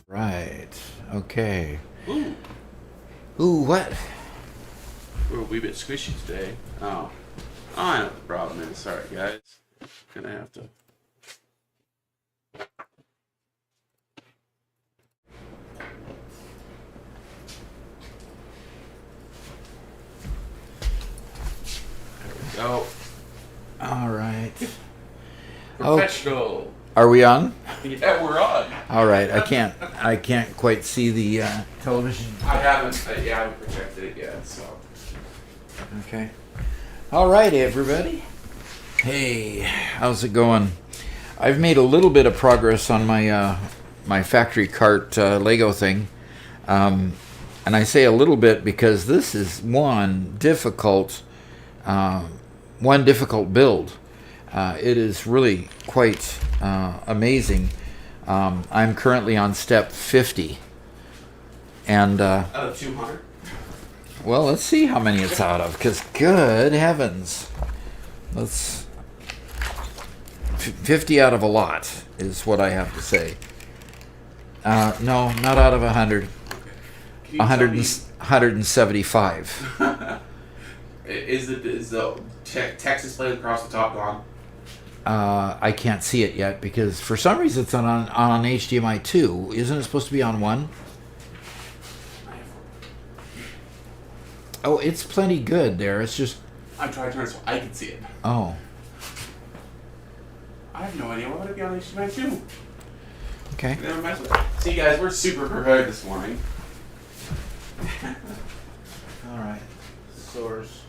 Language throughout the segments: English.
Right. Okay. Ooh, Ooh, what? we're a wee bit squishy today. Oh, I know what the problem is. Sorry, guys. Gonna have to. There we go. All right. Professional. Are we on? Yeah, we're on. All right. I can't quite see the television. I haven't projected it yet, so. Okay. All right, everybody. Hey, how's it going? I've made a little bit of progress on my my factory cart Lego thing, and I say a little bit because this is one difficult build. It is really quite amazing. I'm currently on step 50, and Out of 200. well, let's see how many it's out of. Because good heavens, let's 50 out of a lot is what I have to say. No, not out of 100. Can you tell me- 175. Is the Texas plate across the top gone? I can't see it yet because for some reason it's on HDMI 2. Isn't it supposed to be on 1? Oh, it's plenty good there. It's just... I'm trying to turn it so I can see it. Oh. I have no idea. Why would it be on HDMI 2? Okay. Never mess with it. See, guys, we're super prepared this morning. All right. Source.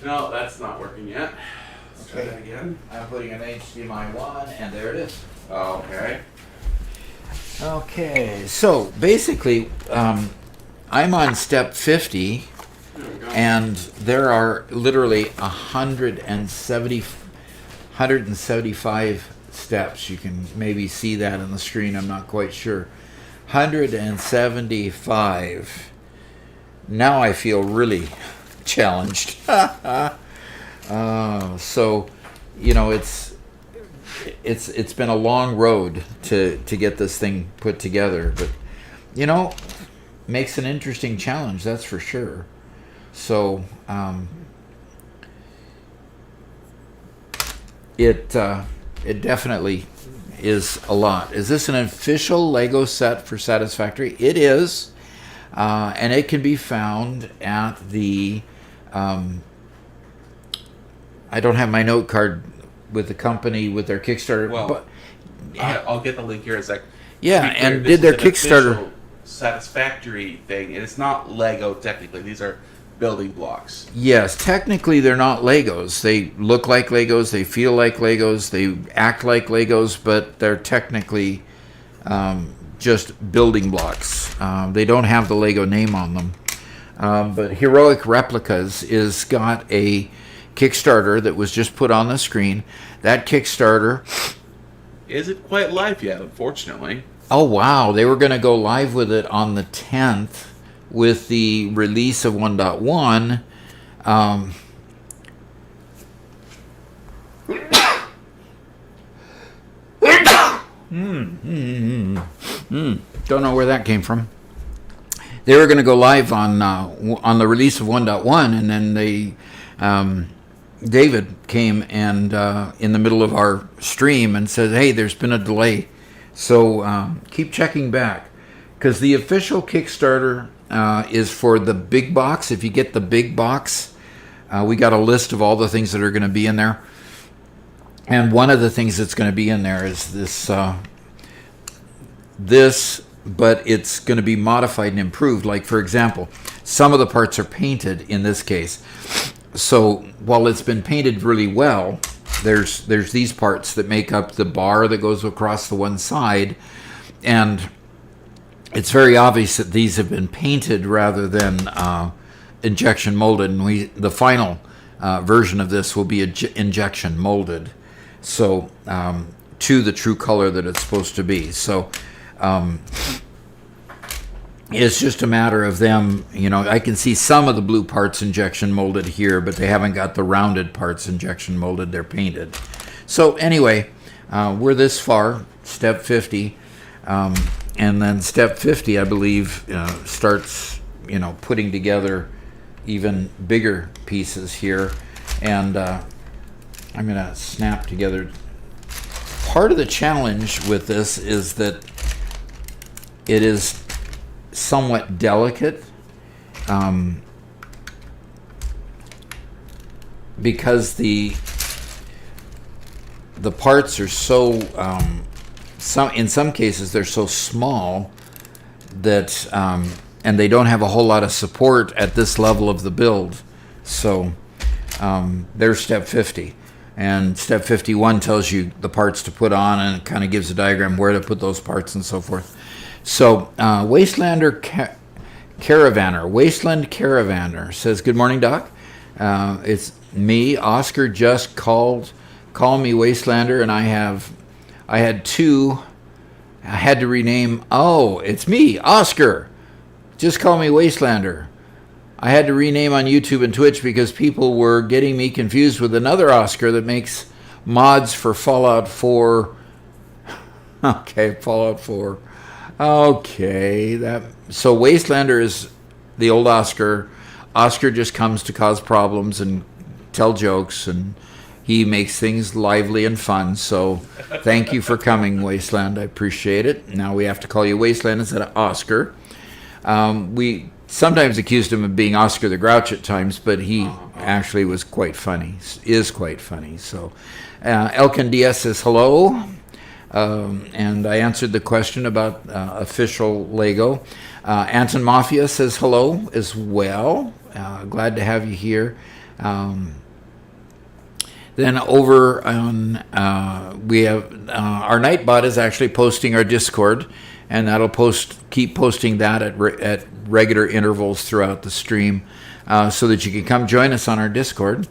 No, that's not working yet. Let's try Okay. that again. I'm putting an HDMI 1, and there it is. Okay. Okay, so basically, I'm on step 50, There we go. and there are literally 175 steps. You can maybe see that on the screen, I'm not quite sure. 175. Now I feel really challenged. So, you know, it's been a long road to get this thing put together, but you know, makes an interesting challenge, that's for sure. So it definitely is a lot. Is this an official Lego set for Satisfactory? It is, and it can be found at the I don't have my note card with the company with their Kickstarter. Well, but I'll get the link here in a sec. yeah, To be clear, and this did their is an Kickstarter. official Satisfactory thing, and it's not Lego technically. These are building blocks. Yes, technically they're not Legos. They look like Legos, they feel like Legos, they act like Legos, but they're technically just building blocks. They don't have the Lego name on them. But Heroic Replicas is got a Kickstarter that was just put on the screen. That Kickstarter isn't quite live yet, unfortunately. Oh, wow. They were going to go live with it on the 10th with the release of 1.1. Don't know where that came from. They were going to go live on the release of 1.1, and then they... David came and in the middle of our stream and said, hey, there's been a delay. So keep checking back, because the official Kickstarter is for the big box. If you get the big box, we got a list of all the things that are going to be in there. And one of the things that's going to be in there is this, but it's going to be modified and improved. Like, for example, some of the parts are painted in this case. So while it's been painted really well, there's these parts that make up the bar that goes across the one side, and it's very obvious that these have been painted rather than injection molded. And the final version of this will be injection molded, so to the true color that it's supposed to be. So it's just a matter of them, I can see some of the blue parts injection molded here, but they haven't got the rounded parts injection molded. They're painted. So anyway, we're this far, step 50. And then step 50, I believe, starts, putting together even bigger pieces here. And I'm going to snap together. Part of the challenge with this is that it is somewhat delicate, because the parts are so in some cases they're so small that and they don't have a whole lot of support at this level of the build. So there's step 50, and step 51 tells you the parts to put on, and it kind of gives a diagram where to put those parts and so forth. So, Wasteland Caravaner says, good morning, Doc. It's me, Oscar just call me Wastelander, and I had to rename. Oh, it's me, Oscar. Just call me Wastelander. I had to rename on YouTube and Twitch because people were getting me confused with another Oscar that makes mods for Fallout 4. Okay, Fallout 4. Okay, so Wastelander is the old Oscar. Oscar just comes to cause problems and tell jokes, and he makes things lively and fun. So thank you for coming, Wasteland. I appreciate it. Now we have to call you Wasteland instead of Oscar. We sometimes accused him of being Oscar the Grouch at times, but he actually was quite funny, is quite funny. So Elkin Diaz says hello. And I answered the question about official Lego. Anton Mafia says hello as well. Glad to have you here. Then over on, we have our Nightbot is actually posting our Discord, and that'll keep posting that at regular intervals throughout the stream, so that you can come join us on our Discord.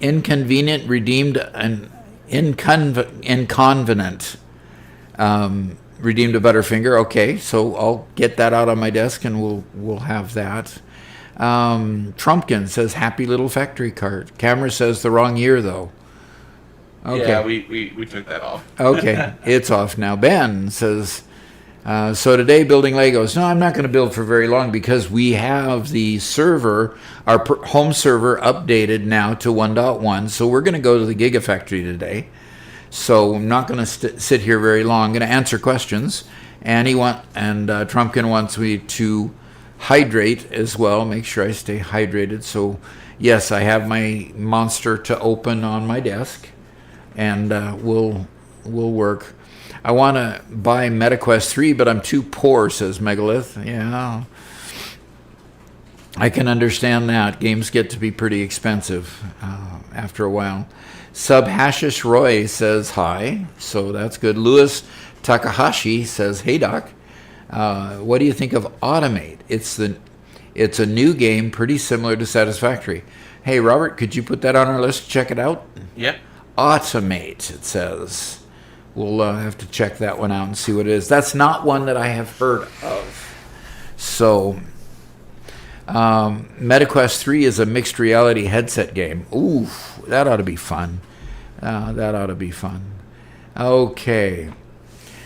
Inconvenient redeemed an inconvenient redeemed a Butterfinger. Okay, so I'll get that out on my desk, and we'll have that. Trumpkin says happy little factory cart. Camera says the wrong year though. Okay. Yeah, we took that off. Okay, it's off now. Ben says, so today building Legos. No, I'm not going to build for very long because we have the server, our home server, updated now to 1.1. So we're going to go to the Gigafactory today. So I'm not going to sit here very long. I'm going to answer questions. And Trumpkin wants me to hydrate as well. Make sure I stay hydrated. So yes, I have my monster to open on my desk, and we'll work. I want to buy MetaQuest 3, but I'm too poor, says Megalith. Yeah. I can understand that. Games get to be pretty expensive after a while. Sub Hashish Roy says hi, so that's good. Louis Takahashi says, "Hey Doc, what do you think of Automate? It's a new game, pretty similar to Satisfactory. Hey Robert, could you put that on our list to check it out? Yeah. Automate, it says. We'll have to check that one out and see what it is. That's not one that I have heard of. So, MetaQuest 3 is a mixed reality headset game. Ooh, that ought to be fun. That ought to be fun. Okay.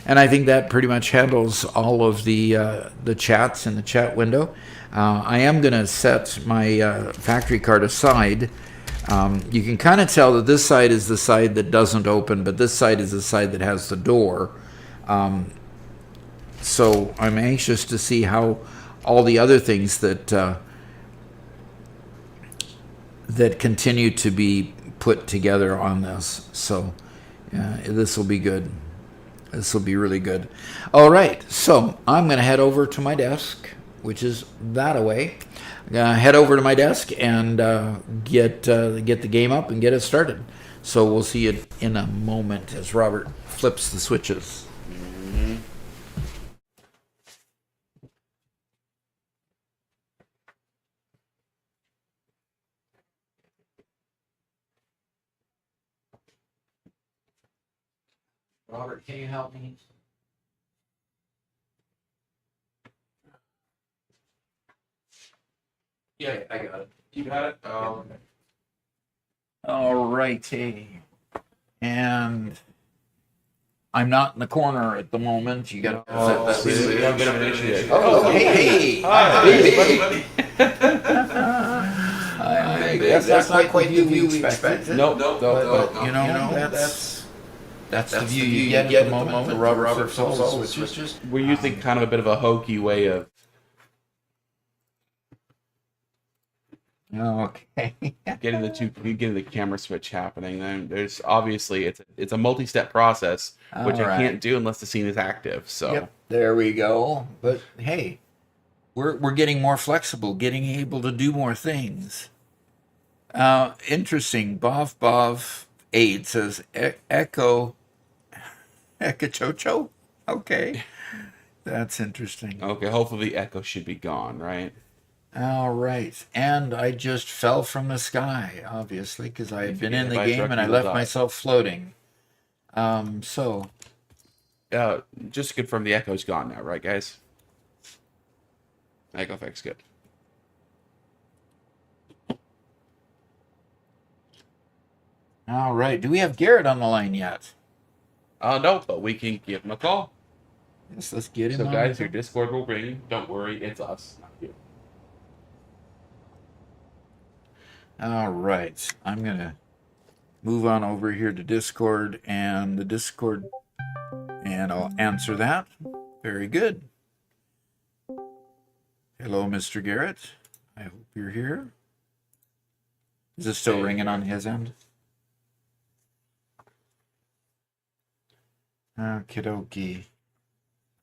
And I think that pretty much handles all of the chats in the chat window. I am going to set my factory card aside. You can kind of tell that this side is the side that doesn't open, but this side is the side that has the door. So I'm anxious to see how all the other things that continue to be put together on this. So this will be good. This will be really good. All right, so I'm going to head over to my desk, which is that away. I'm going to head over to my desk and get the game up and get it started. So we'll see you in a moment as Robert flips the switches. Mm-hmm. Robert, can you help me? Yeah, I got it. You got it? All righty. And I'm not in the corner at the moment. You got to set that. We have a bit of an issue here. Oh, hey! Hi, Hey! buddy. That's not quite the view we expected. Nope. But you know, that's the view you get at the moment. The Robert flips all the switches. We're using kind of a bit of a hokey way of. Okay. getting the camera switch happening. Then there's obviously it's a multi-step process, which I can't do unless the scene is active. So Yep, there we go. But hey, we're getting more flexible, getting able to do more things. Interesting. Bov 8 says Echo Chocho. Okay, that's interesting. okay, hopefully the echo should be gone, right? All right, and I just fell from the sky, obviously, because I had been in the game and I left myself floating. So, just to confirm, the echo's gone now, right, guys? Echo effect's good. all right, do we have Garrett on the line yet? No, but we can give him a call. Yes, let's get him. So, on guys, the your Discord will ring. Don't worry, it's us, not you. All right, I'm gonna move on over here to Discord and and I'll answer that. Very good. Hello, Mr. Garrett. I hope you're here. Is it still ringing on his end? Okie dokie.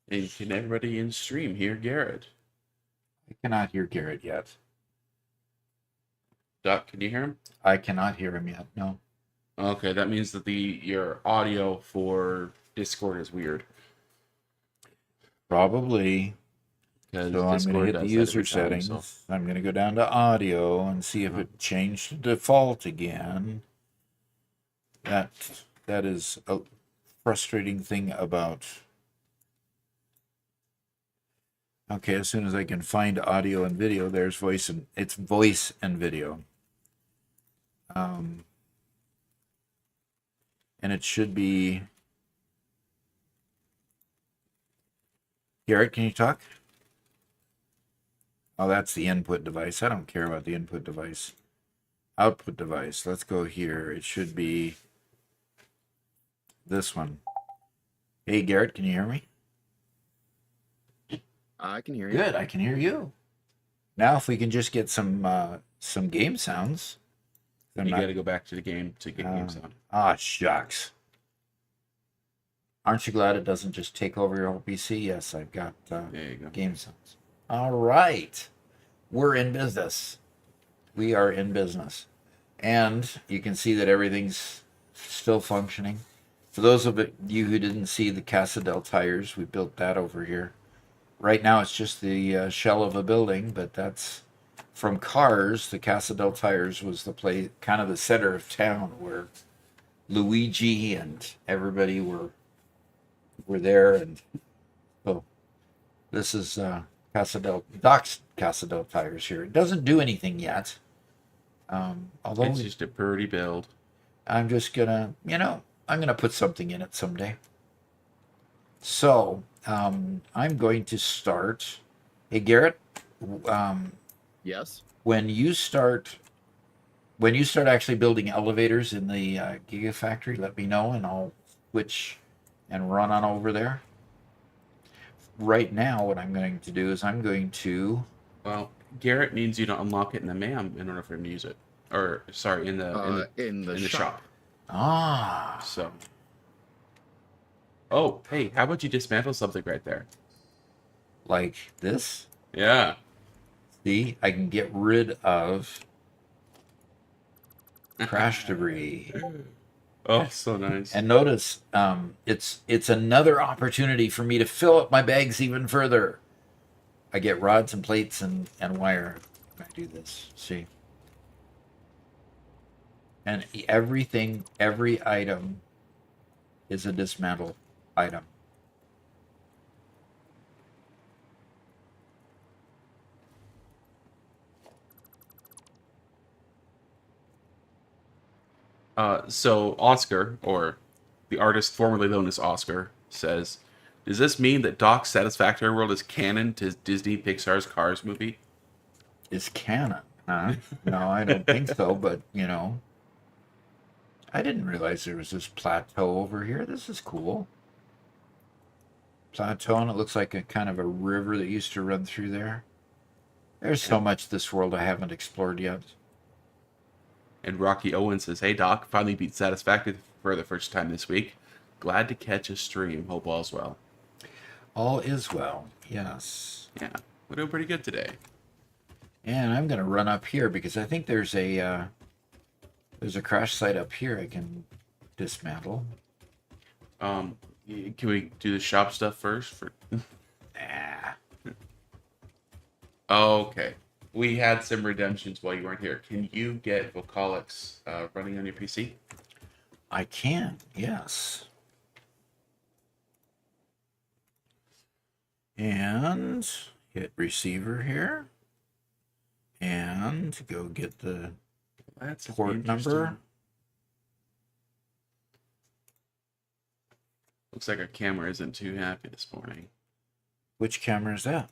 And can everybody in stream hear Garrett? I cannot hear Garrett yet. Doc, can you hear him? I cannot hear him yet, no. Okay, that means that your audio for Discord is weird. Probably. So I'm going to hit the user settings. I'm going to go down to audio and see if it changed to default again. That is a frustrating thing about. Okay, as soon as I can find audio and video, there's voice and it's voice and video. And it should be. Garrett, can you talk? Oh, that's the input device. I don't care about the input device. Output device. Let's go here. It should be this one. Hey, Garrett, can you hear me? I can hear you. Good, I can hear you. Now, if we can just get some game sounds. You got to go back to the game to get game sound. Ah, shucks. Aren't you glad it doesn't just take over your whole PC? Yes, I've got There you go. game sounds. All right. we're in business. We are in business. And you can see that everything's still functioning. For those of you who didn't see the Casa del tires, we built that over here. Right now it's just the shell of a building, but that's from cars. The Casa del tires was the place, kind of the center of town where Luigi and everybody were there. And so this is Doc's Casa del tires here. It doesn't do anything yet. Although It's just a pretty build. I'm just gonna, I'm gonna put something in it someday. So I'm going to start. Hey Garrett, Yes. when you start actually building elevators in the Gigafactory, let me know and I'll switch and run on over there. Right now, what I'm going to do is I'm going to. Well, Garrett needs you to unlock it in the MAM in order for him to use it. Or sorry, in the shop. Ah. So. Oh, hey, how about you dismantle something right there? Like this? Yeah. See, I can get rid of crash debris. Oh, so nice. And notice, it's another opportunity for me to fill up my bags even further. I get rods and plates and wire. I do this. See, and everything, every item, is a dismantle item. So Oscar, or the artist formerly known as Oscar, says, "Does this mean that Doc's Satisfactory World is canon to Disney Pixar's Cars movie?" Is canon, huh? No, I don't think so. But I didn't realize there was this plateau over here. This is cool. Plateau, and it looks like a kind of a river that used to run through there. There's so much this world I haven't explored yet. And Rocky Owen says, "Hey Doc, finally beat Satisfactory for the first time this week. Glad to catch a stream. Hope all's well." All is well, yes. Yeah, we're doing pretty good today. And I'm going to run up here because I think there's a crash site up here I can dismantle. Can we do the shop stuff first? Nah. Okay. We had some redemptions while you weren't here. Can you get Vocalics running on your PC? I can, yes. And hit receiver here. And go get the port number. Looks like our camera isn't too happy this morning. Which camera is that?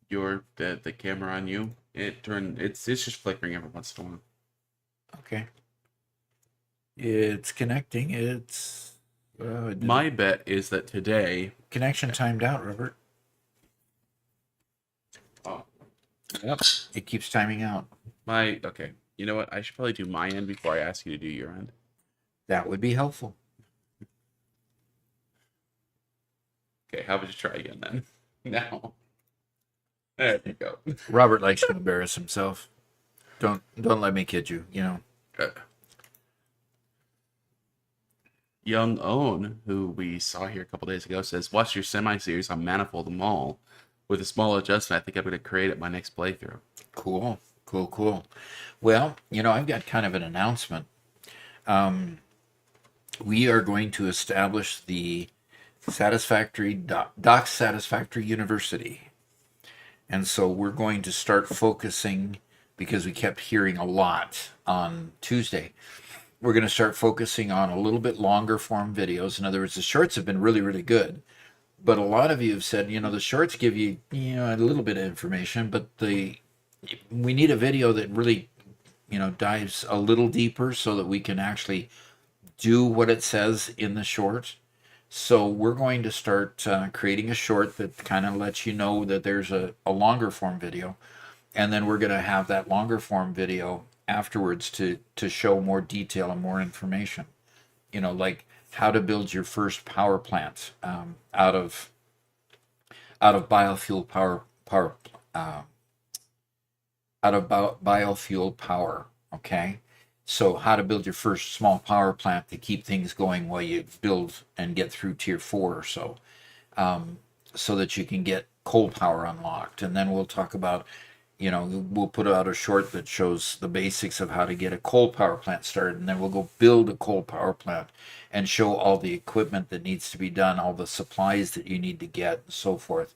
The camera on you. It's just flickering every once in a while. Okay. It's connecting. It's my bet is that today connection timed out, Robert. Oh. Yep. It keeps timing out. Okay. You know what? I should probably do my end before I ask you to do your end. That would be helpful. Okay, how about you try again then? Now. There you go. Robert likes to embarrass himself. Don't let me kid you, Young Own, who we saw here a couple days ago, says, "Watch your semi-series on Manifold Mall. With a small adjustment, I think I'm going to create it my next playthrough." Cool. Well, I've got kind of an announcement. We are going to establish the Doc's Satisfactory University. And so we're going to start focusing, because we kept hearing a lot on Tuesday, we're going to start focusing on a little bit longer form videos. In other words, the shorts have been really, really good. But a lot of you have said, the shorts give you, a little bit of information, but we need a video that really, dives a little deeper so that we can actually do what it says in the short. So we're going to start creating a short that kind of lets you know that there's a longer form video. And then we're going to have that longer form video afterwards to show more detail and more information. Like how to build your first power plant out of biofuel power out of biofuel power. Okay, so how to build your first small power plant to keep things going while you build and get through tier 4 or so, so that you can get coal power unlocked. And then we'll talk about, we'll put out a short that shows the basics of how to get a coal power plant started, and then we'll go build a coal power plant and show all the equipment that needs to be done, all the supplies that you need to get, and so forth,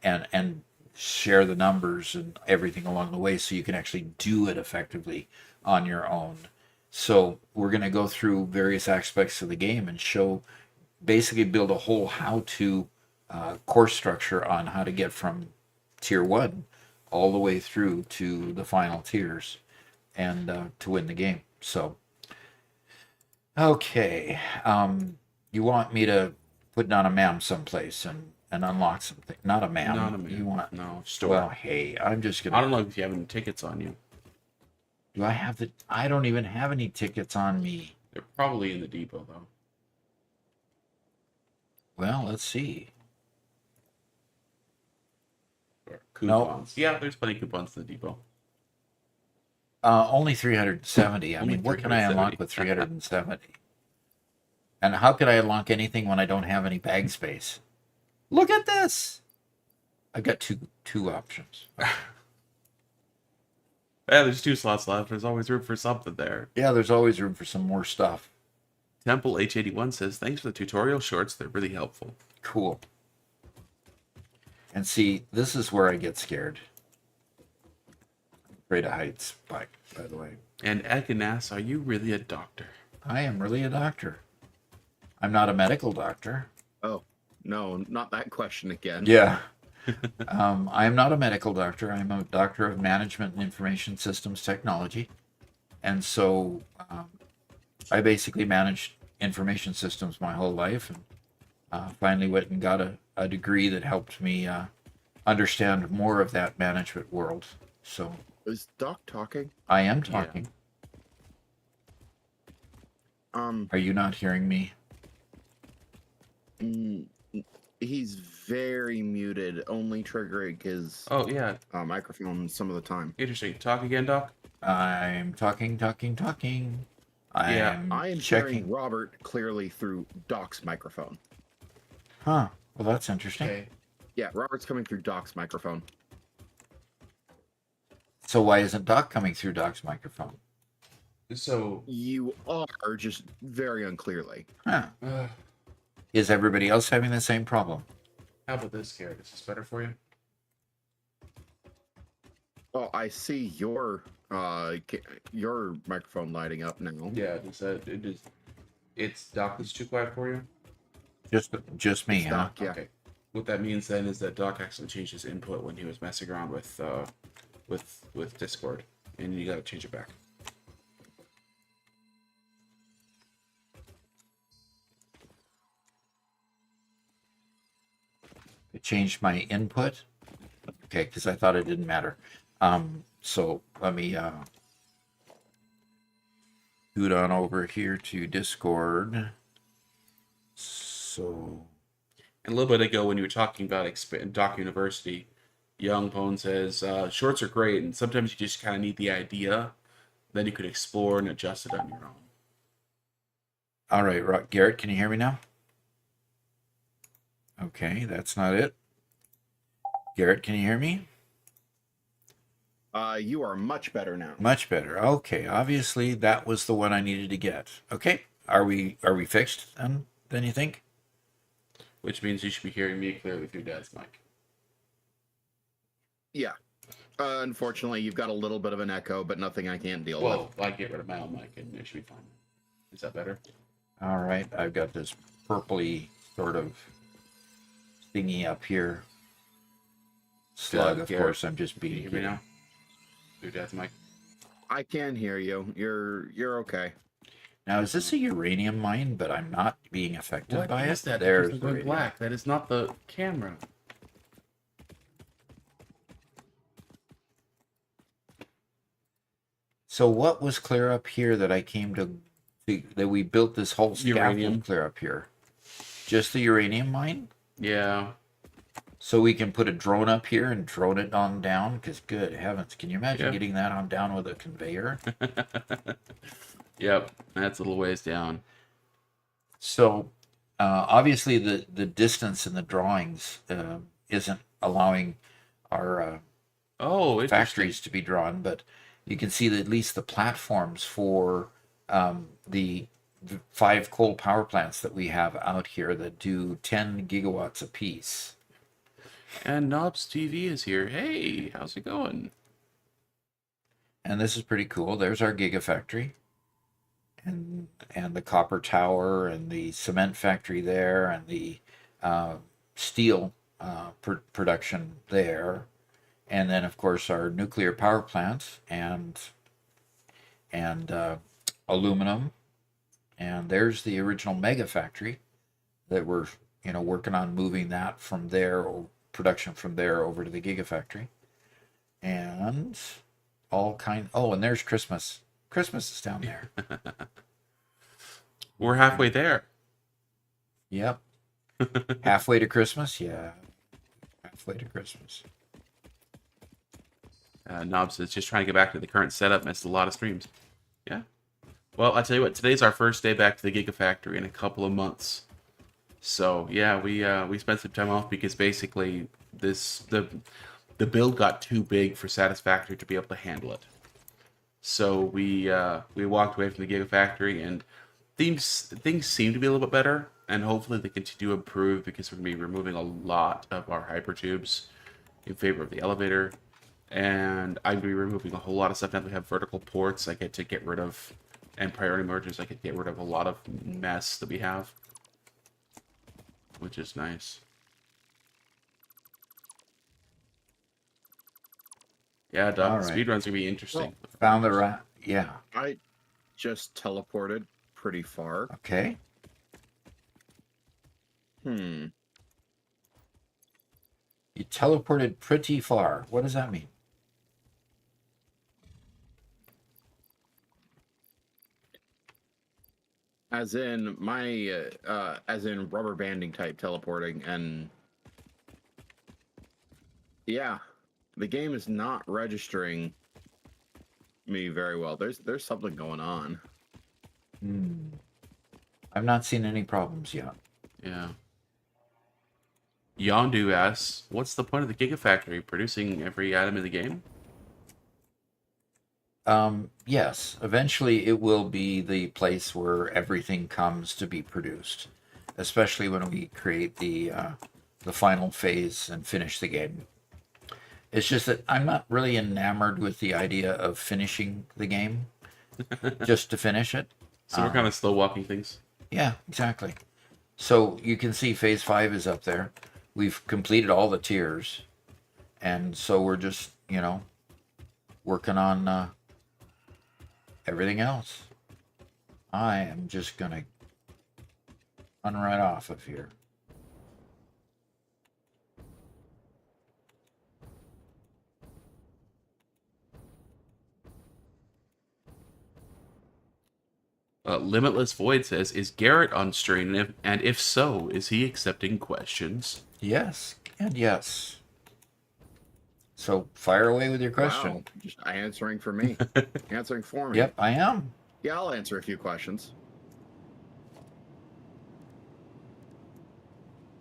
and share the numbers and everything along the way so you can actually do it effectively on your own. So we're going to go through various aspects of the game and show, basically build a whole how-to course structure on how to get from tier 1 all the way through to the final tiers and to win the game. So, okay. You want me to put down a ma'am someplace and unlock something? Not a ma'am. Not a ma'am. You want no store. Well, hey, I'm just gonna. I don't know if you have any tickets on you. Do I have the? I don't even have any tickets on me. They're probably in the depot though. Well, let's see. Or coupons. Yeah, there's plenty of coupons in the depot. Only 370. I Only mean, what can I unlock 370. with 370? And how could I unlock anything when I don't have any bag space? Look at this. I've got two options. Yeah, there's 2 slots left. There's always room for something there. Yeah, there's always room for some more stuff. Temple H81 says, thanks for the tutorial shorts. They're really helpful. Cool. And see, this is where I get scared. I'm afraid of heights, by the way. And Edkin asks, are you really a doctor? I am really a doctor. I'm not a medical doctor. Oh, no, not that question again. Yeah. I am not a medical doctor. I'm a doctor of management and information systems technology. And so I basically managed information systems my whole life, and finally went and got a degree that helped me understand more of that management world. So Is Doc talking? I am talking. Um, Are you not hearing me? mm, he's very muted, only triggering his Oh, yeah. microphone some of the time. Interesting. Talk again, Doc? I'm talking. I am hearing checking. Robert clearly through Doc's microphone. Huh. Well, that's interesting. Okay. Yeah, Robert's coming through Doc's microphone. So why isn't Doc coming through Doc's microphone? So, You are just very unclearly. Huh. how Is everybody else having the same problem? about this, Garrett? Is this better for you? Oh, I see your microphone lighting up now. Yeah, it's Doc that's too quiet for you? Just me, It's huh? Doc, yeah. Okay. What that means then is that Doc actually changed his input when he was messing around with Discord, and you gotta change it back. It changed my input. Okay, because I thought it didn't matter. So let me scoot on over here to Discord. So And a little bit ago, when you were talking about Doc University, Young Pone says shorts are great, and sometimes you just kind of need the idea. Then you could explore and adjust it on your own. all right, Garrett, can you hear me now? Okay, that's not it. Garrett, can you hear me? You are much better now. Much better. Okay, obviously that was the one I needed to get. Okay, are we fixed then you think? Which means you should be hearing me clearly through Dad's mic. Yeah. Unfortunately, you've got a little bit of an echo, but nothing I can't deal with. Well, I get rid of my own mic, and it should be fine. Is that better? All right, I've got this purpley sort of thingy up here. Slug, of Garrett, course, I'm just Can you beating hear me now? Through Dad's mic. I can hear you. You're okay. Now, is this a uranium mine, but I'm not being affected What by is it? that? There's It's the going radio. black. That is not the camera. So what was clear up here that I came to that we built this whole scaffold Uranium. clear up here? Just the uranium mine? Yeah. So we can put a drone up here and drone it on down. Because good heavens, can you imagine Yeah. getting that on down with a conveyor? Yep, that's a little ways down. So obviously the distance in the drawings isn't allowing our Oh, interesting. factories to be drawn, but you can see that at least the platforms for the 5 coal power plants that we have out here that do 10 gigawatts apiece. And Knobs TV is here. Hey, how's it going? And this is pretty cool. There's our Gigafactory. And the copper tower and the cement factory there and the steel production there, and then of course our nuclear power plant and aluminum, and there's the original mega factory that we're working on moving that from there, or production from there over to the Gigafactory, and and there's Christmas. Christmas is down there. We're halfway there. Yep. Halfway to Christmas? Yeah. Halfway to Christmas. Knobs is just trying to get back to the current setup. Missed a lot of streams. Yeah. Well, I tell you what, today's our first day back to the Gigafactory in a couple of months. So yeah, we spent some time off because basically the build got too big for Satisfactory to be able to handle it. So we walked away from the Gigafactory, and things seem to be a little bit better, and hopefully they continue to improve because we're going to be removing a lot of our hypertubes in favor of the elevator, and I'm going to be removing a whole lot of stuff. Now that we have vertical ports, I get to get rid of, and priority mergers, I could get rid of a lot of mess that we have, which is nice. Yeah, Doc, All right. speedruns are going to be interesting. Found the right. Yeah. I just teleported pretty far. Okay. Hmm. You teleported pretty far. What does that mean? As in as in rubber banding type teleporting, and yeah, the game is not registering me very well. There's something going on. I've not seen any problems yet. Yeah. Yondu asks, what's the point of the Gigafactory? Producing every item in the game? Yes, eventually it will be the place where everything comes to be produced, especially when we create the final phase and finish the game. It's just that I'm not really enamored with the idea of finishing the game just to finish it. So we're kind of slow walking things. Yeah, exactly. So you can see phase 5 is up there. We've completed all the tiers, and so we're just working on everything else. I am just gonna run right off of here. Limitless Void says, is Garrett on stream? And if so, is he accepting questions? Yes, and yes. So fire away with your question. Wow, just answering for me, answering for me. Yep, I am. Yeah, I'll answer a few questions.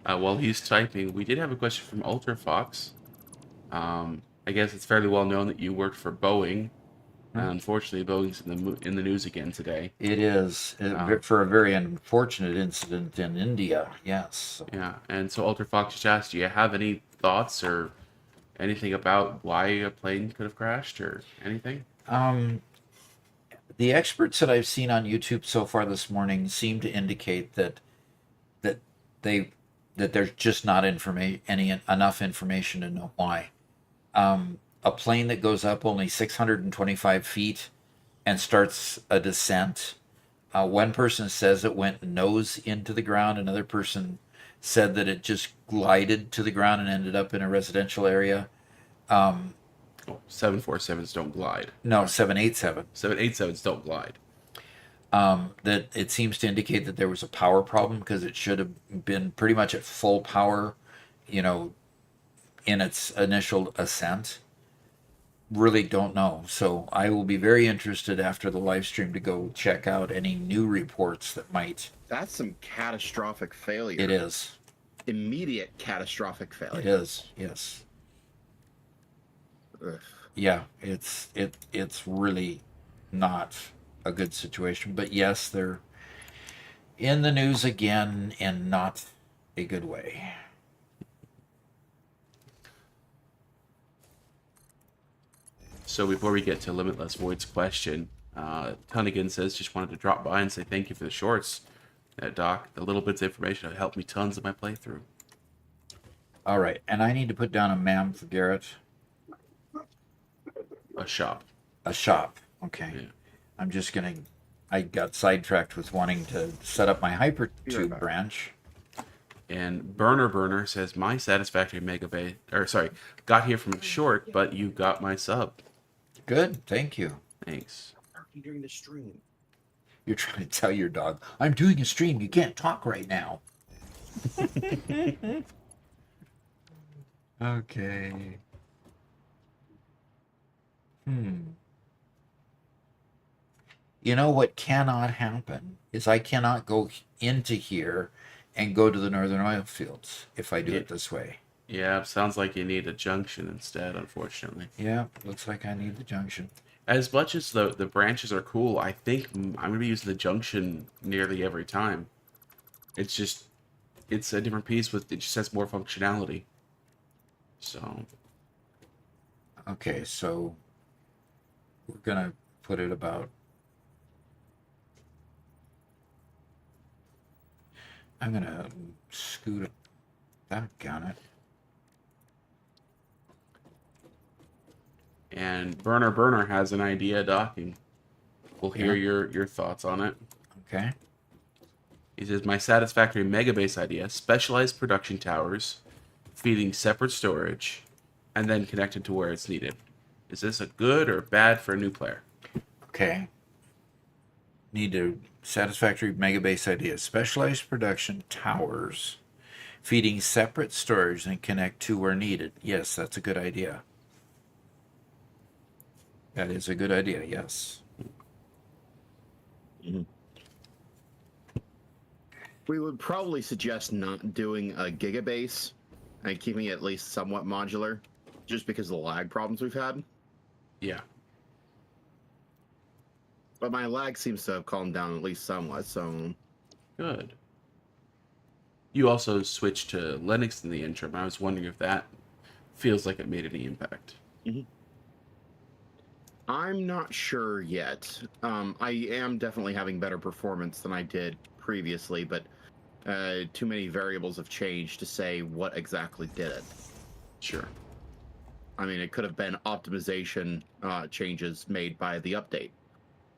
While he's typing, we did have a question from Ultra Fox. I guess it's fairly well known that you worked for Boeing. Unfortunately, Boeing's in the news again today. It is for a very unfortunate incident in India. Yes. Yeah, and so Ultra Fox just asked, do you have any thoughts or anything about why a plane could have crashed or anything? The experts that I've seen on YouTube so far this morning seem to indicate that there's just not enough information to know why. A plane that goes up only 625 feet and starts a descent. One person says it went nose into the ground. Another person said that it just glided to the ground and ended up in a residential area. 747s don't glide. No, 787. 787s don't glide. That it seems to indicate that there was a power problem because it should have been pretty much at full power, in its initial ascent. Really don't know. So I will be very interested after the live stream to go check out any new reports that might. That's some catastrophic failure. It is. Immediate catastrophic failure. It is. Yes. Ugh. Yeah. It's really not a good situation. But yes, they're in the news again in not a good way. So before we get to Limitless Void's question, Tunnigan says, just wanted to drop by and say thank you for the shorts, Doc. The little bits of information have helped me tons in my playthrough. All right. And I need to put down a ma'am for Garrett. A shop. A shop. Okay. Yeah. I'm just going to... I got sidetracked with wanting to set up my hypertube branch. And Burner says, my Satisfactory Megabase, or sorry, got here from a short, but you got my sub. Good. Thank you. Thanks. Barking during the stream. You're trying to tell your dog, I'm doing a stream. You can't talk right now. Okay. You know what cannot happen is I cannot go into here and go to the Northern Oil Fields if I do it this way. Yeah, sounds like you need a junction instead, unfortunately. Yeah, looks like I need the junction. As much as the branches are cool, I think I'm going to be using the junction nearly every time. It's just, it's a different piece with, it just has more functionality. So. Okay, so we're going to put it about... I'm going to scoot it back on it. And Burner has an idea docking. We'll hear your thoughts on it. Okay. He says, my Satisfactory Megabase idea, specialized production towers, feeding separate storage, and then connected to where it's needed. Is this a good or bad for a new player? Okay. Need a Satisfactory Megabase idea. Specialized production towers, feeding separate storage and connect to where needed. Yes, that's a good idea. That is a good idea, yes. Mm-hmm. We would probably suggest not doing a gigabase and keeping it at least somewhat modular, just because of the lag problems we've had. Yeah. But my lag seems to have calmed down at least somewhat, so... Good. You also switched to Linux in the interim. I was wondering if that feels like it made any impact. Mm-hmm. I'm not sure yet. I am definitely having better performance than I did previously, but too many variables have changed to say what exactly did it. Sure. I mean, it could have been optimization changes made by the update.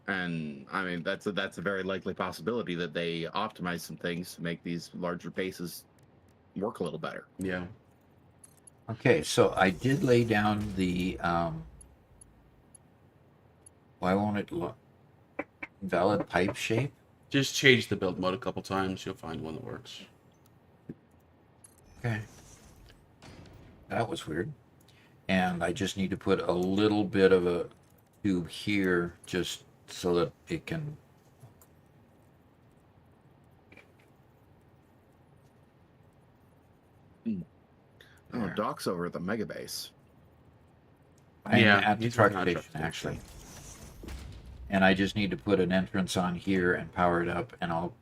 And, I mean, that's a very likely possibility that they optimize some things to make these larger bases work a little better. Yeah. Okay, so I did lay down the... why won't it look? Valid pipe shape? Just change the build mode a couple times. You'll find one that works. Okay. That was weird. And I just need to put a little bit of a tube here just so that it can... Oh, Doc's over at the Megabase. I'm Yeah, at the he's truck working on a truck station, station. actually. And I just need to put an entrance on here and power it up, and I'll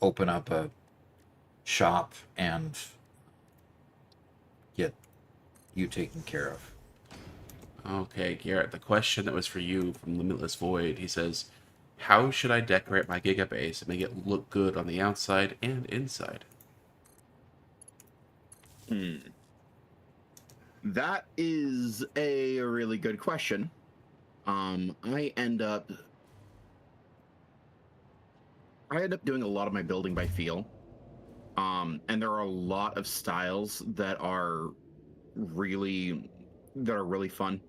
open up a shop and get you taken care of. Okay, Garrett, the question that was for you from Limitless Void, he says, how should I decorate my Gigabase and make it look good on the outside and inside? That is a really good question. I end up doing a lot of my building by feel. And there are a lot of styles that are really fun.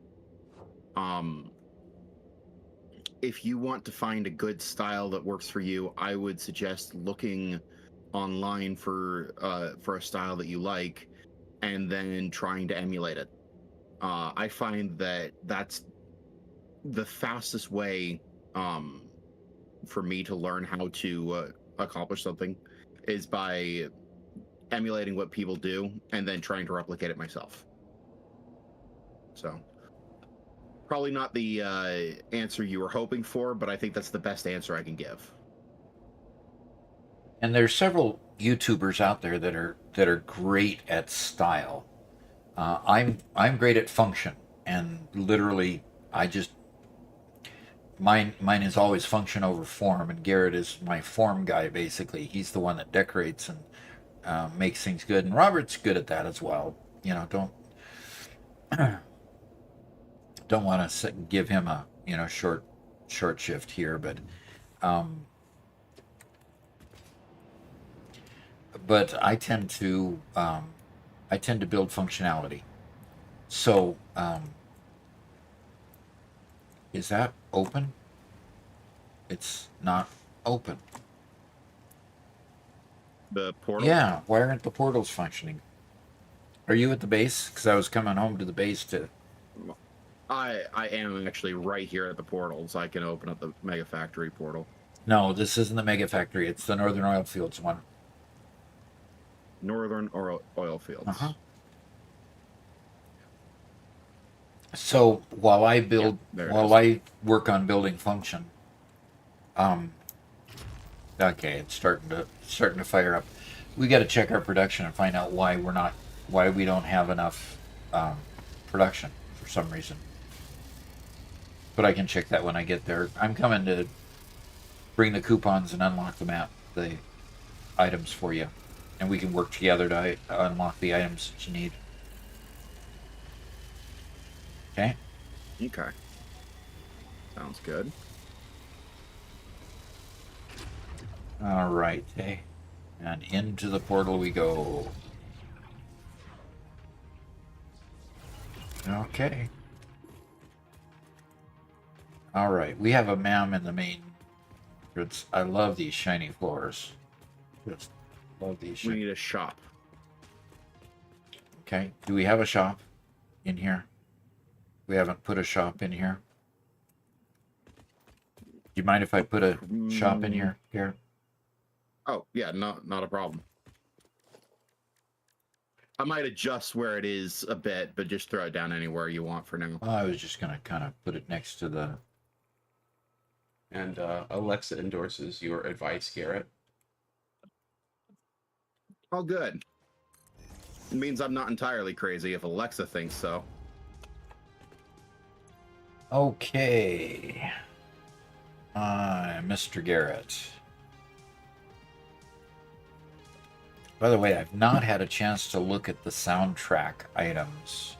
If you want to find a good style that works for you, I would suggest looking online for a style that you like. and then trying to emulate it. I find that that's the fastest way for me to learn how to accomplish something is by emulating what people do and then trying to replicate it myself. So probably not the answer you were hoping for, but I think that's the best answer I can give. And there's several YouTubers out there that are great at style. I'm great at function, and literally, I just mine is always function over form, and Garrett is my form guy. Basically, he's the one that decorates and makes things good, and Robert's good at that as well. You know, don't want to give him a short shift here, um, but I tend to build functionality. So is that open? It's not open. The portal? Yeah, why aren't the portals functioning? Are you at the base? Because I was coming home to the base to. I am actually right here at the portal, so I can open up the Mega Factory portal. No, this isn't the Mega Factory. It's the Northern Oil Fields one. Northern oil fields. Uh-huh. So while I build, I work on building function, okay, it's starting to fire up. We got to check our production and find out why we don't have enough production for some reason. But I can check that when I get there. I'm coming to bring the coupons and unlock the items for you, and we can work together to unlock the items that you need. Okay. Okay. Sounds good. All right. Hey. And into the portal we go. Okay. All right. We have a ma'am in the main. I love these shiny floors. Just love these. We need a shop. Okay. Do we have a shop in here? We haven't put a shop in here. Do you mind if I put a shop in here, Garrett? Oh, yeah, not a problem. I might adjust where it is a bit, but just throw it down anywhere you want for now. I was just going to kind of put it next to the... And Alexa endorses your advice, Garrett. Oh, good. It means I'm not entirely crazy if Alexa thinks so. Okay. Mr. Garrett. By the way, I've not had a chance to look at the soundtrack items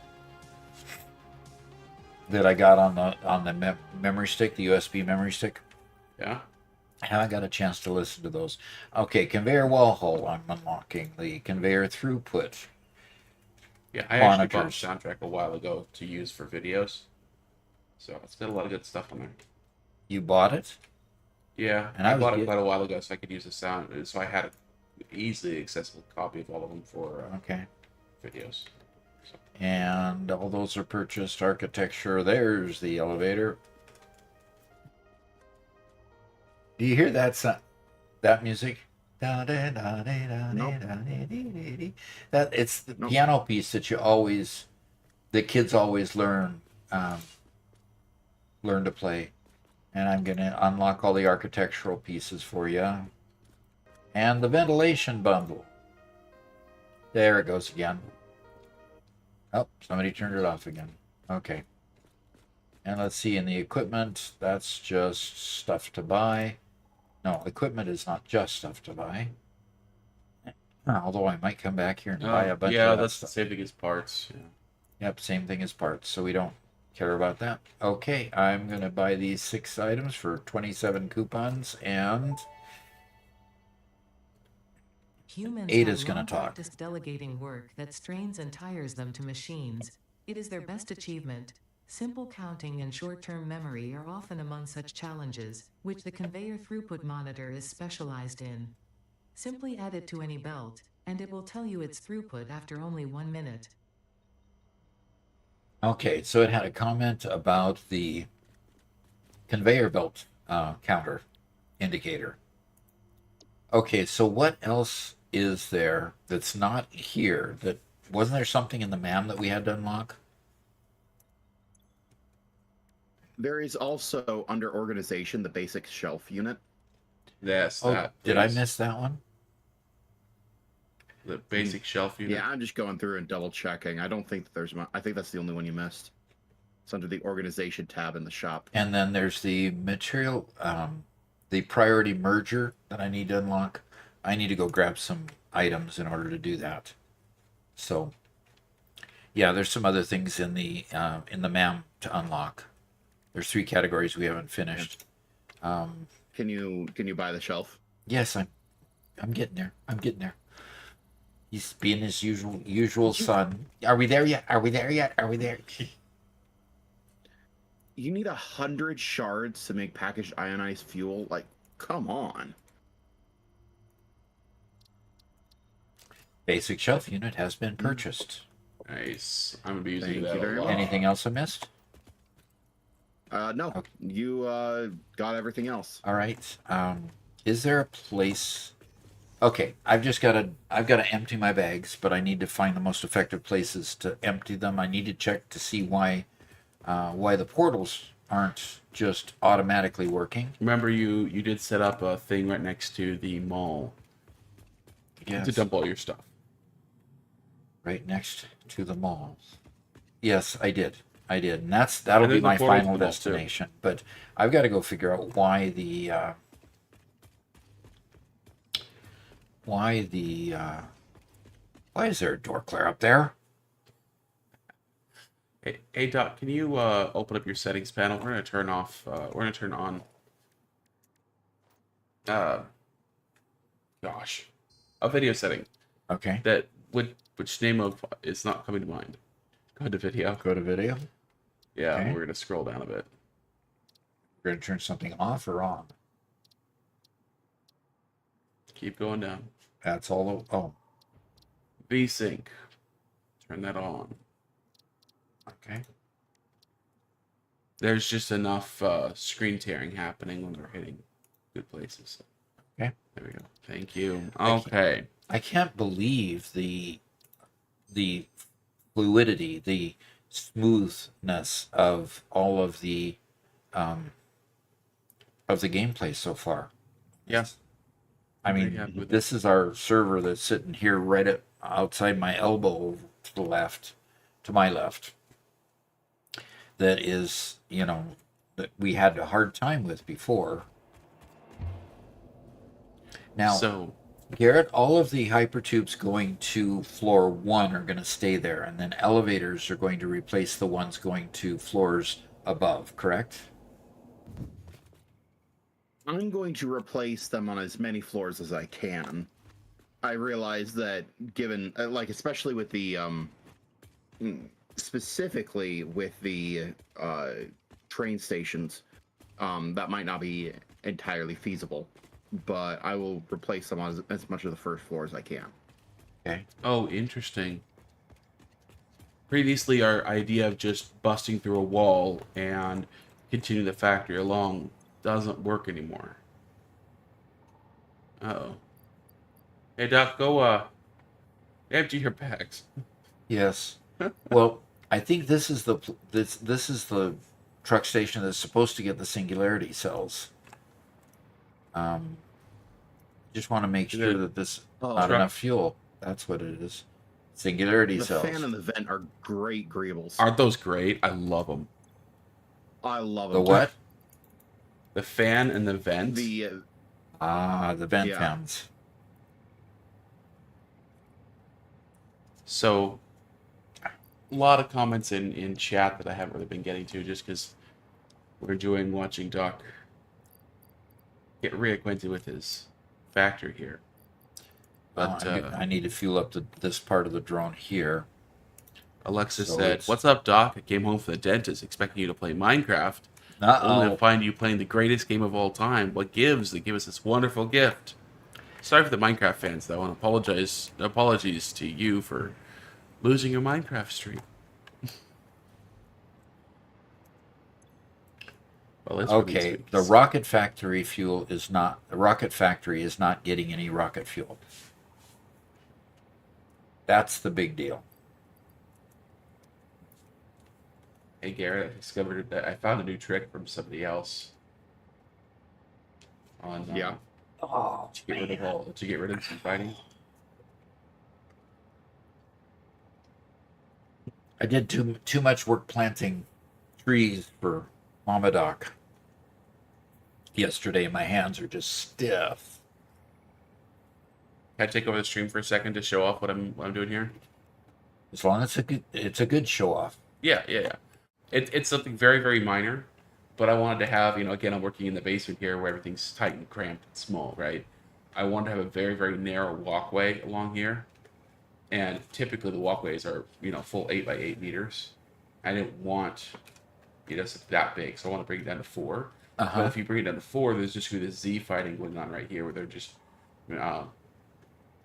that I got on the memory stick, the USB memory stick. Yeah. I haven't got a chance to listen to those. Okay, conveyor wall hole. I'm unlocking the conveyor throughput. Yeah, I actually bought the soundtrack a while ago to use for videos. So it's got a lot of good stuff on there. You bought it? Yeah, and I bought it quite a while ago, so I could use the sound. So I had an easily accessible copy of all of them for videos. So. And all those are purchased. Architecture. There's the elevator. Do you hear that music? Nope. That it's the piano piece that the kids always learn to play. And I'm gonna unlock all the architectural pieces for you. And the ventilation bundle. There it goes again. Oh, somebody turned it off again. Okay. And let's see, in the equipment, that's just stuff to buy. No, equipment is not just stuff to buy. Although I might come back here and buy a bunch of that Yeah, that's stuff. the same thing as parts. Yeah. Yep, same thing as parts, so we don't care about that. Okay, I'm going to buy these 6 items for 27 coupons, and Humans Ada's have going long to talk. practiced delegating work that strains and tires them to machines. It is their best achievement. Simple counting and short-term memory are often among such challenges, which the conveyor throughput monitor is specialized in. Simply add it to any belt, and it will tell you its throughput after only 1 minute. Okay, so it had a comment about the conveyor belt counter indicator. Okay, so what else is there that's not here? That wasn't there something in the MAM that we had to unlock? There is also under organization the basic shelf unit. Yes, Oh, that. did I please. miss that one? The basic shelf unit? Yeah, I'm just going through and double checking. I don't think that there's. I think that's the only one you missed. It's under the organization tab in the shop. And then there's the material, the priority merger that I need to unlock. I need to go grab some items in order to do that. So, yeah, there's some other things in the MAM to unlock. There's 3 categories we haven't finished. Can you buy the shelf? Yes, I'm getting there. I'm getting there. He's being his usual son. Are we there yet? Are we there yet? Are we there? You need 100 shards to make packaged ionized fuel. Like, come on. Basic shelf unit has been purchased. Nice. I'm going to be using Thank that you very a lot. much. Anything else I missed? No. Okay. You got everything else. All right. Is there a place? Okay, I've got to empty my bags, but I need to find the most effective places to empty them. I need to check to see why the portals aren't just automatically working. Remember, you did set up a thing right next to the mall Yes. to dump all your stuff. Right next to the mall. Yes, I did. And that'll And be there's a my portal to final the mall, too. destination. But I've got to go figure out why is there a door clear up there? Hey Doc, can you open up your settings panel? We're gonna turn off. We're gonna turn on. Gosh, a video setting Okay. that which name of is not coming to mind. Go to video. Go to video. Yeah, Okay. we're gonna scroll down a bit. We're going to turn something off or on. Keep going down. That's all. Oh, VSync. Turn that on. okay. There's just enough screen tearing happening when we're hitting good places. Okay. There we go. Thank you. Thank you. Okay. I can't believe the fluidity, the smoothness of all of the gameplay so far. Yes. I Very mean, happy with this is our server that's sitting here right outside my elbow to the left, to my left. That is, that we had a hard time with before. Now, So Garrett, all of the hypertubes going to floor 1 are going to stay there, and then elevators are going to replace the ones going to floors above, correct? I'm going to replace them on as many floors as I can. I realize that given, especially with the, specifically with the train stations, that might not be entirely feasible. But I will replace them on as much of the first floor as I can. Okay. Oh, interesting. Previously, our idea of just busting through a wall and continue the factory along doesn't work anymore. Uh-oh. Hey, Doc, go, empty your bags. Yes. Well, I think this is the truck station that's supposed to get the singularity cells. Just want to make Is sure it- that this Oh, not truck- enough fuel. That's what it is. Singularity The cells. fan and the vent are great greebles. Aren't those great? I love them. I love The them. what? The fan and the vent. The The vent Yeah. fans. So, a lot of comments in chat that I haven't really been getting to just because we're enjoying watching Doc get reacquainted with his factory here. But I need to fuel up this part of the drone here. Alexa So said, it's- "What's up, Doc? I came home from the dentist expecting you to play Minecraft, only to Uh-oh. find you playing the greatest game of all time. What gives? They give us this wonderful gift." Sorry for the Minecraft fans, though, and apologies to you for losing your Minecraft stream. Well, it's for these Okay, weeks. the rocket factory fuel is not. The rocket factory is not getting any rocket fuel. That's the big deal. Hey Garrett, I discovered that I found a new trick from somebody else. On Yeah. Oh, to get rid of some fighting. I did too much work planting trees for Mama Doc yesterday. My hands are just stiff. Can I take over the stream for a second to show off what I'm doing here? As long as it's a good show off. Yeah. It's something very, very minor, but I wanted to have, again, I'm working in the basement here where everything's tight and cramped and small, right? I wanted to have a very, very narrow walkway along here, and typically the walkways are, full 8 by 8 meters. I didn't want that big, so I want to bring it down to 4. But if you bring it down to 4, there's just going to be this Z fighting going on right here where they're just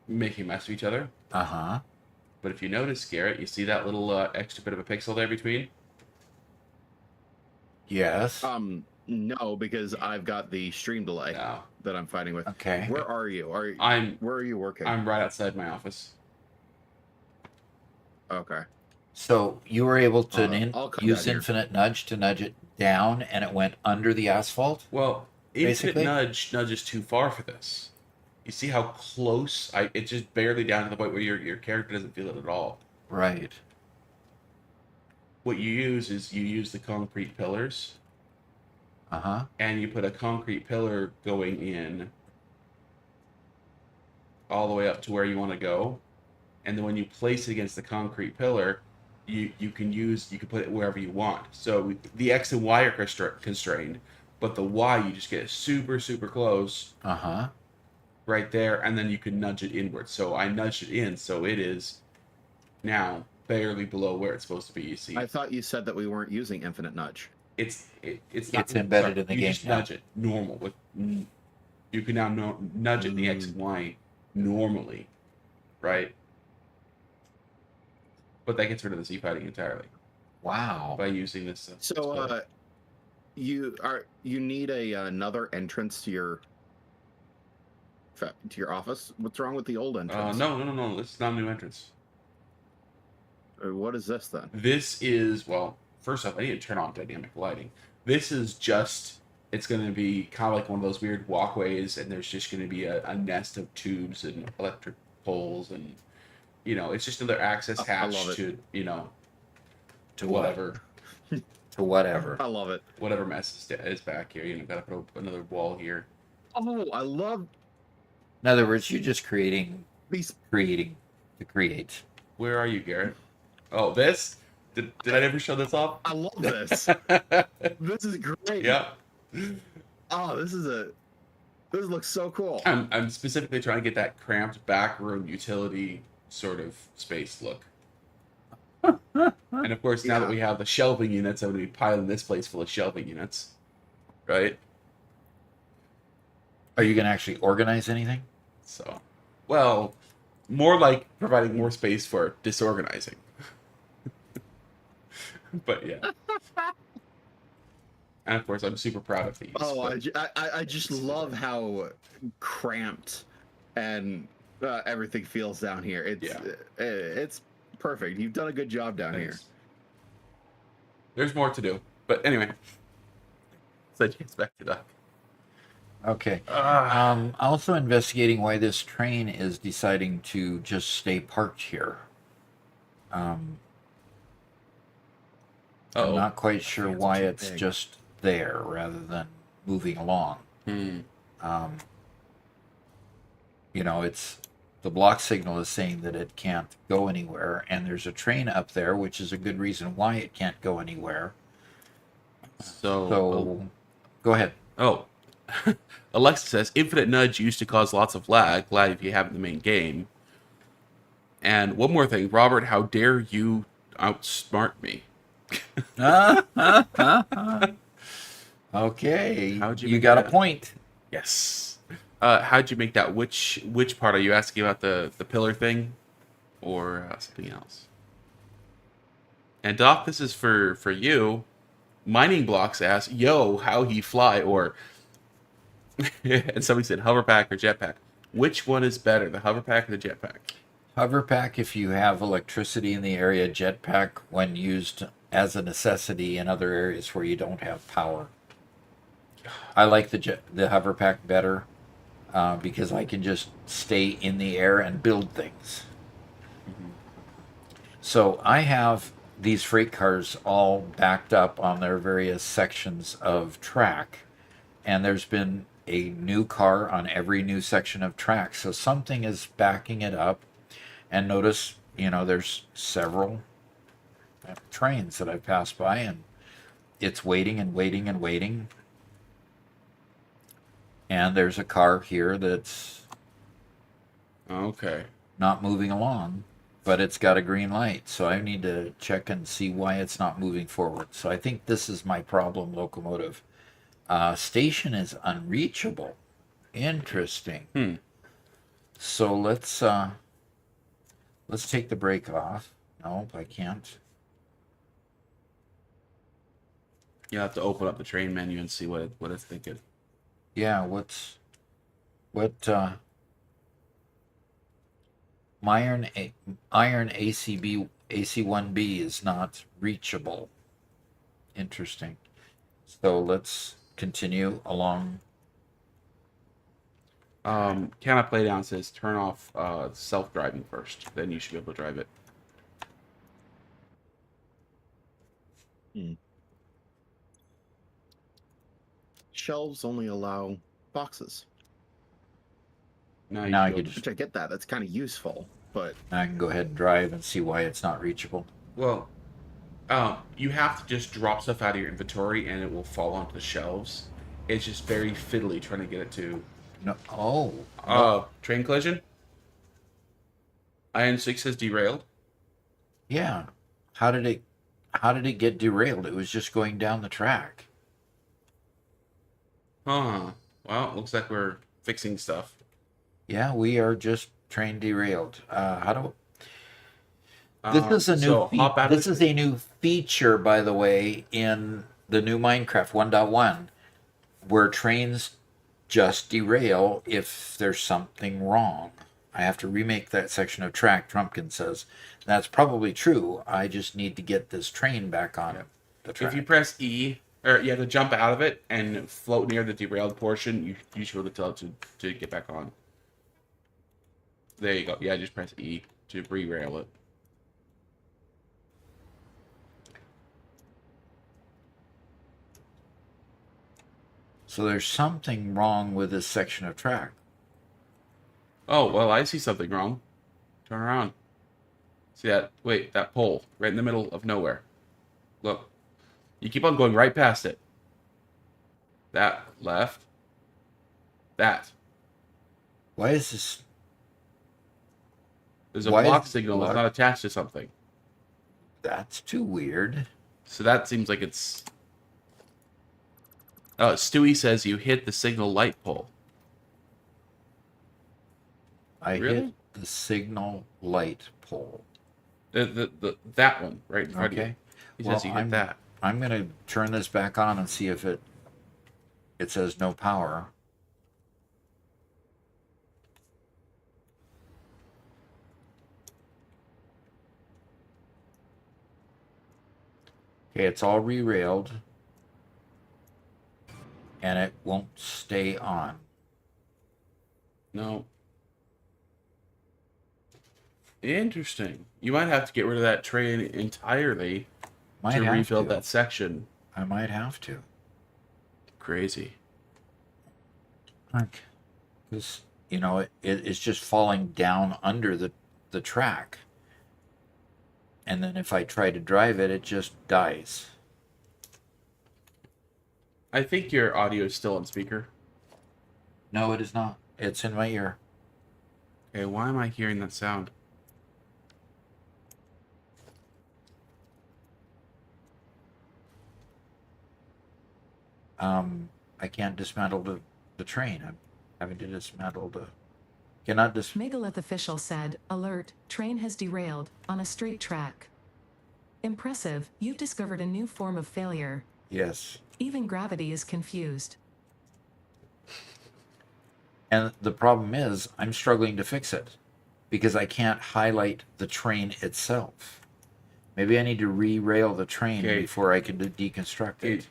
making a mess of each other. But if you notice, Garrett, you see that little extra bit of a pixel there between? Yes. No, because I've got the stream delay that I'm fighting with. Okay. Where are you? Where are you working? I'm right outside my office. Okay. So you were able to I'll come use down here. infinite nudge to nudge it down, and it went under the asphalt. Well, Basically? infinite nudge nudges too far for this. You see how close it's just barely down to the point where your character doesn't feel it at all. Right. What you use is the concrete pillars, and you put a concrete pillar going in all the way up to where you want to go, and then when you place it against the concrete pillar, you can put it wherever you want. So the X and Y are constrained, but the Y you just get super, super close. Right there, and then you can nudge it inward. So I nudged it in, so it is now barely below where it's supposed to be. You see, I thought you said that we weren't using infinite nudge. it's It's embedded in the you game just now. nudge it normal with. You can now nudge it in the X and Y normally, right? But that gets rid of the Z fighting entirely Wow. by using this. So, you need another entrance to your office. What's wrong with the old entrance? No. This is not a new entrance. What is this then? This is, well, first off, I need to turn on dynamic lighting. This is just, it's going to be kind of like one of those weird walkways, and there's just going to be a nest of tubes and electric poles, and, it's just another access hatch to, to whatever. To whatever. I love it. Whatever mess is back here. Got to put up another wall here. Oh, I love In other words, you're just creating these. to create. Where are you, Garrett? Oh, this? Did I never show this off? I love this. This is great. Yeah. Oh, this looks so cool. I'm specifically trying to get that cramped back room utility sort of space look. And of course, now that we have the shelving units, I'm going to be piling this place full of shelving units. Right? Are you going to actually organize anything? So, well, more like providing more space for disorganizing. But yeah. And of course, I'm super proud of these. Oh, I just love how cramped and everything feels down here. It's perfect. You've done a good job down here. There's more to do, but anyway. So it's back to Doc. Okay. Also investigating why this train is deciding to just stay parked here. I'm not quite sure why it's just there rather than moving along. It's the block signal is saying that it can't go anywhere, and there's a train up there, which is a good reason why it can't go anywhere. So go ahead. Oh. Alexa says, infinite nudge used to cause lots of lag. Glad if you have it in the main game. And one more thing, Robert, how dare you outsmart me? Okay. How'd you You make got that? a point. Yes. How'd you make that? Which part are you asking about? The pillar thing, or something else? And Doc, this is for you. Mining blocks asked, "Yo, how he fly?" Or and somebody said hoverpack or jetpack. Which one is better, the hoverpack or the jetpack? Hoverpack if you have electricity in the area, jetpack when used as a necessity in other areas where you don't have power. I like the hoverpack better because I can just stay in the air and build things. So I have these freight cars all backed up on their various sections of track, and there's been a new car on every new section of track. So something is backing it up, and notice, there's several trains that I've passed by, and it's waiting and waiting and waiting. And there's a car here that's Okay. not moving along, but it's got a green light. So I need to check and see why it's not moving forward. So I think this is my problem, locomotive. Station is unreachable. Interesting. So let's take the brake off. Nope, I can't. You'll have to open up the train menu and see what it's thinking. Yeah, iron AC1B is not reachable. Interesting. So let's continue along. Can I play down says turn off self-driving first, then you should be able to drive it. Shelves only allow boxes. Now Now you you just Which I get that. That's kind of useful, but I can go ahead and drive and see why it's not reachable. well, you have to just drop stuff out of your inventory and it will fall onto the shelves. It's just very fiddly trying to get it to. No. Oh. No. Train collision. Iron 6 has derailed. Yeah. How did it get derailed? It was just going down the track. Huh. Well, looks like we're fixing stuff. Yeah, we are just train derailed. This is a new so hop out of this is a new feature, by the way, in the new Minecraft 1.1, where trains just derail if there's something wrong. I have to remake that section of track, Trumpkin says. That's probably true. I just need to get this train back on the track. If you press E, or you have to jump out of it and float near the derailed portion, you should be able to tell it to get back on. There you go. Yeah, just press E to re-rail it. So there's something wrong with this section of track. Oh, well, I see something wrong. Turn around. See that? Wait, that pole right in the middle of nowhere. Look. You keep on going right past it. That left. That. Why is this? There's a Why block is signal block- that's not attached to something. That's too weird. So that seems like it's... Stewie says you hit the signal light pole. I Really? hit the signal light pole. That one right in front of you. Okay. He Well, says you hit that. I'm going to turn this back on and see if it says no power. Okay, it's all re-railed. And it won't stay on. No. Interesting. You might have to get rid of that train entirely Might to have refill to. that section. I might have to. Crazy. Because, it's just falling down under the track. And then if I try to drive it, it just dies. I think your audio is still on speaker. No, it is not. It's in my ear. Okay, why am I hearing that sound? I can't dismantle the train. Having to dismantle the... Cannot Megalith official said, "Alert, train has derailed, on a straight track." Impressive, you've discovered a new form of failure. Yes. Even gravity is confused. And the problem is, I'm struggling to fix it because I can't highlight the train itself. Maybe I need to re-rail the train Okay. before I can deconstruct it.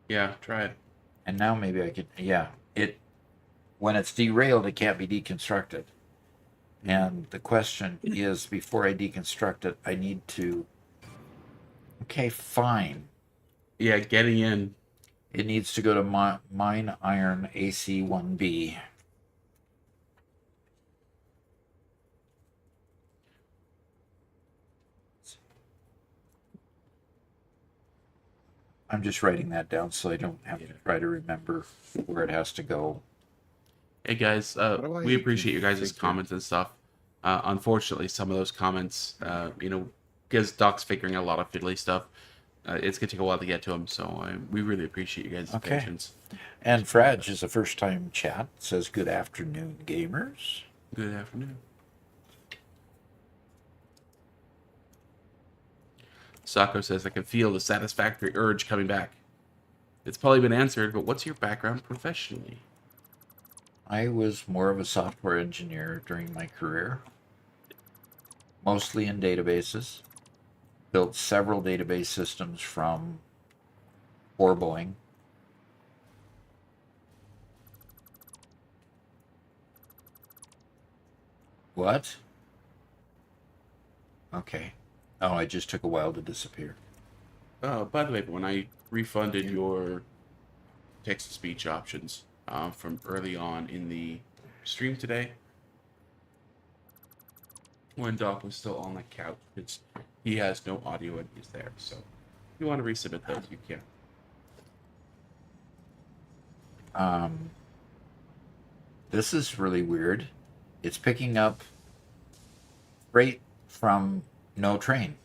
Yeah, try it. And now maybe I could, yeah. When it's derailed, it can't be deconstructed. And the question is, before I deconstruct it, I need to... Okay, fine. Yeah, getting in. It needs to go to Mine Iron AC1B. I'm just writing that down so I don't have to try to remember where it has to go. Hey guys, do I we appreciate you guys' configure? comments and stuff. Unfortunately, some of those comments, because Doc's figuring out a lot of fiddly stuff, it's gonna take a while to get to them. So we really appreciate you guys' Okay. patience. And Fraj is a first-time chat. Says, "Good afternoon, gamers." Good afternoon. Sako says, "I can feel the satisfactory urge coming back." It's probably been answered, but what's your background professionally? I was more of a software engineer during my career, mostly in databases. Built several database systems for Boeing. What? Okay. Oh, it just took a while to disappear. Oh, by the way, when I refunded your text-to-speech options from early on in the stream today, when Doc was still on the couch, he has no audio when he's there. So if you want to resubmit those, you can. This is really weird. It's picking up freight from no train.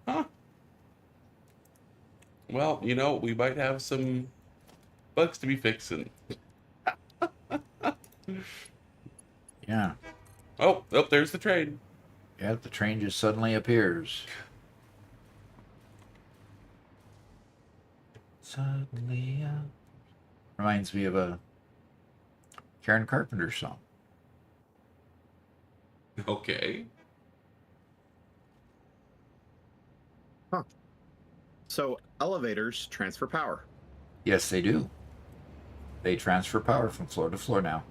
Huh. Well, we might have some bugs to be fixing. Yeah. Oh, there's the train. Yeah, the train just suddenly appears. Suddenly, reminds me of a Karen Carpenter song. Okay. So elevators transfer power. Yes, they do. They transfer power from floor to floor now.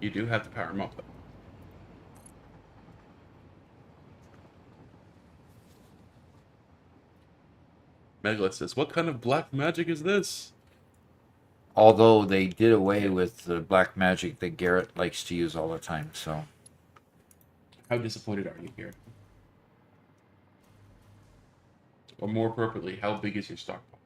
You do have the power remote, though. Megalith says, "What kind of black magic is this?" Although they did away with the black magic that Garrett likes to use all the time, so... How disappointed are you here? Or more appropriately, how big is your stockpile?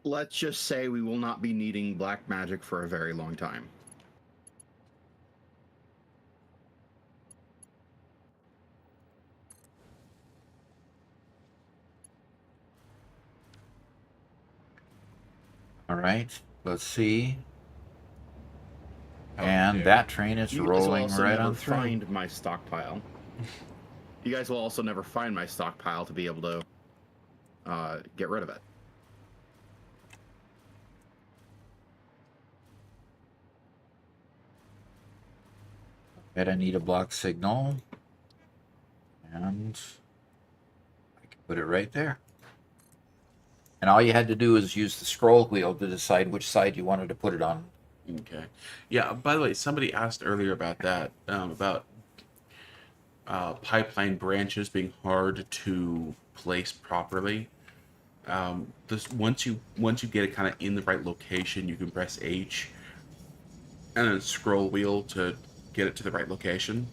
Let's just say we will not be needing black magic for a very long time. All right, let's see. How And dare that train is You guys will rolling also right never on through. find my stockpile. You guys will also never find my stockpile to be able to get rid of it. Bet I need a block signal. And I can put it right there. And all you had to do is use the scroll wheel to decide which side you wanted to put it on. Okay. Yeah, by the way, somebody asked earlier about that, about pipeline branches being hard to place properly. This once you get it kind of in the right location, you can press H and then scroll wheel to get it to the right location.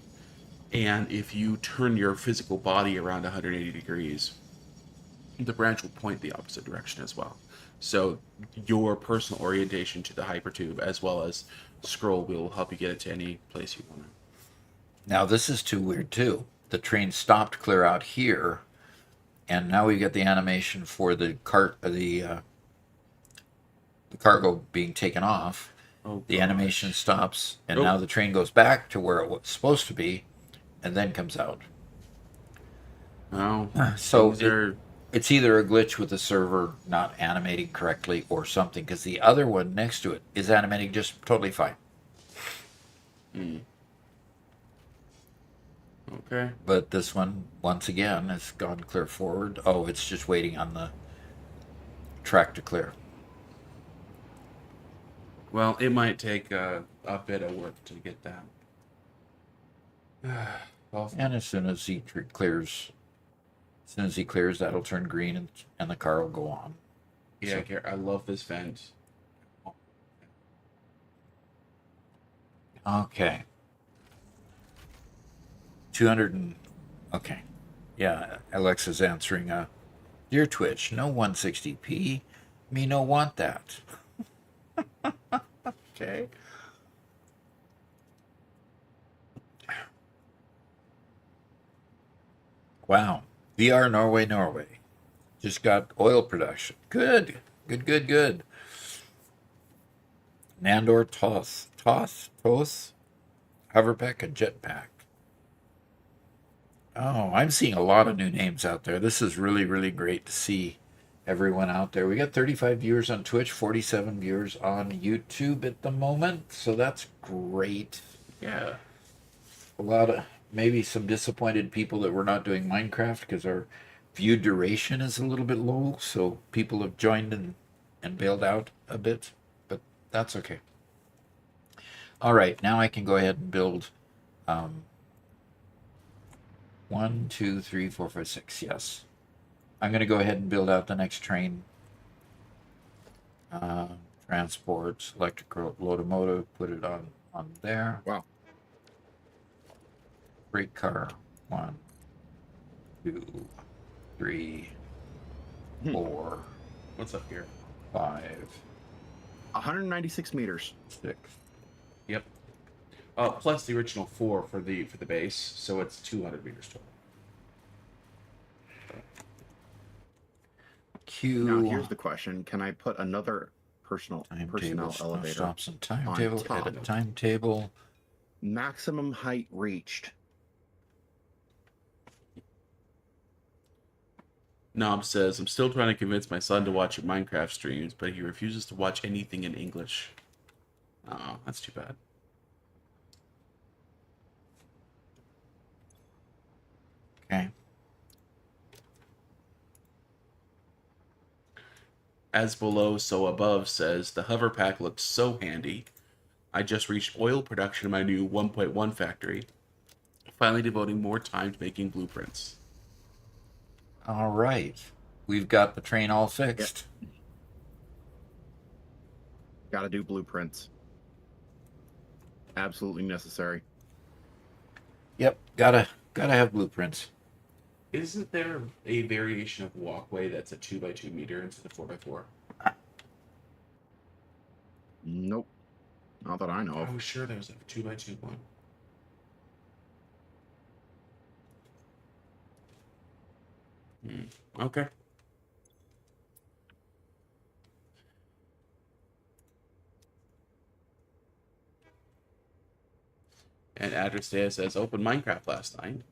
And if you turn your physical body around 180 degrees, the branch will point the opposite direction as well. So your personal orientation to the hypertube as well as scroll wheel will help you get it to any place you want to. Now this is too weird too. The train stopped clear out here, and now we get the animation for the cart, the cargo being taken off. Oh, The gosh. animation stops, and Oh. now the train goes back to where it was supposed to be, and then comes out. No. So Things are... it's either a glitch with the server not animating correctly or something, because the other one next to it is animating just totally fine. Okay. But this one, once again, has gone clear forward. Oh, it's just waiting on the track to clear. Well, it might take a bit of work to get that. Well, And as soon as he clears, that'll turn green, and the car will go on. yeah, I love this vent. Okay. 200 and... Okay. Yeah, Alexa's answering, Dear Twitch, no 160p. Me no want that. Okay. Wow. VR Norway. Just got oil production. Good. Good. Nandor Toth, Hoverpack, and Jetpack. Oh, I'm seeing a lot of new names out there. This is really, really great to see everyone out there. We got 35 viewers on Twitch, 47 viewers on YouTube at the moment, so that's great. Yeah. A lot of maybe some disappointed people that we're not doing Minecraft because our view duration is a little bit low, so people have joined and bailed out a bit, but that's okay. All right, now I can go ahead and build 1, 2, 3, 4, 5, 6. Yes. I'm going to go ahead and build out the next train. Transport, electrical locomotive, put it on there. Wow. Freight car. 1, 2, 3, 4, What's up here? 5, 196 meters. 6. Yep. Plus the original 4 for the base, so it's 200 meters total. Q. Now here's the question: can I put another personnel Timetables, no elevator? stops and timetable. top. Edit timetable. Maximum height reached. Knob says, I'm still trying to convince my son to watch your Minecraft streams, but he refuses to watch anything in English. Oh, that's too bad. Okay. As below, so above says, the hover pack looks so handy. I just reached oil production in my new 1.1 factory, finally devoting more time to making blueprints. All right. We've got the train all fixed. Got to do blueprints. Absolutely necessary. Yep. Gotta have blueprints. Isn't there a variation of walkway that's a 2x2 meter instead of 4x4? Nope. Not that I know of. I was sure there was a 2x2 one. Okay. And Address Data says, open Minecraft last night.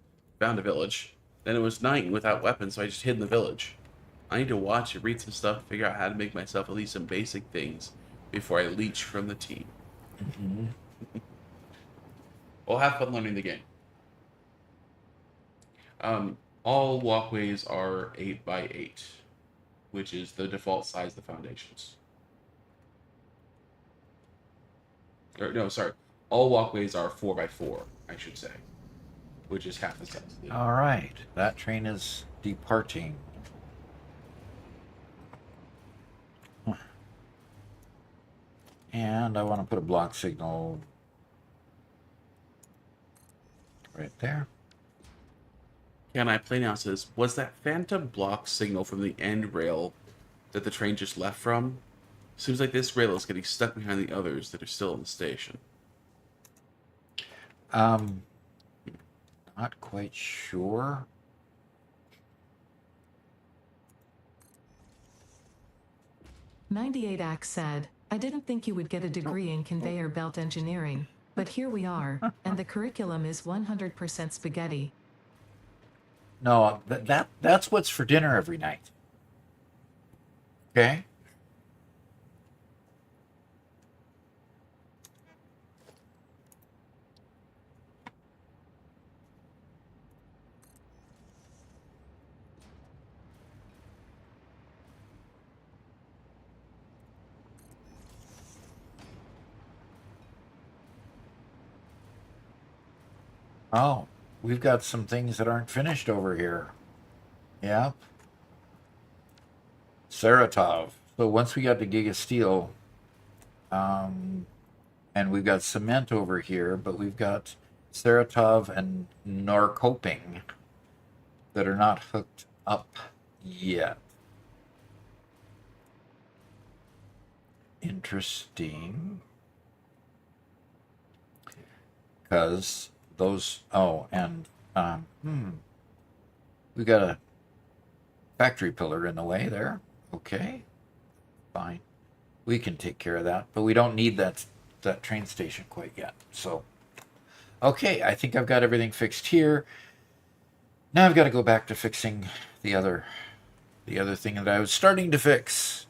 Found a village. Then it was night and without weapons, so I just hid in the village. I need to watch and read some stuff, figure out how to make myself at least some basic things before I leech from the team. Mm-hmm. We'll have fun learning the game. All walkways are 8x8, which is the default size of the foundations. Or, no, sorry. All walkways are 4x4, I should say, which is half the size. All right. That train is departing. And I want to put a block signal right there. Can I Play Now says, was that phantom block signal from the end rail that the train just left from? Seems like this rail is getting stuck behind the others that are still in the station. Not quite sure. 98Ax said, I didn't think you would get a degree in conveyor belt engineering, but here we are, and the curriculum is 100% spaghetti. No, that's what's for dinner every night. Okay? Oh, we've got some things that aren't finished over here. Yep. Saratov. So once we got to Giga Steel, and we've got cement over here, but we've got Saratov and Norrköping that are not hooked up yet. Interesting. Because those, oh, and we got a factory pillar in the way there. Okay, fine. We can take care of that, but we don't need that train station quite yet. So, okay, I think I've got everything fixed here. Now I've got to go back to fixing the other thing that I was starting to fix.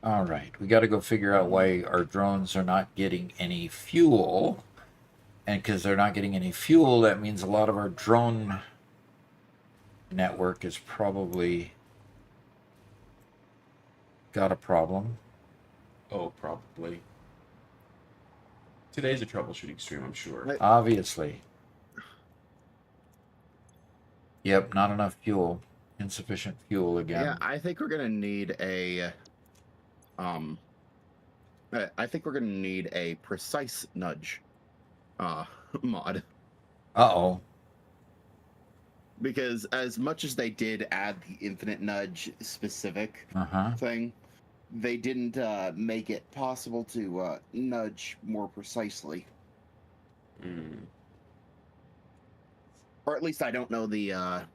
All right, we got to go figure out why our drones are not getting any fuel. And because they're not getting any fuel, that means a lot of our drone network is probably got a problem. Oh, probably. Today's a troubleshooting stream, I'm sure. Obviously. Yep, not enough fuel. Insufficient fuel again. Yeah, I think we're gonna need a I think we're gonna need a precise nudge mod. Uh-oh. Because as much as they did add the infinite nudge specific Uh-huh. thing, they didn't make it possible to nudge more precisely. Or at least I don't know the I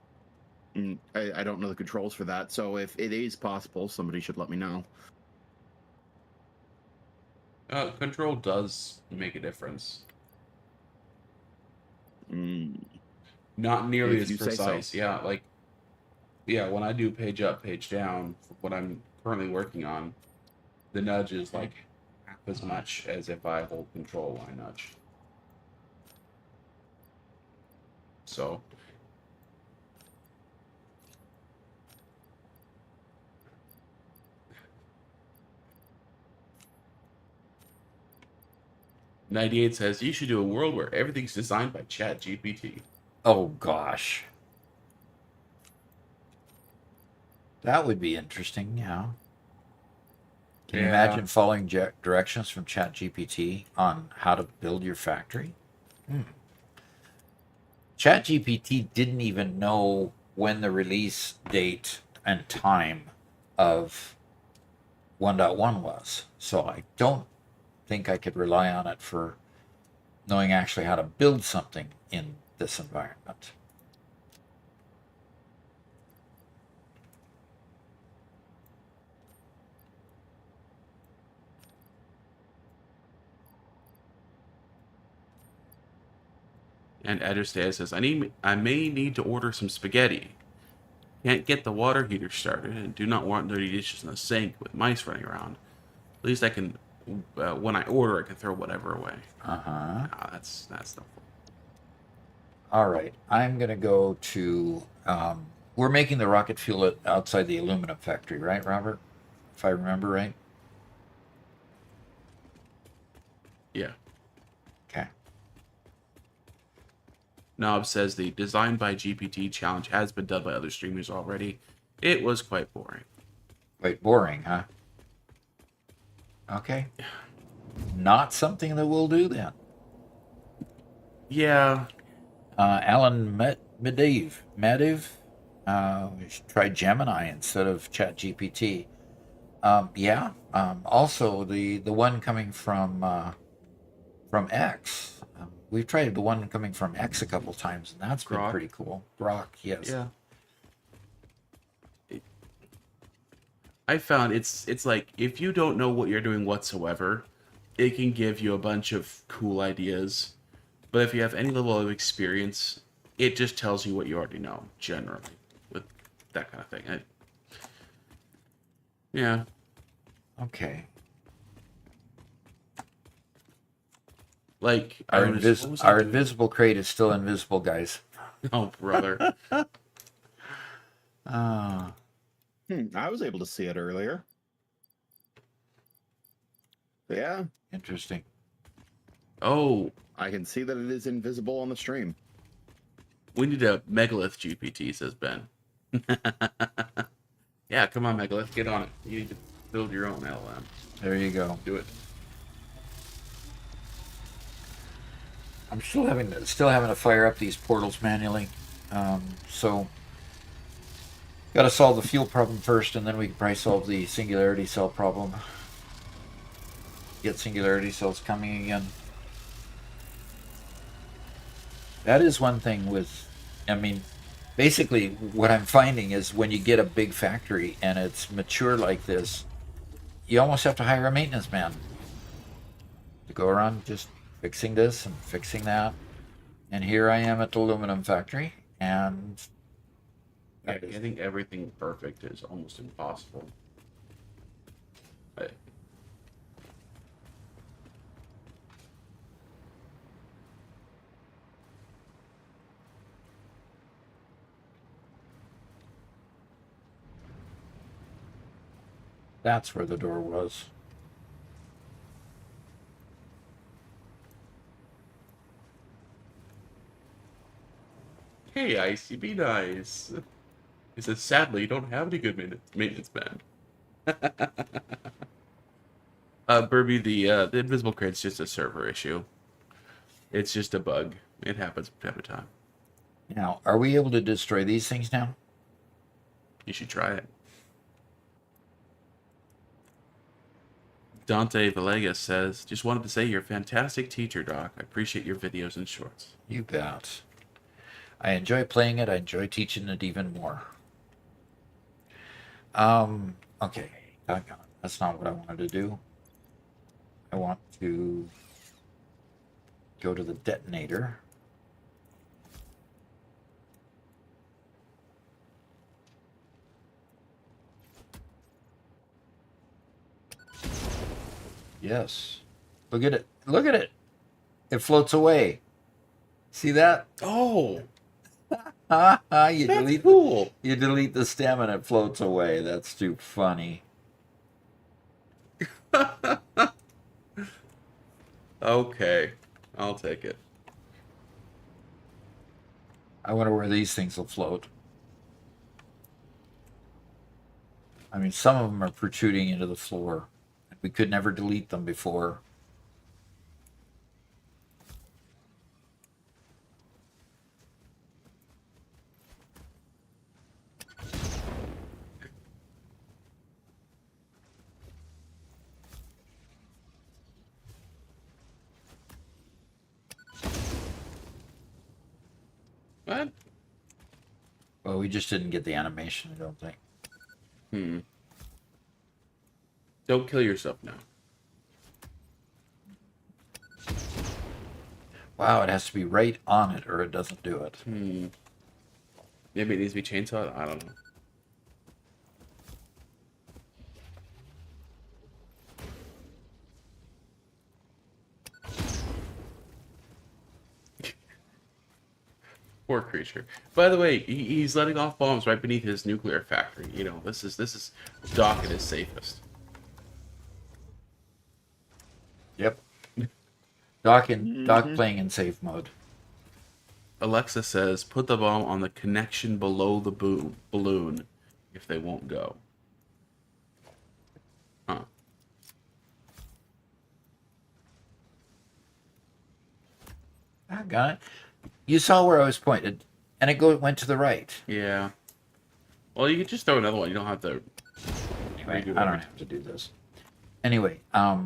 don't know the controls for that. So if it is possible, somebody should let me know. Control does make a difference. Not nearly If as you say precise. so. Yeah, like, yeah, when I do page up, page down, for what I'm currently working on, the nudge is like half as much as if I hold control when I nudge. So, '98 says you should do a world where everything's designed by Chat GPT. Oh, gosh. That would be interesting, yeah. Can you imagine following directions from ChatGPT on how to build your factory? ChatGPT didn't even know when the release date and time of 1.1 was. So I don't think I could rely on it for knowing actually how to build something in this environment. And Adderstay says, I may need to order some spaghetti. Can't get the water heater started and do not want dirty dishes in the sink with mice running around. At least I can, when I order, I can throw whatever away. That's no fun. All right, I'm going to go to, we're making the rocket fuel outside the aluminum factory, right, Robert? If I remember right? Yeah. Okay. Knob says the Design by GPT challenge has been done by other streamers already. It was quite boring. Quite boring, huh? Okay. Not something that we'll do then. Yeah. Alan Mediv, we should try Gemini instead of ChatGPT. Yeah. Also, the one coming from X. We've tried the one coming from X a couple times, and that's been Grok. pretty cool. Grok, yes. Yeah. I found it's like if you don't know what you're doing whatsoever, it can give you a bunch of cool ideas. But if you have any level of experience, it just tells you what you already know, generally, with that kind of thing. Yeah. Okay. Like, Our, what was I our doing? invisible crate is still invisible, guys. Oh, brother. Ah, I was able to see it earlier. Yeah, interesting. Oh, I can see that it is invisible on the stream. we need a megalith GPT, says Ben. Yeah, come on, megalith, get on it. You need to build your own LLM. There you go. Do it. I'm still having to fire up these portals manually. So got to solve the fuel problem first, and then we can probably solve the singularity cell problem. Get singularity cells coming again. That is one thing with, I mean, basically what I'm finding is when you get a big factory and it's mature like this, you almost have to hire a maintenance man to go around just fixing this and fixing that. And here I am at the aluminum factory, and Yeah, getting everything perfect is almost impossible. I- that's where the door was. Hey, Icy, be nice. He says, sadly, you don't have any good maintenance man. Burby, the invisible crate's just a server issue. It's just a bug. It happens from time to time. Now, are we able to destroy these things now? You should try it. Dante Villegas says, just wanted to say you're a fantastic teacher, Doc. I appreciate your videos and shorts. You bet. I enjoy playing it. I enjoy teaching it even more. Okay. That's not what I wanted to do. I want to go to the detonator. Yes. Look at it. Look at it. It floats away. See that? Oh, You that's delete cool. you delete the stem and it floats away. That's too funny. Okay, I'll take it. I wonder where these things will float. I mean, some of them are protruding into the floor. We could never delete them before. What? Well, we just didn't get the animation, I don't think. Don't kill yourself now. Wow, it has to be right on it or it doesn't do it. Maybe it needs to be chainsawed? I don't know. Poor creature. By the way, he's letting off bombs right beneath his nuclear factory. You know, this is Doc at his safest. Yep. Doc playing in safe mode. Alexa says, put the bomb on the connection below the balloon if they won't go. Huh. I got it. You saw where I was pointed, and it went to the right. Yeah. Well, you could just throw another one. You don't have to Anyway, redo it I every don't have to do this. Anyway, I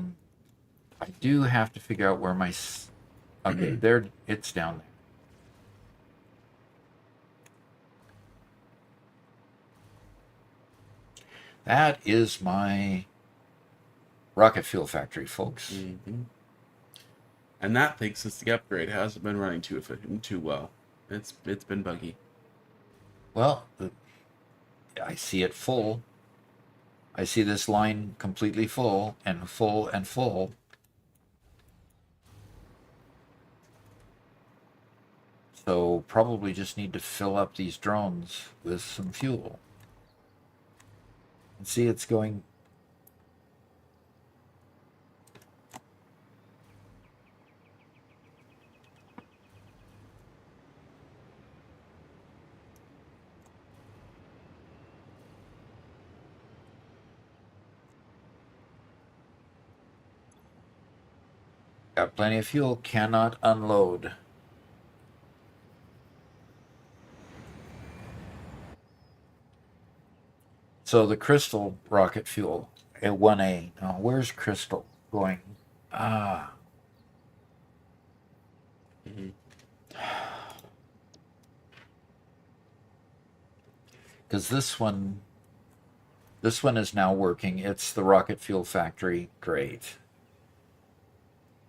do have to figure out where my... Okay, there, it's down there. That is my rocket fuel factory, folks. Mm-hmm. And that thing, since the upgrade, hasn't been running too well. It's been buggy. Well, I see it full. I see this line completely full and full and full. So probably just need to fill up these drones with some fuel. And see, it's going... Got plenty of fuel, cannot unload. So the Crystal rocket fuel at 1A. Now, where's Crystal going? Ah. Because this one is now working. It's the rocket fuel factory. Great.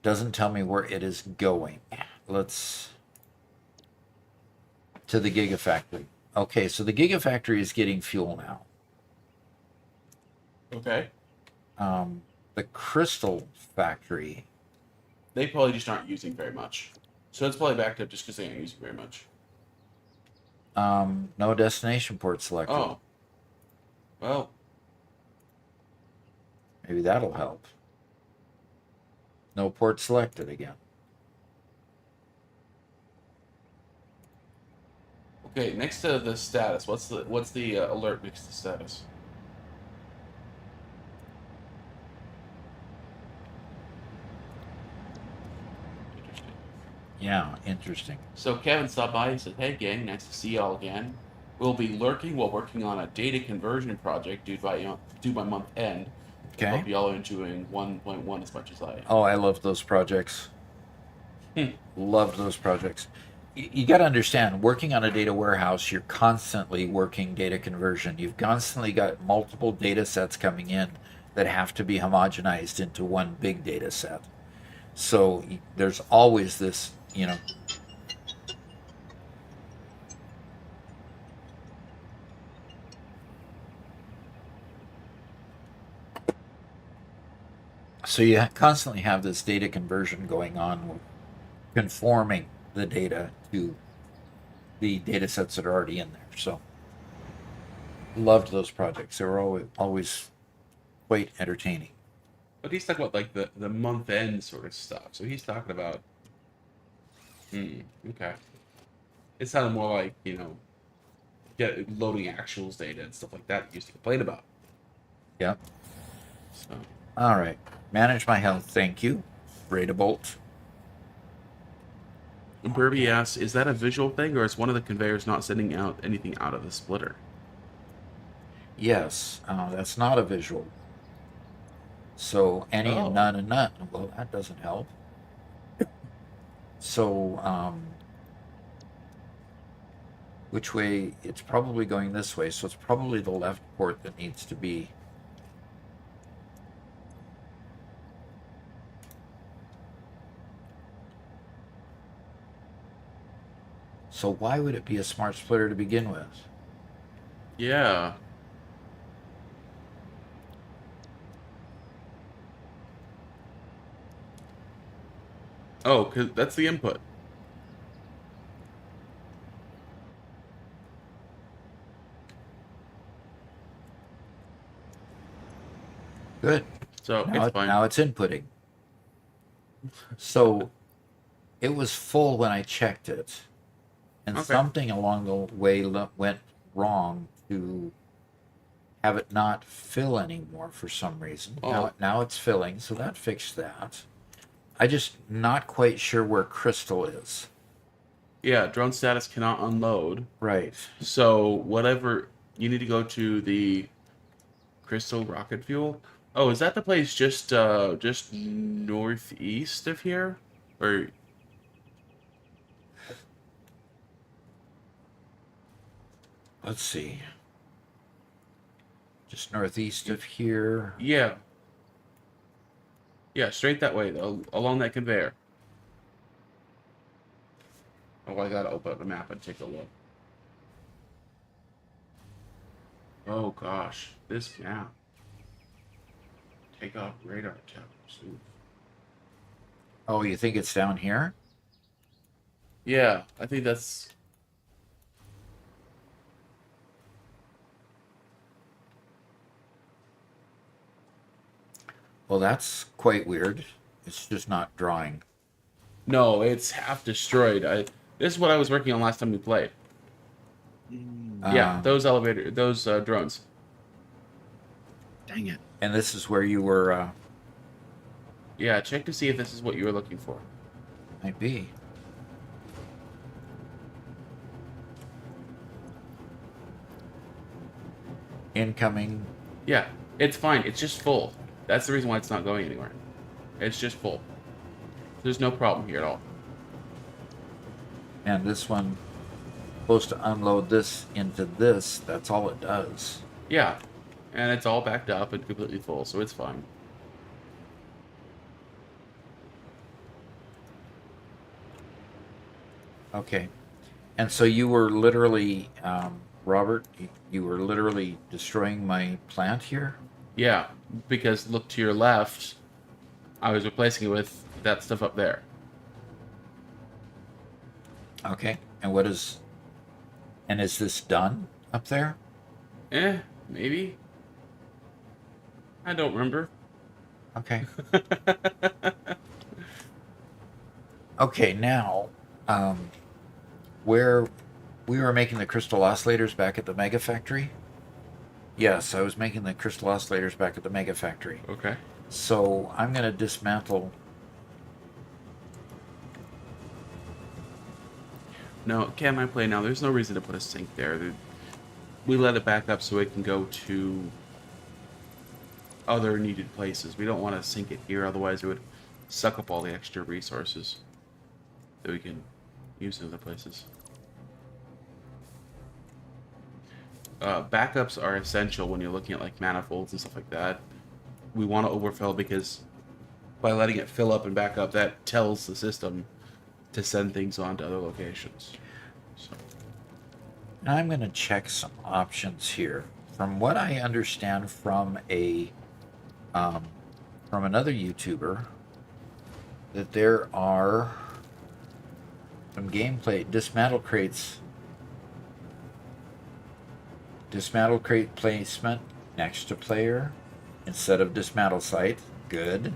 Doesn't tell me where it is going. Let's... to the Gigafactory. Okay, so the Gigafactory is getting fuel now. Okay. The Crystal factory... They probably just aren't using very much. So it's probably backed up just because they aren't using very much. No destination port selected. Oh. Well. Maybe that'll help. No port selected again. Okay, next to the status, what's the alert next to status? Interesting. Yeah, interesting. So Kevin stopped by. He said, "Hey gang, nice to see y'all again. We'll be lurking while working on a data conversion project due by month end. Okay. Hope y'all are enjoying 1.1 as much as I am." Oh, I love those projects. Loved those projects. You got to understand, working on a data warehouse, you're constantly working data conversion. You've constantly got multiple data sets coming in that have to be homogenized into one big data set. So there's always this, you know... So you constantly have this data conversion going on, conforming the data to the data sets that are already in there. So loved those projects. They were always quite entertaining. But he's talking about like the month end sort of stuff. So he's talking about. Okay. It sounded more like, loading actuals data and stuff like that you used to complain about. Yep. So. All right. Manage my health. Thank you. Radabolt. Burby asks, is that a visual thing, or is one of the conveyors not sending out anything out of the splitter? Yes. That's not a visual. So any and none and none. Well, that doesn't help. So, which way? It's probably going this way. So it's probably the left port that needs to be... So why would it be a smart splitter to begin with? Yeah. Oh, 'cause that's the input. Good. So now it's fine. Now it's inputting. So it was full when I checked it. And something along the way went wrong to have it not fill anymore for some reason. Oh. Now it's filling, so that fixed that. I just not quite sure where Crystal is. Yeah, drone status cannot unload. Right. So whatever, you need to go to the Crystal Rocket Fuel. Oh, is that the place just northeast of here? Or Let's see. Just northeast of here. yeah. Yeah, straight that way, along that conveyor. Oh, I gotta open up the map and take a look. Oh gosh, this map. Take off radar towers. Ooh. Oh, you think it's down here? Yeah, I think that's. Well, that's quite weird. It's just not drawing. No, it's half destroyed. This is what I was working on last time we played. Yeah, those drones. Dang it. And this is where you were, Yeah, check to see if this is what you were looking for. might be. Incoming. Yeah, it's fine. It's just full. That's the reason why it's not going anywhere. It's just full. There's no problem here at all. And this one supposed to unload this into this. That's all it does. Yeah, and it's all backed up and completely full, so it's fine. Okay. And so you were literally, Robert, you were literally destroying my plant here? Yeah, because look to your left, I was replacing it with that stuff up there. Okay. And what is, and is this done up there? Maybe. I don't remember. Okay. Okay, now, where we were making the crystal oscillators back at the Mega Factory? Yes, I was making the crystal oscillators back at the Mega Factory. Okay. So I'm going to dismantle. No, can I play now? There's no reason to put a sink there. We let it back up so it can go to other needed places. We don't want to sink it here, otherwise it would suck up all the extra resources that we can use in other places. Backups are essential when you're looking at like manifolds and stuff like that. We want to overfill because by letting it fill up and back up, that tells the system to send things on to other locations. So. Now I'm going to check some options here. From what I understand from from another YouTuber, that there are some gameplay dismantle crate placement next to player instead of dismantle site. Good.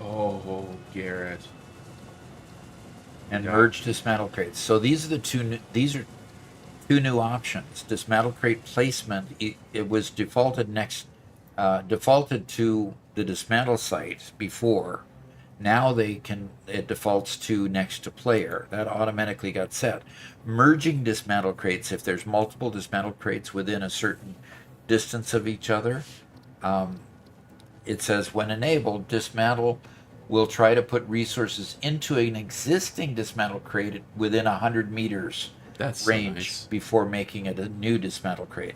Oh, Garrett. And Yeah. merge dismantle crates. So these are two new options. Dismantle crate placement. It was defaulted to the dismantle site before. Now it defaults to next to player. That automatically got set. Merging dismantle crates, if there's multiple dismantle crates within a certain distance of each other, it says when enabled, dismantle will try to put resources into an existing dismantle crate within 100 meters That's so range nice. before making it a new dismantle crate.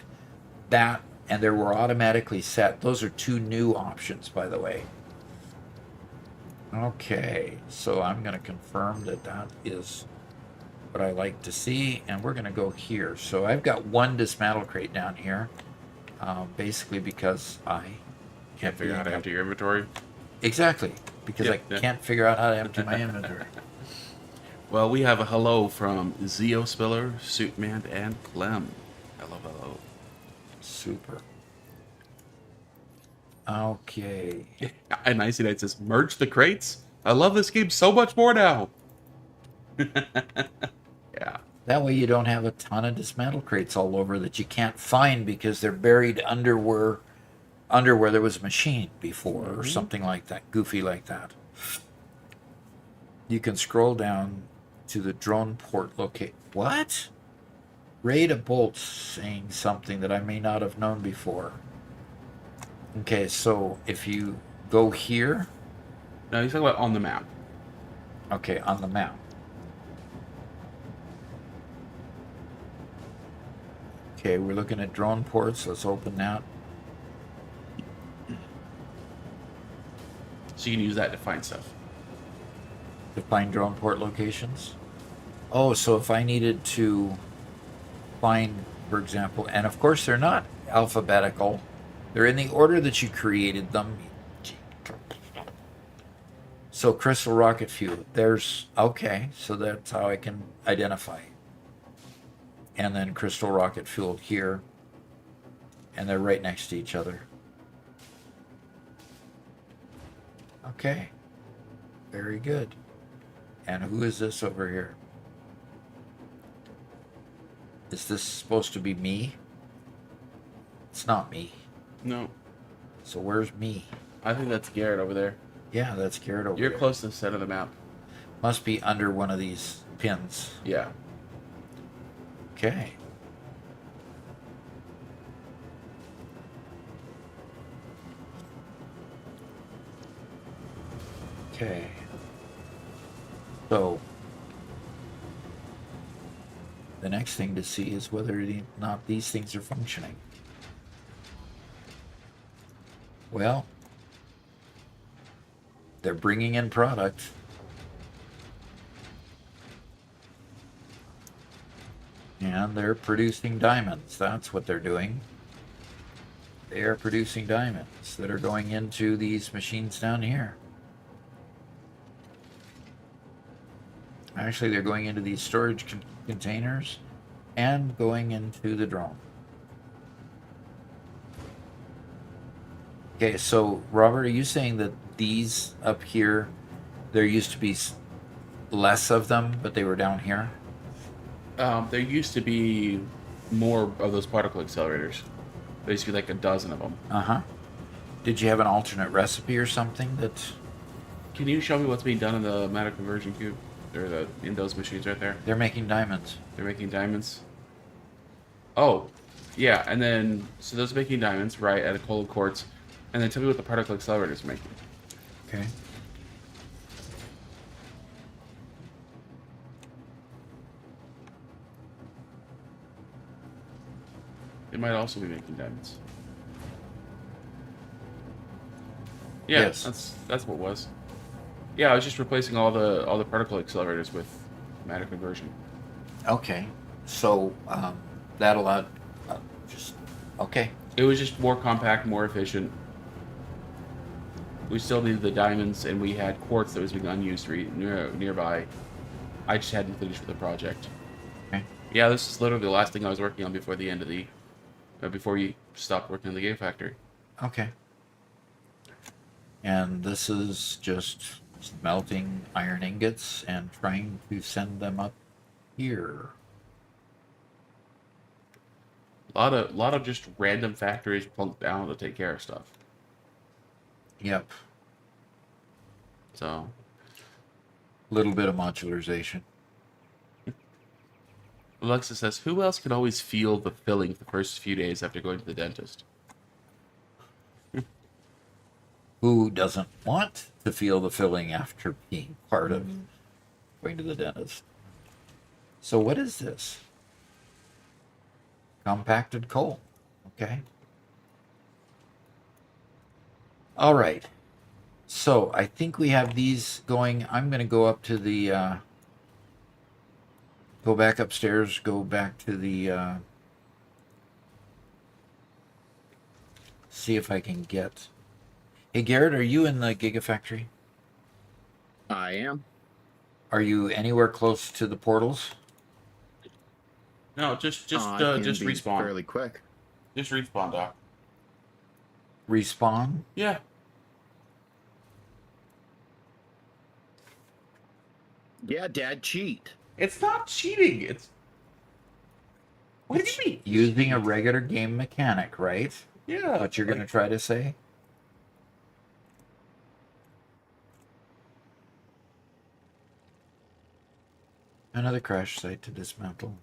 That, and they were automatically set. Those are two new options, by the way. Okay, so I'm going to confirm that is what I like to see, and we're going to go here. So I've got one dismantle crate down here, basically because I Can't figure out how to empty your inventory. Exactly, because I can't figure out how to empty my inventory. Well, we have a hello from Zeo Spiller, Suitman, and Clem. Hello, hello. Super. Okay. And Icy Knight says, merge the crates? I love this game so much more now. Yeah. That way you don't have a ton of dismantle crates all over that you can't find because they're buried under where under where there was a machine before or something like that, goofy like that. You can scroll down to the drone port locate. What? Raid a bolt saying something that I may not have known before. Okay, so if you go here, No, he's talking about on the map. okay, on the map. Okay, we're looking at drone ports. Let's open that. So you can use that to find stuff. To find drone port locations. Oh, so if I needed to find, for example, and of course they're not alphabetical. They're in the order that you created them. So crystal rocket fuel. There's, okay, so that's how I can identify. And then crystal rocket fuel here. And they're right next to each other. Okay. Very good. And who is this over here? Is this supposed to be me? It's not me. No. So where's me? I think that's Garrett over there. Yeah, that's Garrett over You're there. close to the center of the map. Must be under one of these pins. Yeah. Okay. Okay. So the next thing to see is whether or not these things are functioning. Well, they're bringing in product. And they're producing diamonds. That's what they're doing. They are producing diamonds that are going into these machines down here. Actually, they're going into these storage containers and going into the drone. Okay, so Robert, are you saying that these up here, there used to be less of them, but they were down here? There used to be more of those particle accelerators. There used to be like a dozen of them. Uh-huh. Did you have an alternate recipe or something that... Can you show me what's being done in the matter conversion cube? Or in those machines right there? They're making diamonds. They're making diamonds. Oh, yeah, and then, so those are making diamonds, right, at a cold quartz. And then tell me what the particle accelerators are making. Okay. It might also be making diamonds. Yeah, Yes. that's what it was. Yeah, I was just replacing all the particle accelerators with matter conversion. Okay. So, that allowed... just... Okay. It was just more compact, more efficient. We still needed the diamonds, and we had quartz that was being unused nearby. I just hadn't finished with the project. Okay. Yeah, this is literally the last thing I was working on before the end of the... before you stopped working on the Gigafactory. Okay. And this is just smelting iron ingots and trying to send them up here. A lot of just random factories plunked down to take care of stuff. Yep. So, Little bit of modularization. Alexa says, who else can always feel the filling the first few days after going to the dentist? Who doesn't want to feel the filling after being part of going to the dentist? So what is this? Compacted coal. Okay. All right. So I think we have these going. I'm going to go up to the... go back upstairs, go back to the... see if I can get... Hey, Garrett, are you in the Gigafactory? I am. Are you anywhere close to the portals? No, just I can be respawn. fairly quick. Just respawn, Doc. Respawn? Yeah. Yeah, Dad, cheat. It's not cheating. It's... What do you mean? Using a regular game mechanic, right? Yeah. What you're going to try to say? Another crash site to dismantle.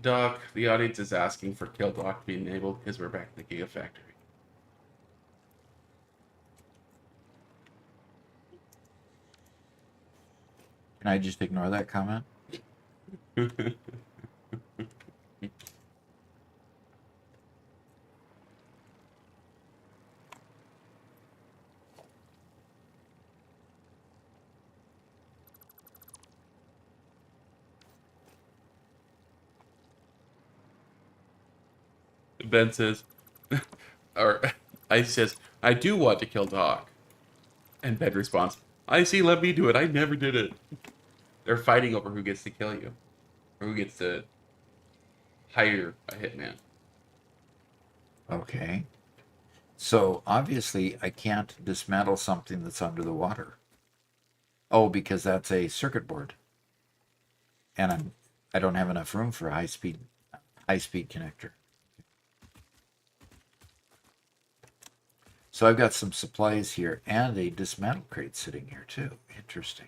Doc, the audience is asking for Kill Doc to be enabled because we're back in the Gigafactory. Can I just ignore that comment? Ben says, or Icy says, I do want to kill Doc. And Ben responds, Icy, let me do it. I never did it. They're fighting over who gets to kill you, or who gets to hire a hitman. Okay. So obviously I can't dismantle something that's under the water. Oh, because that's a circuit board. And I don't have enough room for a high-speed connector. So I've got some supplies here and a dismantle crate sitting here too. Interesting.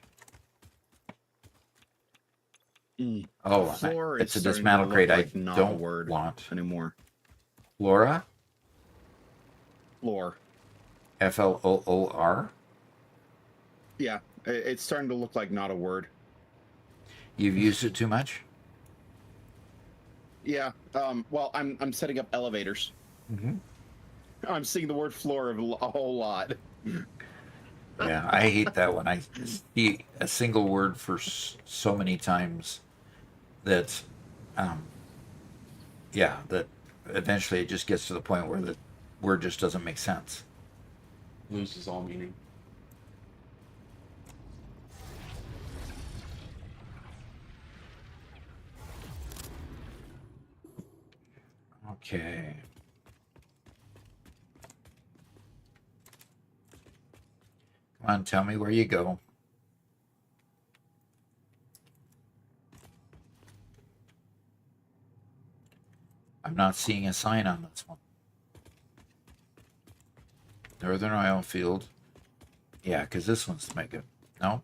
Oh, Floor it's a is starting to dismantle look crate like I not a don't word want. anymore. Flora? Floor. Floor? Yeah, it's starting to look like not a word. You've used it too much? Yeah. Well, I'm setting up elevators. Mm-hmm. I'm seeing the word floor a whole lot. Yeah, I hate that when I see a single word for so many times that, yeah, that eventually it just gets to the point where the word just doesn't make sense. Loses all meaning. Okay. Come on, tell me where you go. I'm not seeing a sign on this one. Northern Oil Field. Yeah, because this one's the mega. No,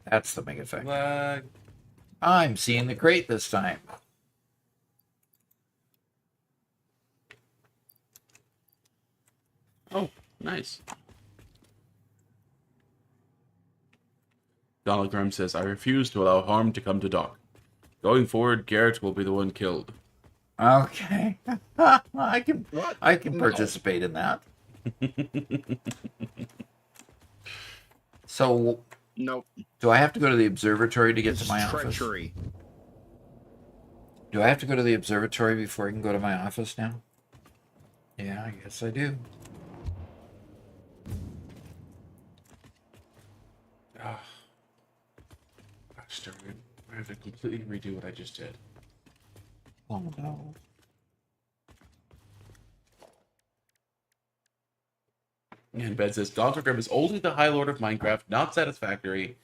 that's the mega factory. Lag. I'm seeing the crate this time. Oh, nice. Donald Grimm says, I refuse to allow harm to come to Doc. Going forward, Garrett will be the one killed. Okay. I can What? No. participate in that. So, Nope. do I have to go to the observatory to get This to is my office? treachery. Do I have to go to the observatory before I can go to my office now? Yeah, I guess I do. Ah. Gosh darn it. I have to completely redo what I just did. Oh no. And Ben says, Dr. Grimm is only the High Lord of Minecraft, not Satisfactory.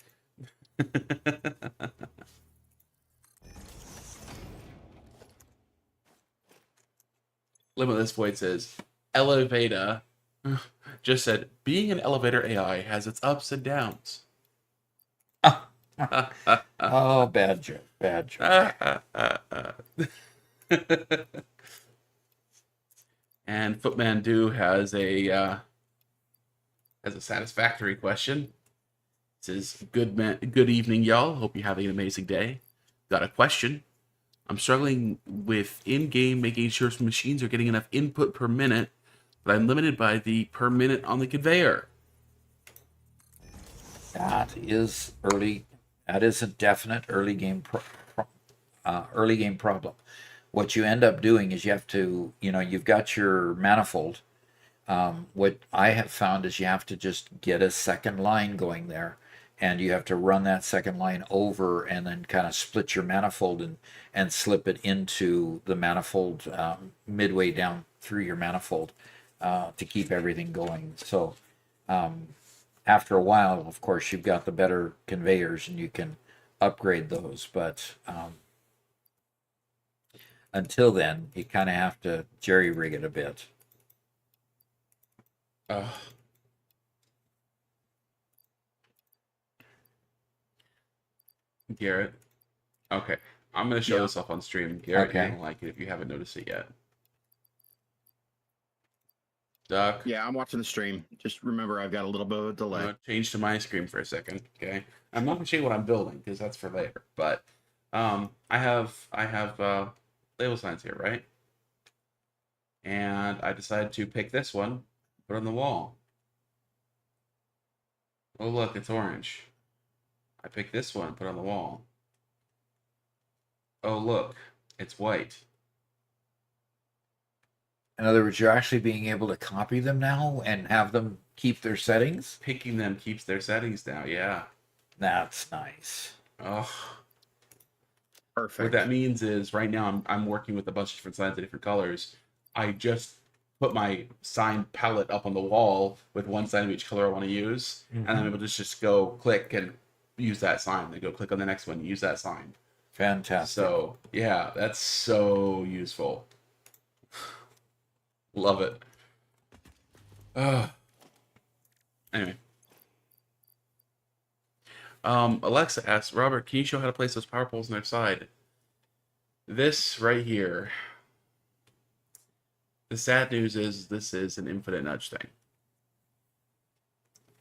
Limitless Void says, Elevator just said, being an elevator AI has its ups and downs. Oh, bad joke. Bad joke. And Footman Do has a satisfactory question. It says, good evening, y'all. Hope you're having an amazing day. Got a question. I'm struggling with in-game making sure machines are getting enough input per minute, but I'm limited by the per minute on the conveyor. That is early. That is a definite early game problem. What you end up doing is you have to, you've got your manifold. What I have found is you have to just get a second line going there, and you have to run that second line over and then kind of split your manifold and slip it into the manifold midway down through your manifold to keep everything going. So after a while, of course, you've got the better conveyors and you can upgrade those, but until then, you kind of have to jerry rig it a bit. Garrett. Okay. I'm going to show Yeah. this off on stream. Garrett, Okay. you're going to like it if you haven't noticed it yet. Duck. Yeah, I'm watching the stream. Just remember, I've got a little bit of a I'm delay. going to change to my screen for a second. Okay. I'm not going to show you what I'm building because that's for later. But I have label signs here, right? And I decided to pick this one, put it on the wall. Oh, look, it's orange. I picked this one, put it on the wall. Oh, look, it's white. In other words, you're actually being able to copy them now and have them keep their settings. Picking them keeps their settings down, yeah. That's nice. Oh, Perfect. what that means is right now I'm working with a bunch of different signs of different colors. I just put my sign palette up on the wall with one sign of each color I want to use, and I'm able to just go click and use that sign. Then go click on the next one, use that sign. Fantastic. So yeah, that's so useful. Love it. Anyway. Alexa asks, Robert, can you show how to place those power poles on their side? This right here. The sad news is this is an infinite nudge thing.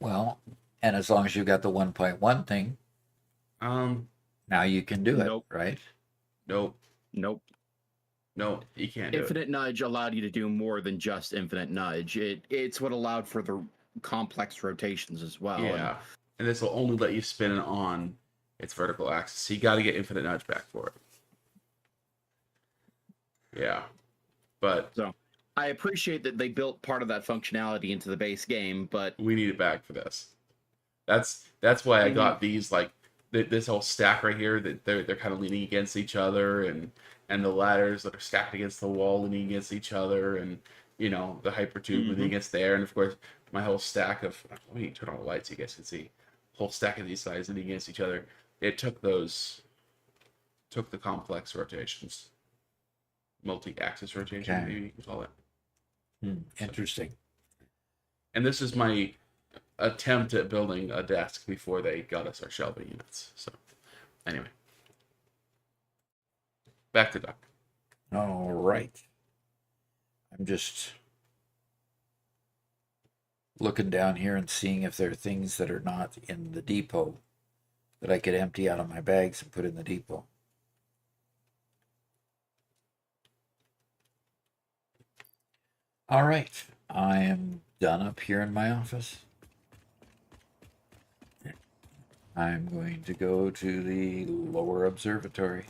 Well, and as long as you've got the 1.1 thing, now you can do Nope. it, right? Nope. Nope. No, you can't do it. Infinite nudge allowed you to do more than just infinite nudge. It's what allowed for the complex rotations as well. Yeah. And this will only let you spin it on its vertical axis. So you got to get infinite nudge back for it. Yeah. But So I appreciate that they built part of that functionality into the base game, but we need it back for this. That's why I got these, like this whole stack right here that they're kind of leaning against each other, and the ladders that are stacked against the wall leaning against each other, and the hypertube leaning against there, and of course my whole stack of, let me turn on the lights so you guys can see, whole stack of these sides leaning against each other. It took the complex rotations, multi-axis rotation, Okay. maybe you can call it. Interesting. And this is my attempt at building a desk before they got us our shelving units. So, anyway, back to Duck. All right. I'm just looking down here and seeing if there are things that are not in the depot that I could empty out of my bags and put in the depot. All right. I am done up here in my office. I'm going to go to the lower observatory.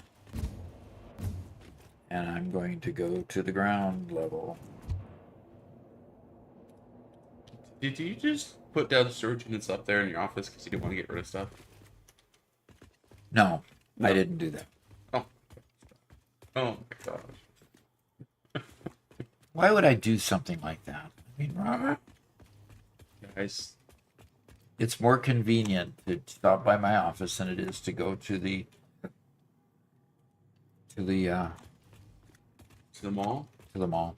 And I'm going to go to the ground level. Did you just put down storage units up there in your office because you didn't want to get rid of stuff? No, I No. didn't do that. Oh my gosh. Why would I do something like that? I mean, Robert, Guys, it's more convenient to stop by my office than it is to go to the to the mall? mall.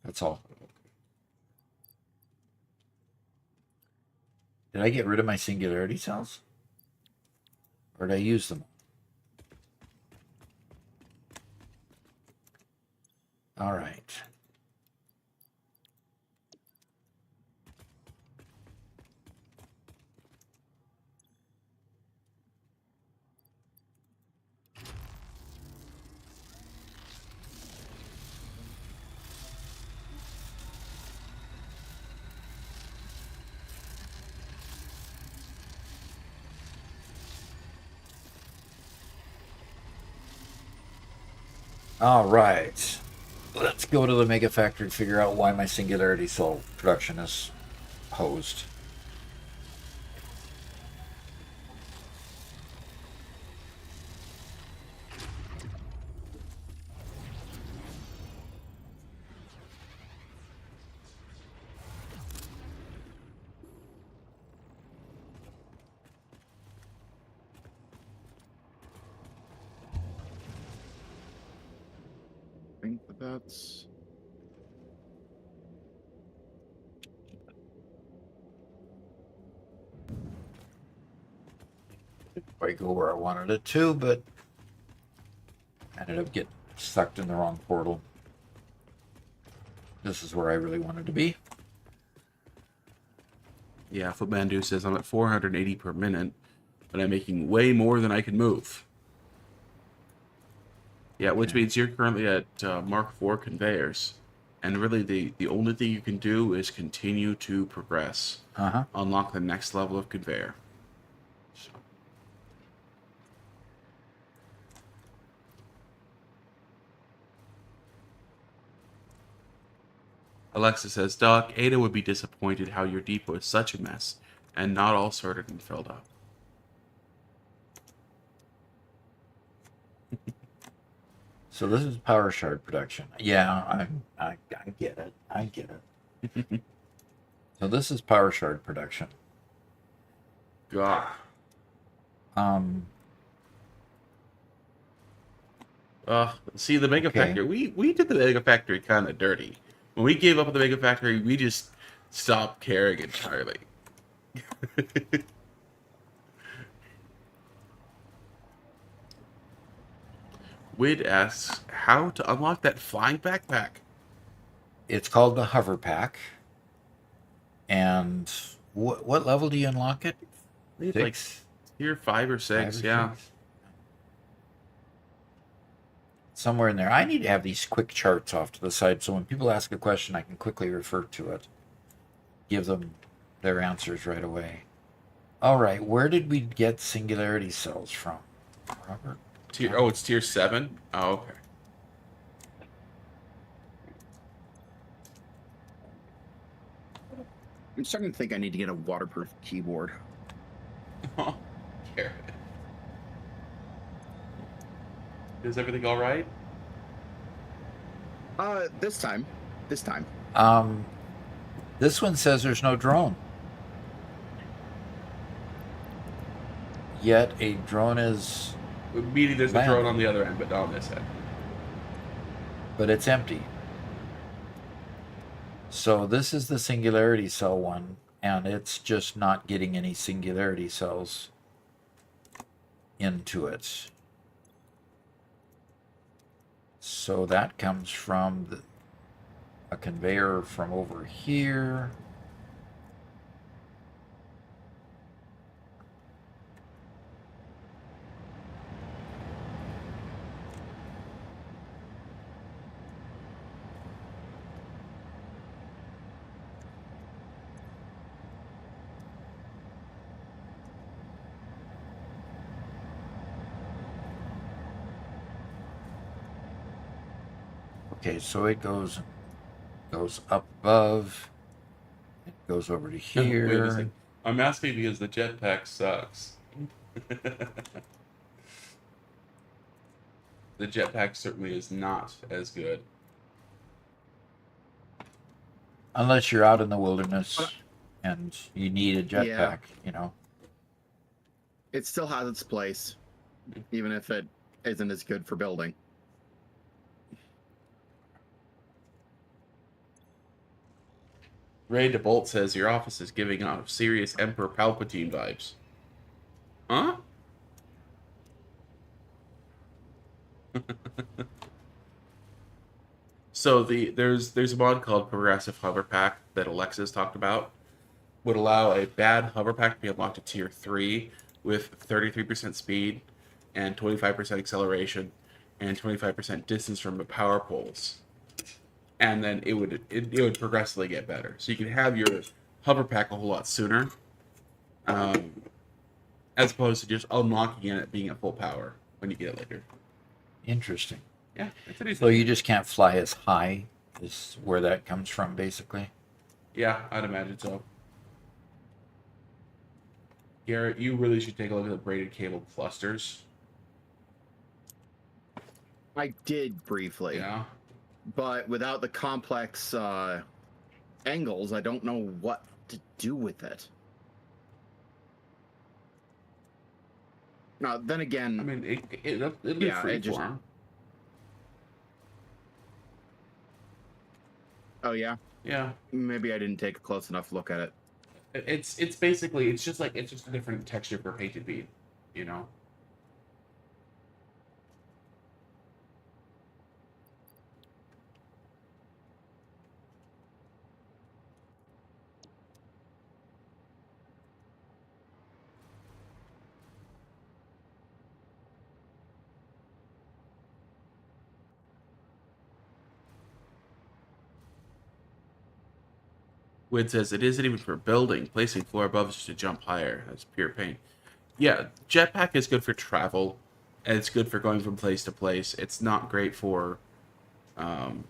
That's all. Did I get rid of my singularity cells? Or did I use them? All right. All right. Let's go to the Mega Factory and figure out why my singularity cell production is hosed. that's... I go where I wanted it to, but ended up getting sucked in the wrong portal. This is where I really wanted to be. Yeah, Footmandu says I'm at 480 per minute, but I'm making way more than I can move. Yeah, which means you're currently at Mark IV conveyors. And really, the only thing you can do is continue to progress. Uh-huh. Unlock the next level of conveyor. So. Alexa says, Doc, Ada would be disappointed how your depot is such a mess and not all sorted and filled up. So this is power shard production. Yeah, I get it. I get it. So this is power shard production. God. See, the Mega Okay. Factory, we did the Mega Factory kind of dirty. When we gave up on the Mega Factory, we just stopped caring entirely. Wid asks how to unlock that flying backpack. It's called the hover pack. And what level do you unlock it? It's 6? like tier 5 or 6, Five or yeah. 6? Somewhere in there. I need to have these quick charts off to the side so when people ask a question, I can quickly refer to it. Give them their answers right away. All right, where did we get singularity cells from? Robert? It's tier 7? Oh, okay. I'm starting to think I need to get a waterproof keyboard. Oh, Garrett. Is everything all right? This time. This one says there's no drone. Yet a drone is, Meaning there's a Land. drone on the other end, but not on this end. but it's empty. So this is the singularity cell one, and it's just not getting any singularity cells into it. So that comes from a conveyor from over here. Okay, so it goes up above. It goes over to Wait a here. second. I'm asking because the jetpack sucks. The jetpack certainly is not as good. Unless you're out in the wilderness and you need a jetpack, Yeah. you know. It still has its place, even if it isn't as good for building. Ray DeBolt says your office is giving off serious Emperor Palpatine vibes. Huh? So there's a mod called Progressive Hover Pack that Alexa's talked about. Would allow a bad hover pack to be unlocked to tier 3 with 33% speed and 25% acceleration and 25% distance from the power poles. And then it would progressively get better. So you can have your hover pack a whole lot sooner, as opposed to just unlocking it being at full power when you get it later. Interesting. Yeah, it's an So you just can't fly as high, is where that comes from, basically. Yeah, I'd imagine so. Garrett, you really should take a look at the braided cable clusters. I did briefly, Yeah. but without the complex angles, I don't know what to do with it. Now, then again, I mean, it'll be Yeah, it just- freeform. Oh yeah, Yeah. maybe I didn't take a close enough look at it. It's basically it's just a different texture for painted bead, you know. Wood says it isn't even for building. Placing floor above is just to jump higher. That's pure pain. Yeah, jetpack is good for travel, and it's good for going from place to place. It's not great for, um,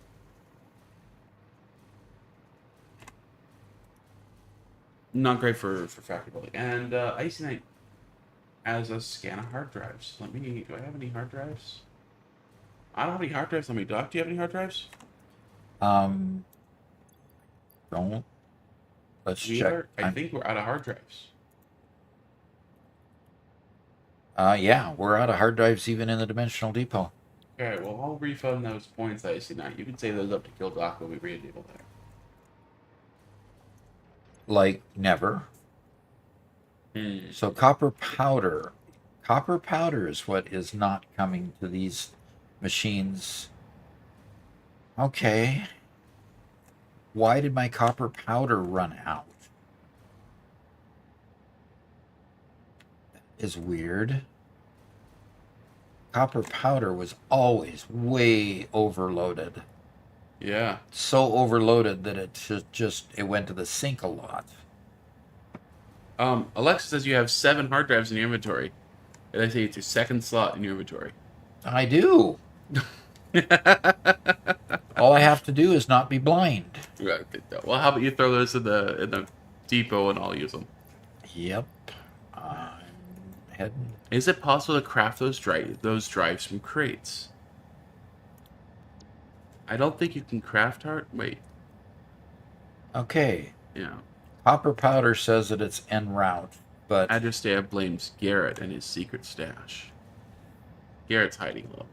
not great for factory building. And Icy Knight has a scan of hard drives. Let me. Do I have any hard drives? I don't have any hard drives on me. Doc, do you have any hard drives? Don't. Let's check. I think we're out of hard drives. Yeah, we're out of hard drives even in the Dimensional Depot. Okay, well, I'll refund those points, Icy Knight. You can save those up to kill Doc when we re-enable that. Like never. So copper powder. Copper powder is what is not coming to these machines. Okay. Why did my copper powder run out? That is weird. Copper powder was always way overloaded. Yeah. So overloaded that it went to the sink a lot. Alexa says you have 7 hard drives in your inventory. And I say it's your second slot in your inventory. I do. All I have to do is not be blind. Right. Well, how about you throw those in the depot and I'll use them. Yep. I'm heading. Is it possible to craft those drives from crates? I don't think you can craft hard. Wait. Okay. Yeah. Copper powder says that it's en route, but Adderstab blames Garrett and his secret stash. Garrett's hiding low.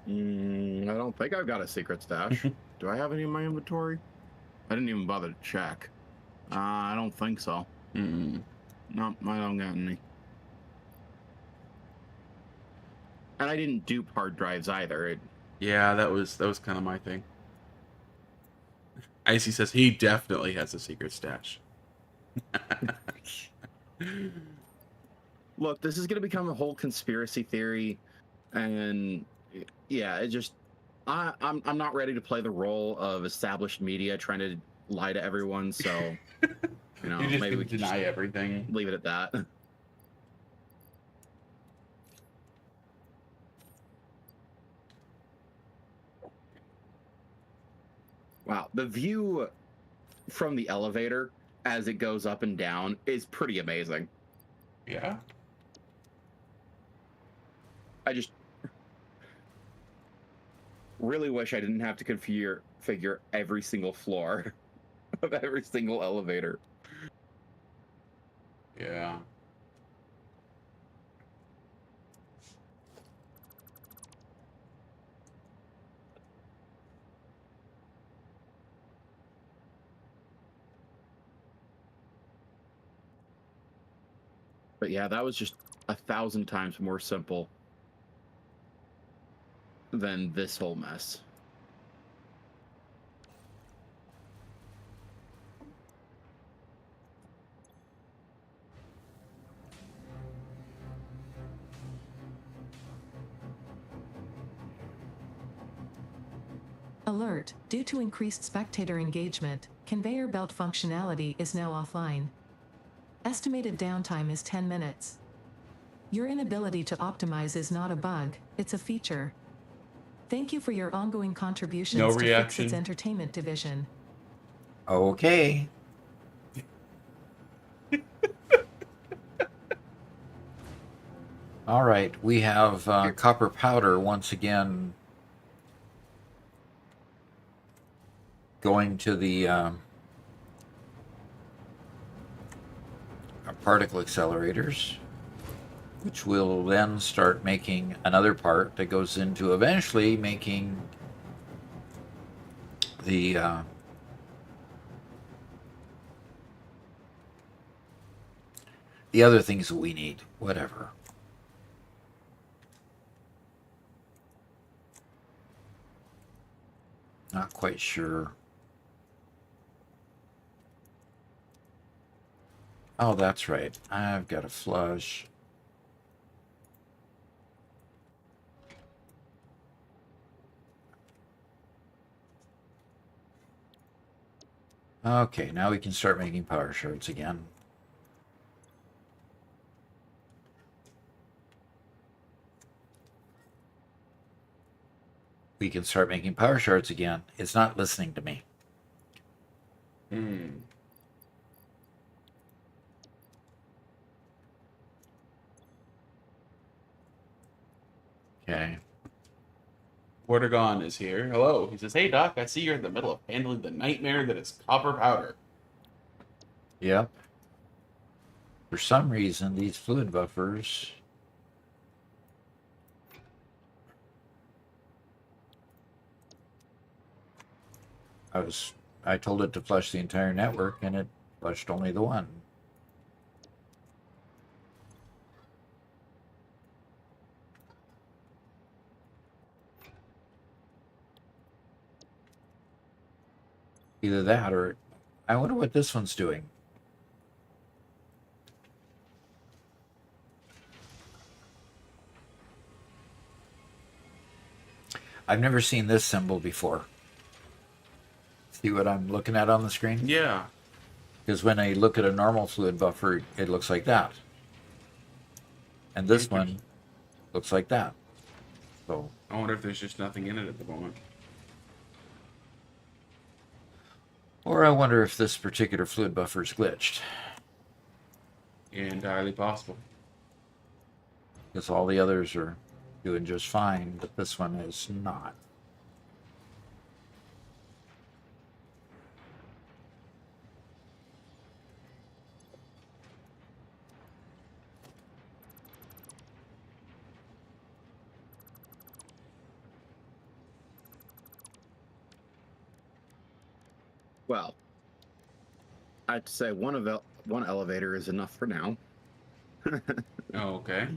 I don't think I've got a secret stash. Do I have any in my inventory? I didn't even bother to check. I don't think so. Mm-mm. No, I don't got any. And I didn't dupe hard drives either. Yeah, that was kind of my thing. Icy says he definitely has a secret stash. Look, this is going to become a whole conspiracy theory, and yeah, I'm not ready to play the role of established media trying to lie to everyone. So, Maybe we can deny everything. Leave it at that. Wow, the view from the elevator as it goes up and down is pretty amazing. Yeah. I just really wish I didn't have to configure every single floor of every single elevator. Yeah. But yeah, that was just 1,000 times more simple than this whole mess. Alert, due to increased spectator engagement, conveyor belt functionality is now offline. Estimated downtime is 10 minutes. Your inability to optimize is not a bug, it's a feature. Thank you for your ongoing contributions No to reaction. Fixit's entertainment division. okay. All right, we have copper powder once again going to the particle accelerators, which will then start making another part that goes into eventually making The the other things that we need, whatever. Not quite sure. Oh, that's right. I've got a flush. Okay, now we can start making power shards again. We can start making power shards again. It's not listening to me. Hmm. Okay. Vortigaunt is here. Hello. He says, "Hey Doc, I see you're in the middle of handling the nightmare that is copper powder." Yep. For some reason, these fluid buffers... I told it to flush the entire network, and it flushed only the one. Either that or... I wonder what this one's doing. I've never seen this symbol before. See what I'm looking at on the screen? Yeah. Because when I look at a normal fluid buffer, it looks like that. And this one looks like that. So, I wonder if there's just nothing in it at the moment. or I wonder if this particular fluid buffer is glitched. Entirely possible. Because all the others are doing just fine, but this one is not. Well, I have to say one elevator is enough for now. Oh, okay.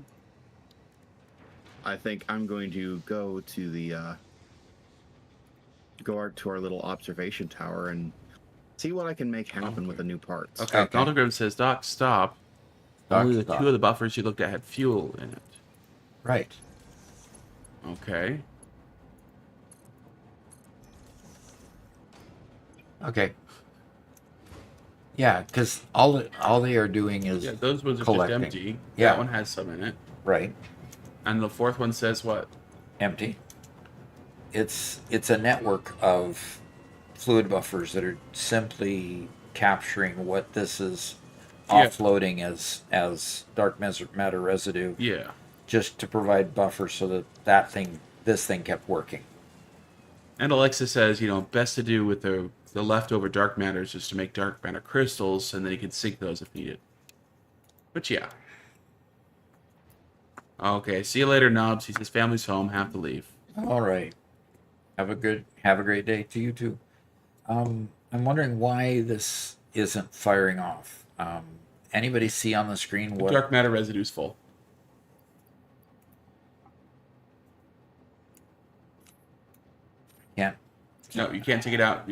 I think I'm going to go to the to our little observation tower and see what I can make happen with the new parts. Okay. Okay. Galdergrim says, "Doc, stop. Doc, Only the stop. two of the buffers you looked at had fuel in it." Right. Okay. Okay. Yeah, because all they are doing is Yeah, those ones are collecting. just empty. Yeah. That one has some in it. Right. And the fourth one says what? Empty. It's a network of fluid buffers that are simply capturing what this is Yeah. offloading as dark matter residue, Yeah. just to provide buffer so that this thing kept working. And Alexa says, best to do with the leftover dark matter is just to make dark matter crystals, and then you can sink those if needed. But yeah. Okay, see you later, Nobs. He says family's home, have to leave. All right. Have a great day to you too. I'm wondering why this isn't firing off. Anybody see on the screen what? Dark matter residue's full. Can't. No, you can't take it out.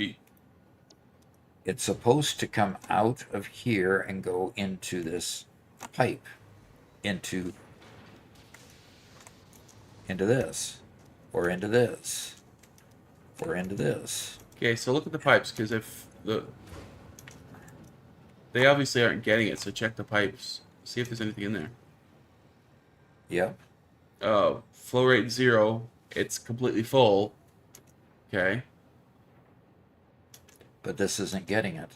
It's supposed to come out of here and go into this pipe, into this, or into this, or into this. Okay, so look at the pipes, because if they obviously aren't getting it, so check the pipes. See if there's anything in there. Yep. Flow rate 0. It's completely full. Okay. But this isn't getting it.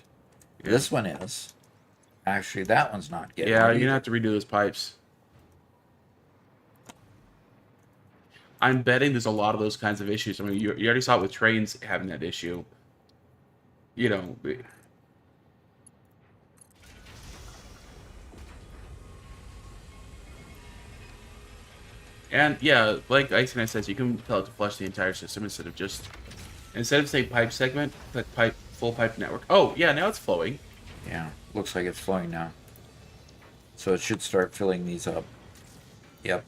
Yeah. This one is. Actually, that one's not getting Yeah, it. you're either. gonna have to redo those pipes. I'm betting there's a lot of those kinds of issues. I mean, you already saw it with trains having that issue. And yeah, like Ice says, you can tell it to flush the entire system instead of just Instead of say pipe segment, click pipe full pipe network. Oh yeah, now it's flowing. Yeah, looks like it's flowing now. So it should start filling these up. Yep.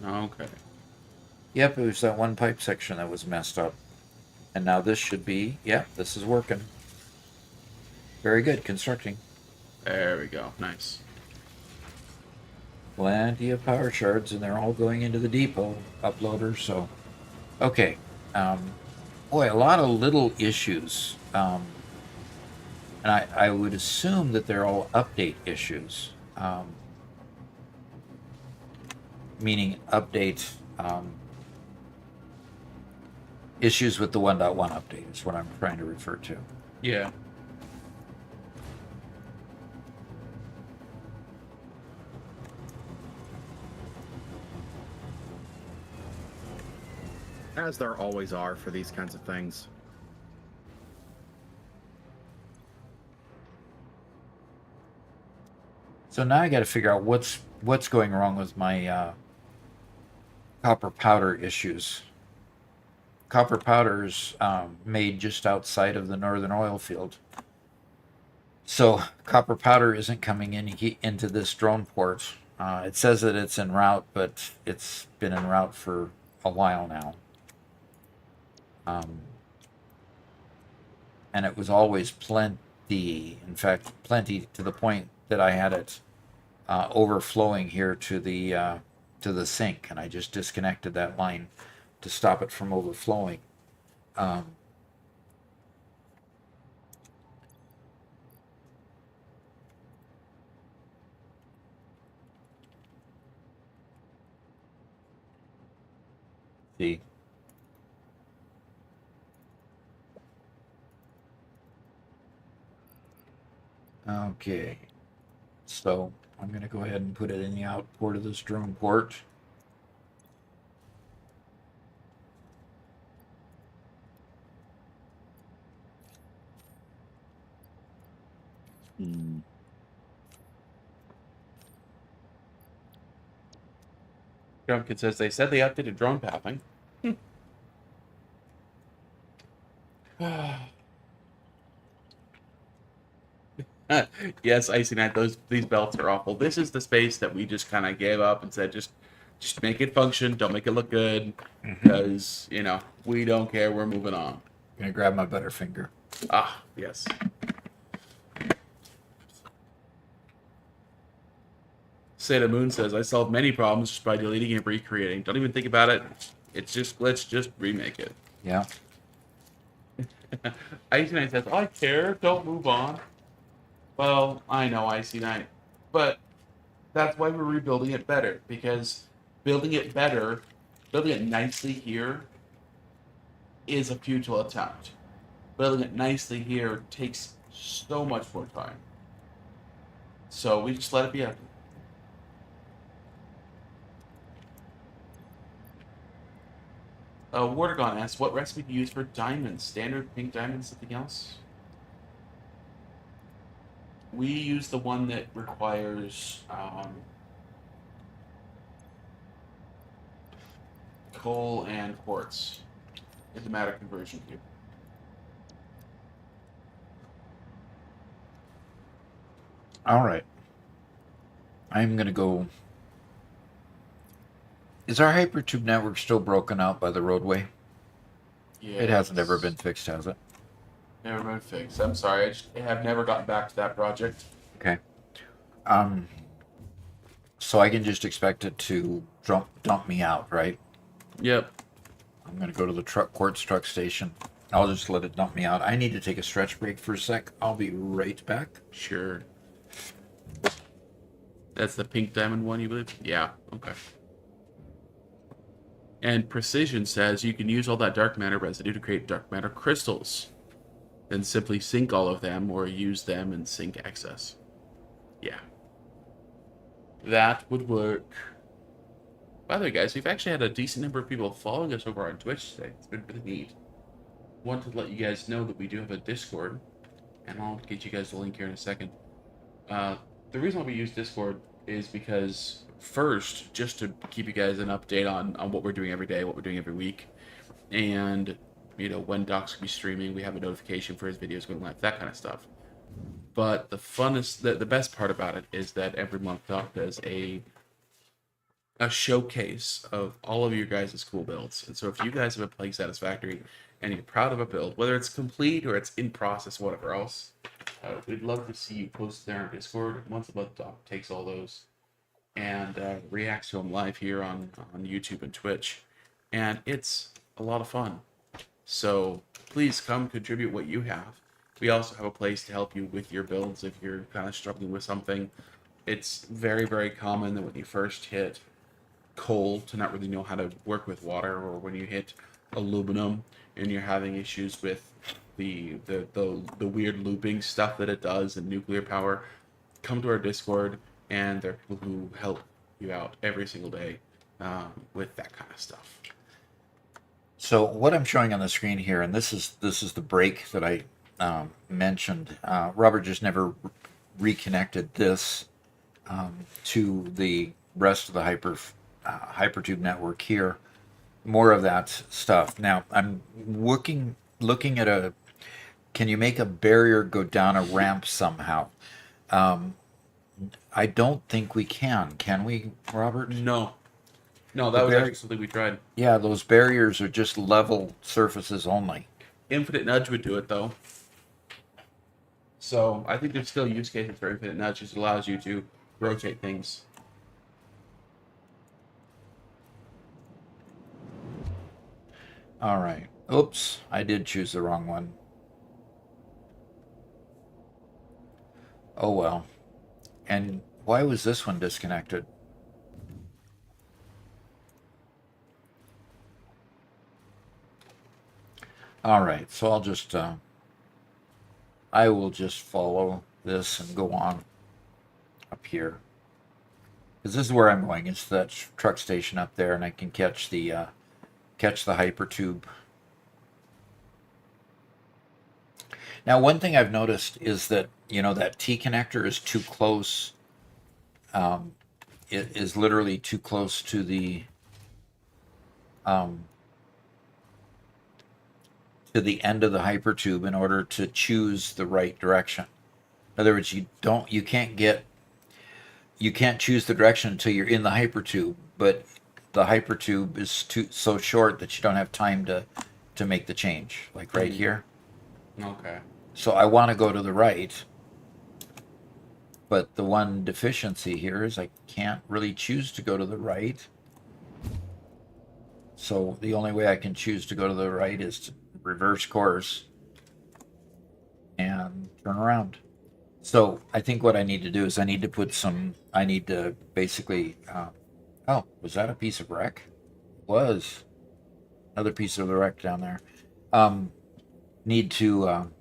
Okay. Yep, it was that one pipe section that was messed up. And now this should be, yep, this is working. Very good, constructing. There we go. Nice. Plenty of power shards, and they're all going into the depot uploader, so. Okay. Boy, a lot of little issues. And I would assume that they're all update issues. Meaning update issues with the 1.1 update is what I'm trying to refer to. Yeah. As there always are for these kinds of things. So now I got to figure out what's going wrong with my copper powder issues. Copper powder's made just outside of the northern oil field. So copper powder isn't coming into this drone port. It says that it's en route, but it's been en route for a while now. And it was always plenty, in fact, plenty to the point that I had it overflowing here to the sink, and I just disconnected that line to stop it from overflowing. See. Okay. So I'm going to go ahead and put it in the out port of this drone port. Grumpkin says they said they updated drone pathing. Yes, Icy Knight, these belts are awful. This is the space that we just kind of gave up and said just make it function, don't make it look good, because we don't care, we're moving on. I'm going to grab my Butterfinger. Ah, yes. Seda Moon says I solved many problems just by deleting and recreating. Don't even think about it. It's just let's just remake it. Yeah. Icy Knight says I care. Don't move on. Well, I know, Icy Knight, but that's why we're rebuilding it better, because building it better, building it nicely here is a futile attempt. Building it nicely here takes so much more time. So we just let it be empty. Watergon asks, what recipe do you use for diamonds? Standard pink diamonds, something else? We use the one that requires coal and quartz in the matter conversion cube. All right. I'm going to go. Is our hypertube network still broken out by the roadway? Yeah. It hasn't ever been fixed, has it? Never been fixed. I'm sorry. I have never gotten back to that project. Okay. So I can just expect it to dump me out, right? Yep. I'm going to go to the quartz truck station. I'll just let it dump me out. I need to take a stretch break for a sec. I'll be right back. Sure. That's the pink diamond one, you believe? Yeah. Okay. And Precision says you can use all that dark matter residue to create dark matter crystals. Then simply sink all of them or use them and sink excess. Yeah. That would work. By the way, guys, we've actually had a decent number of people following us over on Twitch today. It's been really neat. Wanted to let you guys know that we do have a Discord, and I'll get you guys the link here in a second. The reason why we use Discord is because, first, just to keep you guys an update on what we're doing every day, what we're doing every week, and when Doc's gonna be streaming, we have a notification for his videos going live, that kind of stuff. But the funnest, the best part about it is that every month Doc does a showcase of all of your guys' cool builds. And so if you guys have been playing Satisfactory and you're proud of a build, whether it's complete or it's in process, whatever else, we'd love to see you post there on Discord. Once a month, Doc takes all those and reacts to them live here on YouTube and Twitch. And it's a lot of fun. So please come contribute what you have. We also have a place to help you with your builds if you're kind of struggling with something. It's very, very common that when you first hit coal to not really know how to work with water, or when you hit aluminum and you're having issues with the weird looping stuff that it does and nuclear power, come to our Discord, and there are people who help you out every single day with that kind of stuff. So what I'm showing on the screen here, and this is the break that I mentioned. Robert just never reconnected this to the rest of the Hypertube network here. More of that stuff. Now I'm looking at a. Can you make a barrier go down a ramp somehow? I don't think we can. Can we, Robert? No, that was actually something we tried. Yeah, those barriers are just level surfaces only. Infinite Nudge would do it, though. So I think there's still use cases for Infinite Nudge. It allows you to rotate things. All right. Oops, I did choose the wrong one. Oh well. And why was this one disconnected? All right, so I will just follow this and go on up here. Because this is where I'm going. It's that truck station up there, and I can catch the Hypertube. Now, one thing I've noticed is that, that T connector is too close. It is literally too close to the end of the Hypertube in order to choose the right direction. In other words, you can't choose the direction until you're in the Hypertube, but the Hypertube is so short that you don't have time to make the change, like right here. Okay. So I want to go to the right, but the one deficiency here is I can't really choose to go to the right. So the only way I can choose to go to the right is to reverse course and turn around. So I think what I need to do is I need to basically, oh, was that a piece of wreck? Was. Another piece of the wreck down there. Need to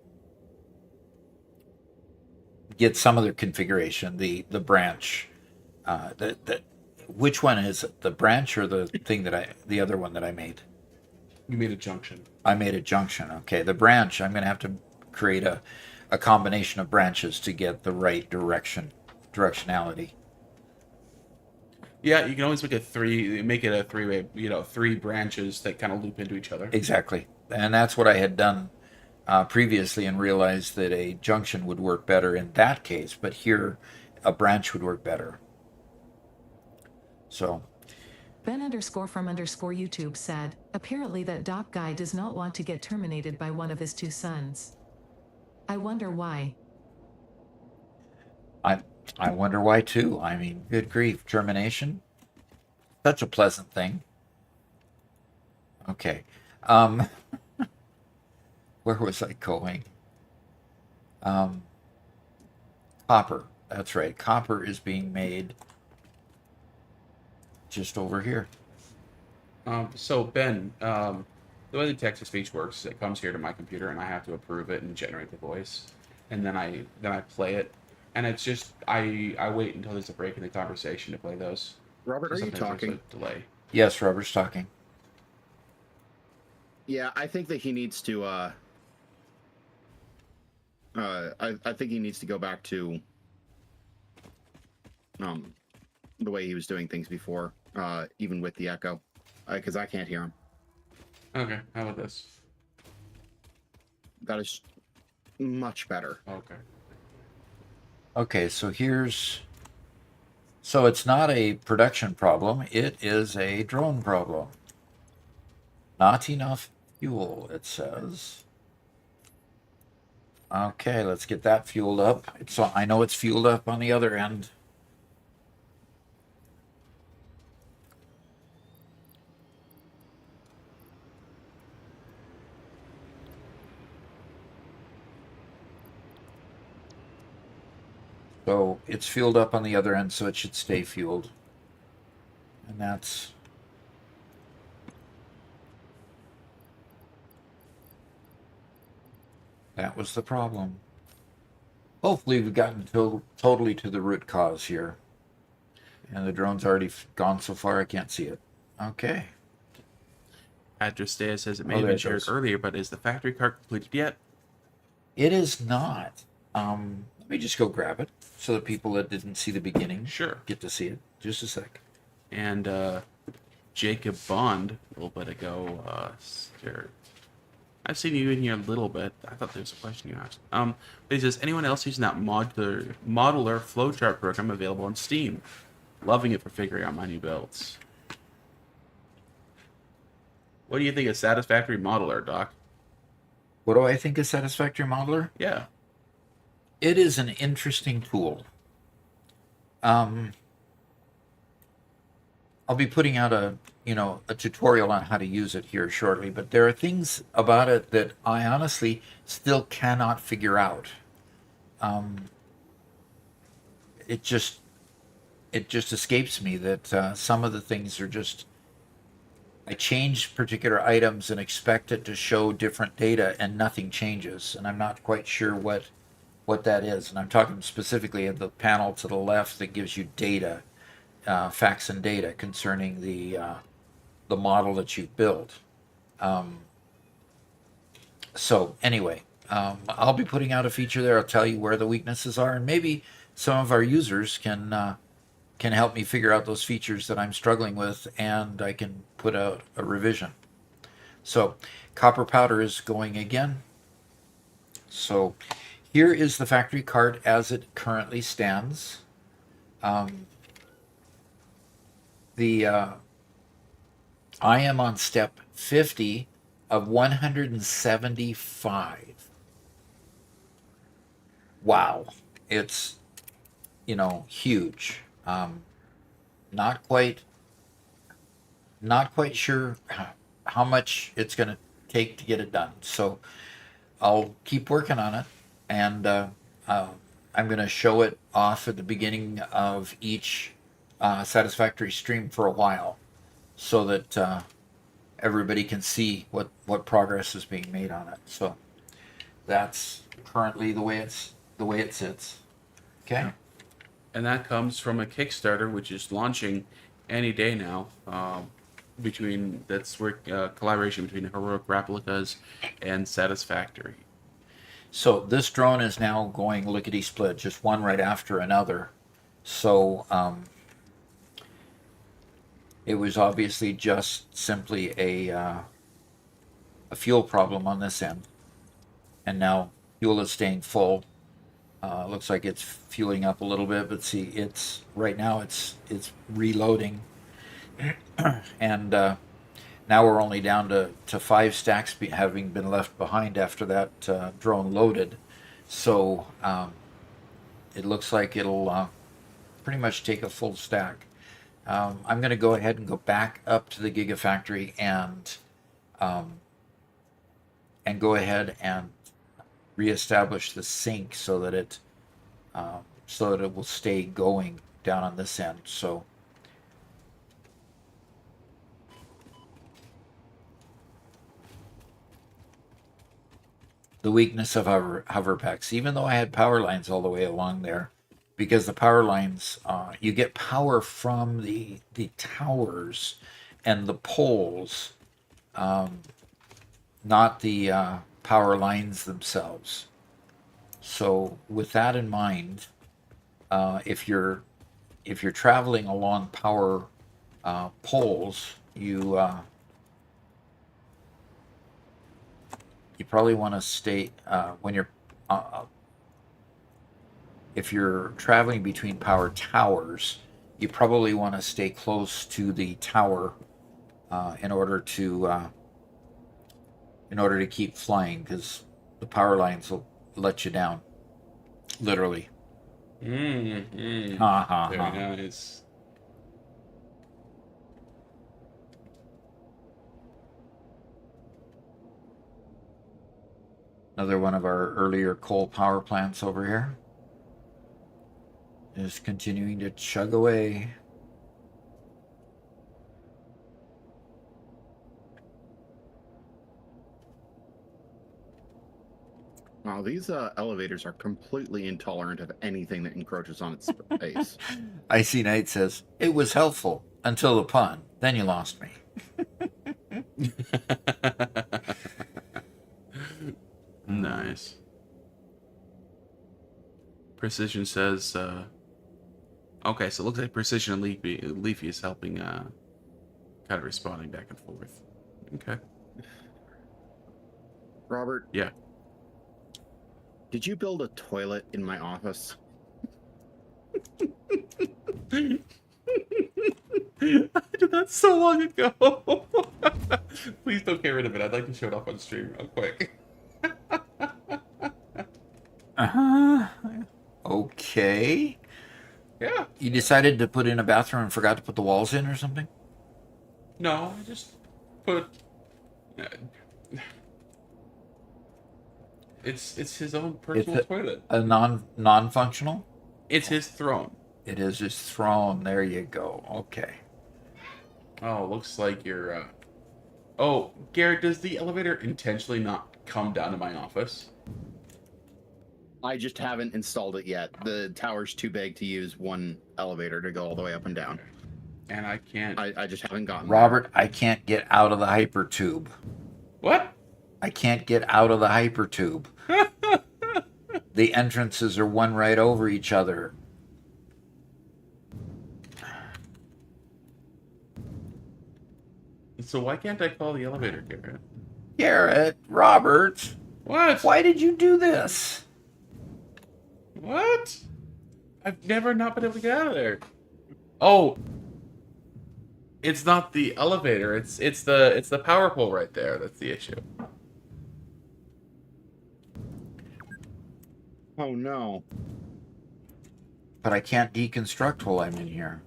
get some other configuration, the branch. Which one is it? The branch or the thing the other one that I made? You made a junction. I made a junction. Okay, the branch, I'm going to have to create a combination of branches to get the right directionality. Yeah, you can always make it a three-way, 3 branches that kind of loop into each other. Exactly. And that's what I had done previously and realized that a junction would work better in that case, but here a branch would work better. So Ben_from_YouTube said, apparently that Doc guy does not want to get terminated by one of his 2 sons. I wonder why. I wonder why too. I mean, good grief, termination? Such a pleasant thing. Okay. Where was I going? Copper. That's right. Copper is being made just over here. So Ben, the way the text-to-speech works is it comes here to my computer and I have to approve it and generate the voice, and then I play it, and it's just I wait until there's a break in the conversation to play those. Robert, So are you sometimes there's talking? a delay. Yes, Robert's talking. Yeah, I think that he needs to. I think he needs to go back to the way he was doing things before, even with the echo, because I can't hear him. Okay, how about this? That is much better. Okay. Okay, so so it's not a production problem, it is a drone problem. Not enough fuel, it says. Okay, let's get that fueled up. I know it's fueled up on the other end. So it's fueled up on the other end, so it should stay fueled. And that was the problem. Hopefully we've gotten totally to the root cause here. And the drone's already gone so far I can't see it. Okay. Address says it may Oh, have there been it shared goes. earlier, but is the factory cart completed yet? It is not. Let me just go grab it so the people that didn't see the beginning Sure. get to see it. Just a sec. And Jacob Bond, a little bit ago, I've seen you in here a little bit. I thought there was a question you asked. But he says, anyone else using that modular flowchart program available on Steam? Loving it for figuring out my new builds. What do you think of Satisfactory Modeler, Doc? What do I think of Satisfactory Modeler? Yeah. It is an interesting tool. I'll be putting out a tutorial on how to use it here shortly, but there are things about it that I honestly still cannot figure out. It just escapes me that some of the things are just, I change particular items and expect it to show different data and nothing changes, and I'm not quite sure what that is. And I'm talking specifically at the panel to the left that gives you data, facts and data concerning the model that you've built. So anyway, I'll be putting out a feature there. I'll tell you where the weaknesses are, and maybe some of our users can help me figure out those features that I'm struggling with, and I can put out a revision. So copper powder is going again. So here is the factory cart as it currently stands. I am on step 50 of 175. Wow, it's huge. Not quite sure how much it's going to take to get it done. So I'll keep working on it, and I'm going to show it off at the beginning of each Satisfactory stream for a while, so that everybody can see what progress is being made on it. So that's currently the way it sits. Okay. And that comes from a Kickstarter, which is launching any day now. Collaboration between Heroic Replicas and Satisfactory. So this drone is now going lickety-split, just one right after another. So it was obviously just simply a fuel problem on this end, and now fuel is staying full. Looks like it's fueling up a little bit, but see, right now it's reloading, and now we're only down to 5 stacks having been left behind after that drone loaded. So it looks like it'll pretty much take a full stack. I'm going to go ahead and go back up to the Gigafactory and go ahead and reestablish the sync so that it will stay going down on this end. So the weakness of hover packs, even though I had power lines all the way along there, because the power lines, you get power from the towers and the poles, not the power lines themselves. So with that in mind, if you're traveling along power you probably want to stay when you're if you're traveling between power towers, you probably want to stay close to the tower in order to keep flying, because the power lines will let you down, literally. Ha ha Very ha. nice. Another one of our earlier coal power plants over here is continuing to chug away. Wow, these elevators are completely intolerant of anything that encroaches on its space. Icy Knight says, "It was helpful until the pun. Then you lost me." Nice. Precision says, okay, so it looks like Precision and Leafy is helping, kind of responding back and forth. Okay. Robert, Yeah. did you build a toilet in my office? I did that so long ago. Please don't get rid of it. I'd like to show it off on stream real quick. Uh-huh. Okay. Yeah. You decided to put in a bathroom and forgot to put the walls in or something? No, I just put. It's his own personal toilet. A non-functional? It's his throne. It is his throne. There you go. Okay. Oh, looks like you're. Oh, Garrett, does the elevator intentionally not come down to my office? I just haven't installed it yet. The tower's too big to use one elevator to go all the way up and down. And I can't. I just haven't gotten Robert, I can't get out of the hypertube. What? I can't get out of the hypertube. The entrances are one right over each other. So why can't I call the elevator, Garrett? Garrett, Robert, What? why did you do this? What? I've never not been able to get out of there. Oh, it's not the elevator. It's the power pole right there. That's the issue. Oh no. But I can't deconstruct while I'm in here.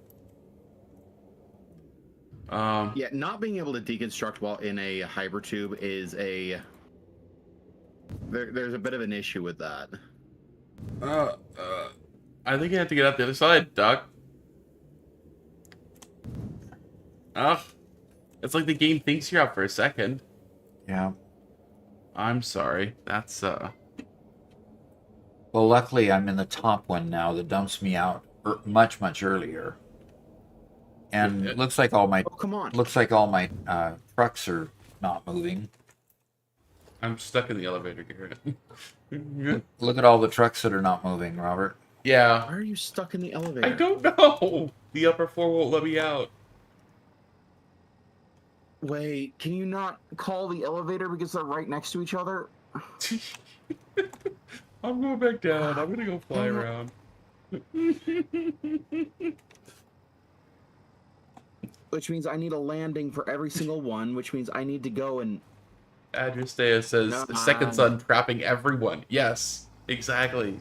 Yeah, not being able to deconstruct while in a hypertube is a... There's a bit of an issue with that. I think you have to get out the other side, Doc. It's like the game thinks you're out for a second. Yeah. I'm sorry. That's Well, luckily I'm in the top one now that dumps me out much, much earlier. And Good. looks like all my Oh, come on. trucks are not moving. I'm stuck in the elevator, Garrett. Look at all the trucks that are not moving, Robert. Yeah. Why are you stuck in the elevator? I don't know. The upper floor won't let me out. Wait, can you not call the elevator because they're right next to each other? I'm going back down. I'm gonna go fly around. Which means I need a landing for every single one, which means I need to go and... Adristea says, No, second son trapping everyone. Yes, exactly.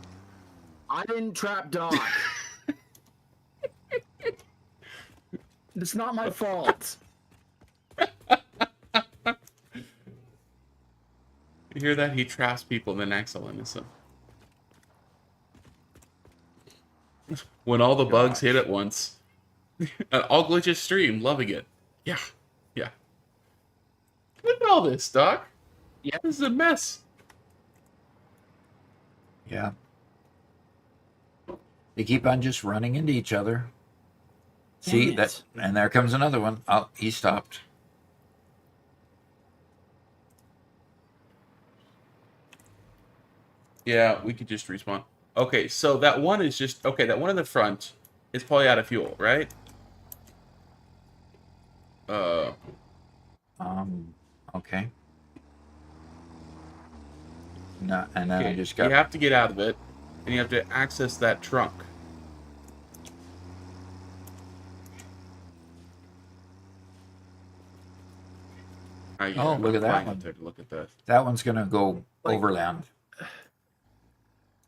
I didn't trap Doc. It's not my fault. You hear that? He traps people in the Nexel innocent. When all the bugs hit at once. All glitches stream, loving it. Yeah, yeah. Look at all this, Doc. Yeah. This is a mess. Yeah. They keep on just running into each other. See Dang it. that, and there comes another one. Oh, he stopped. Yeah, we could just respawn. Okay, so that one is just... Okay, that one in the front is probably out of fuel, right? Okay. No, and then I Okay, just you got. have to get out of it, and you have to access that trunk. Oh, look at that flying one. up there to look at this. That one's gonna go Like- overland.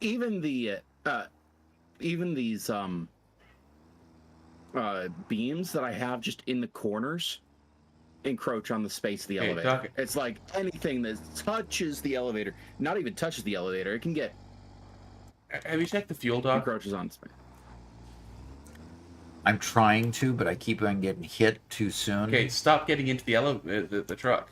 Even even these beams that I have just in the corners encroach on the space of the Hey, elevator. Doc. It's like anything that touches the elevator, not even touches the elevator, it can get Have you checked the fuel, Doc? encroaches on space. I'm trying to, but I keep on getting hit too soon. Okay, stop getting into the truck.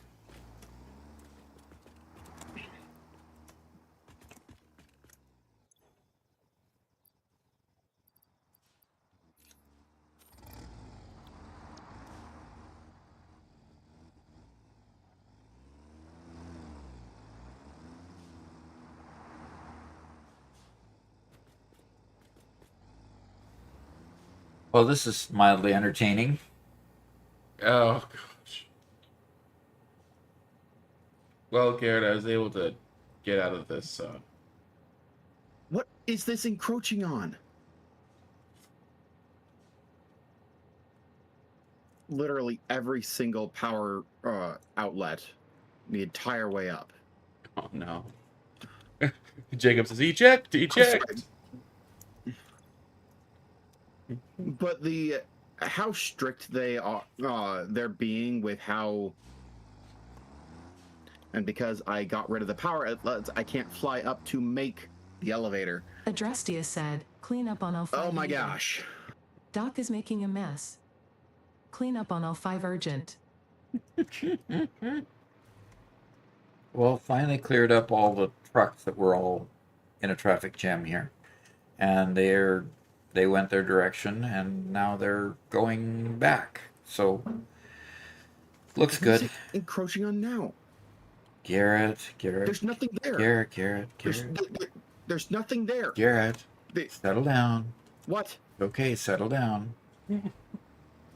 Well, this is mildly entertaining. Oh gosh. Well, Garrett, I was able to get out of this. What is this encroaching on? Literally every single power outlet the entire way up. Oh no. Jacob says, "Eject! Eject!" But how strict they are, they're being with how, and because I got rid of the power outlets, I can't fly up to make the elevator. Adrestia said, clean up on all 5 Oh my meeting. gosh. Doc is making a mess. Clean up on all 5 urgent. Well, finally cleared up all the trucks that were all in a traffic jam here, and they went their direction, and now they're going back. So looks What is good. it encroaching on now? Garrett, There's nothing there. Garrett. There's nothing there. Garrett, The- settle down. what? Okay, settle down.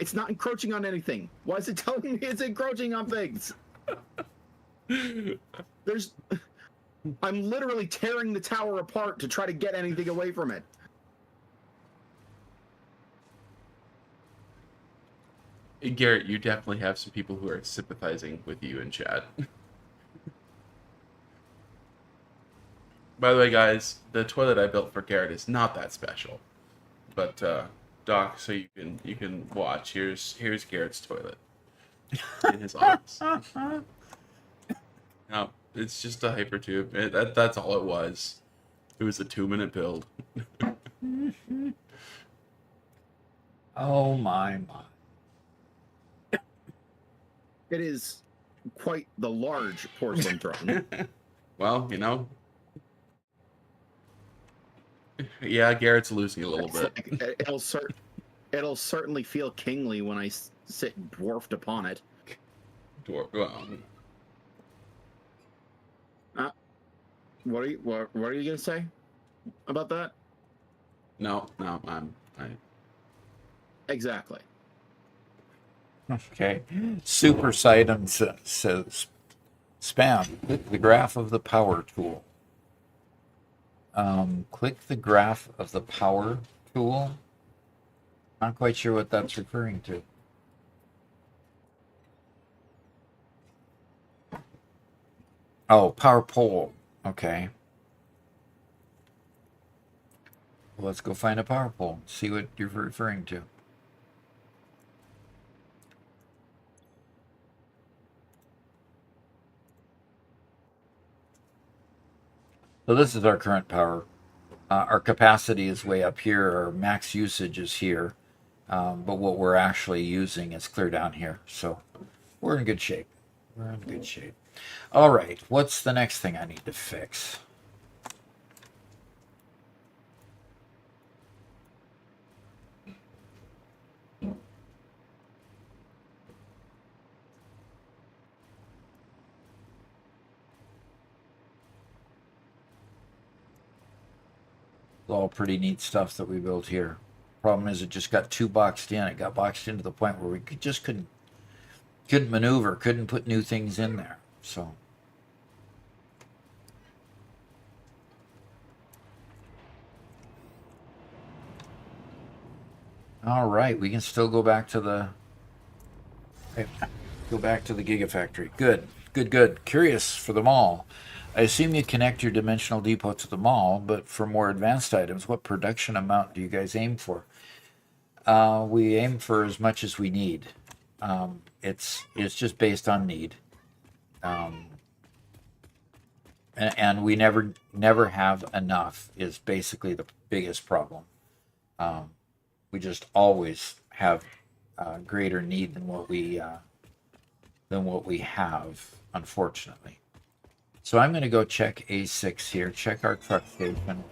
It's not encroaching on anything. Why is it telling me it's encroaching on things? I'm literally tearing the tower apart to try to get anything away from it. Garrett, you definitely have some people who are sympathizing with you in chat. By the way, guys, the toilet I built for Garrett is not that special. But Doc, so you can watch. Here's Garrett's toilet in his office. No, it's just a hypertube. That's all it was. It was a 2-minute build. Oh my. It is quite the large porcelain throne. Well, yeah, Garrett's losing a little It's bit. like, it'll certainly feel kingly when I sit dwarfed upon it. What are you gonna say about that? No, Exactly. Okay. Super Sidon says spam. Click the graph of the power tool. Click the graph of the power tool. Not quite sure what that's referring to. Oh, power pole. Okay. Well, let's go find a power pole. See what you're referring to. So this is our current power. Our capacity is way up here. Our max usage is here. But what we're actually using is clear down here. So we're in good shape. All right. What's the next thing I need to fix? All pretty neat stuff that we built here. Problem is, it just got too boxed in. It got boxed in to the point where we just couldn't maneuver, couldn't put new things in there. So All right, we can still go back to the Gigafactory. Good, good, good. Curious for the mall. I assume you connect your dimensional depot to the mall, but for more advanced items, what production amount do you guys aim for? We aim for as much as we need. It's just based on need, and we never have enough. Is basically the biggest problem. We just always have greater need than what we have, unfortunately. So I'm going to go check A6 here, check our truck station,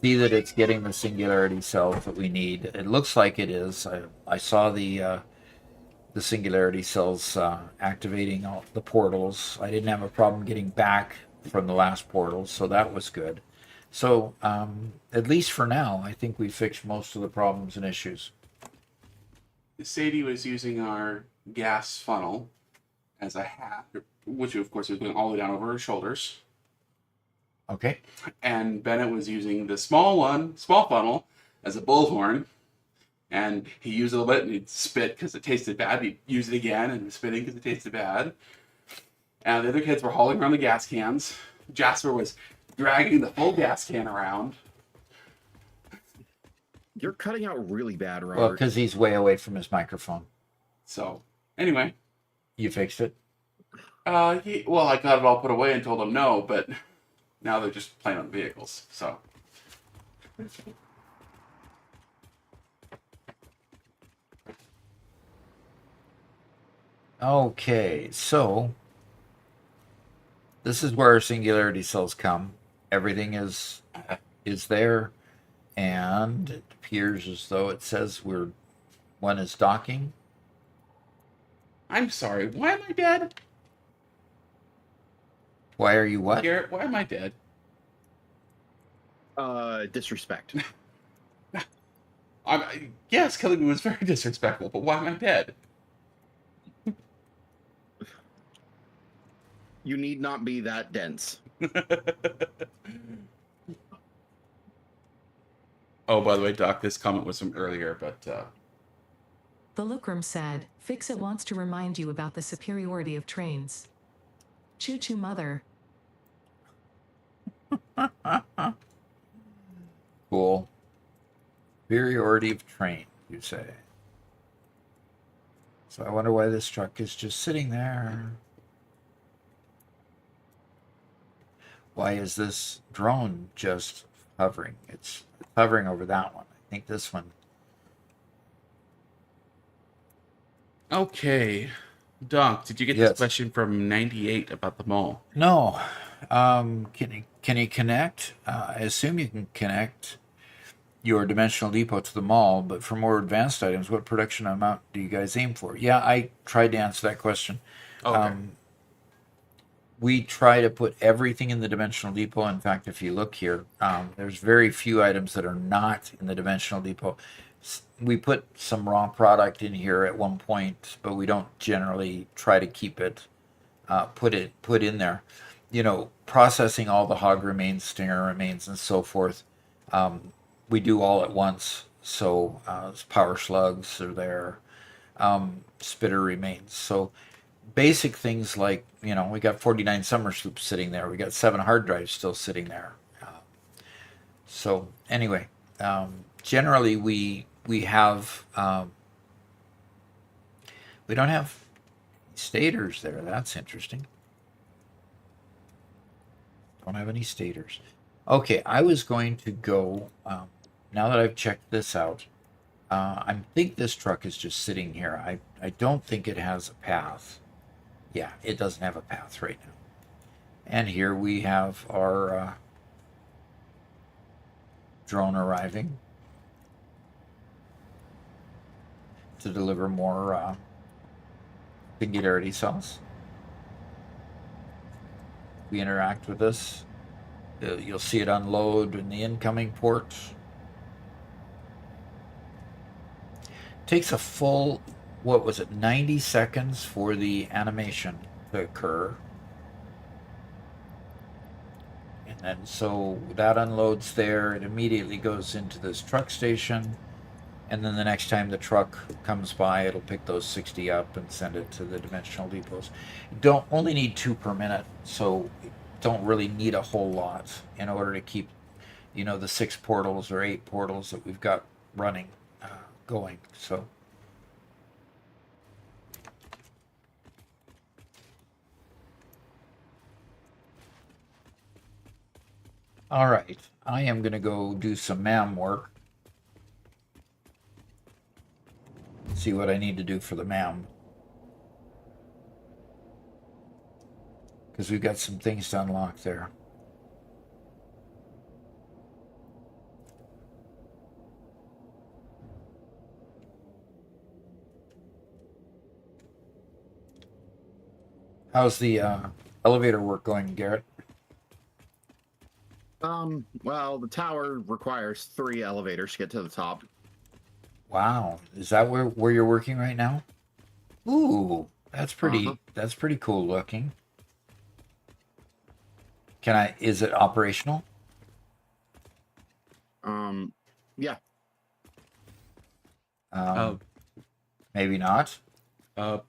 see that it's getting the singularity cells that we need. It looks like it is. I saw the singularity cells activating all the portals. I didn't have a problem getting back from the last portal, so that was good. So at least for now, I think we fixed most of the problems and issues. Sadie was using our gas funnel as a hat, which of course was going all the way down over her shoulders. Okay. And Bennett was using the small funnel, as a bullhorn. And he used it a little bit and he'd spit because it tasted bad. He'd use it again and spitting because it tasted bad. And the other kids were hauling around the gas cans. Jasper was dragging the full gas can around. You're cutting out really bad, Robert. Well, because he's way away from his microphone. So, anyway. You fixed it? I got it all put away and told them no, but now they're just playing on vehicles, so. Okay, so this is where our singularity cells come. Everything is there, and it appears as though it says one is docking. I'm sorry, why am I dead? Why are you what? Garrett, why am I dead? Disrespect. Yes, killing me was very disrespectful, but why am I dead? You need not be that dense. Oh, by the way, Doc, this comment was from earlier, but The Lookroom said, Fix-It wants to remind you about the superiority of trains. Choo-choo mother. Cool. Superiority of train, you say. So I wonder why this truck is just sitting there. Why is this drone just hovering? It's hovering over that one. I think this one. okay. Doc, did you get Yes. this question from 98 about the mall? No. Can you connect? I assume you can connect your dimensional depot to the mall, but for more advanced items, what production amount do you guys aim for? Yeah, I tried to answer that question. Okay. We try to put everything in the dimensional depot. In fact, if you look here, there's very few items that are not in the dimensional depot. We put some raw product in here at one point, but we don't generally try to keep it, put in there. You know, processing all the hog remains, stinger remains, and so forth. We do all at once. So power slugs are there, spitter remains. So basic things like, you know, we got 49 summer sloops sitting there. We got 7 hard drives still sitting there. So anyway, generally we have we don't have stators there. That's interesting. Don't have any stators. Okay, I was going to go now that I've checked this out. I think this truck is just sitting here. I don't think it has a path. Yeah, it doesn't have a path right now. And here we have our drone arriving to deliver more singularity cells. We interact with this. You'll see it unload in the incoming port. Takes a full, what was it, 90 seconds for the animation to occur. And then so that unloads there. It immediately goes into this truck station. And then the next time the truck comes by, it'll pick those 60 up and send it to the dimensional depots. Don't only need 2 per minute, so don't really need a whole lot in order to keep, the 6 portals or 8 portals that we've got running going. So. All right, I am going to go do some MAM work. See what I need to do for the MAM. Because we've got some things to unlock there. How's the elevator work going, Garrett? Well, the tower requires 3 elevators to get to the top. Wow, is that where you're working right now? Ooh, that's pretty. That's pretty cool looking. Is it operational? Yeah. Maybe not.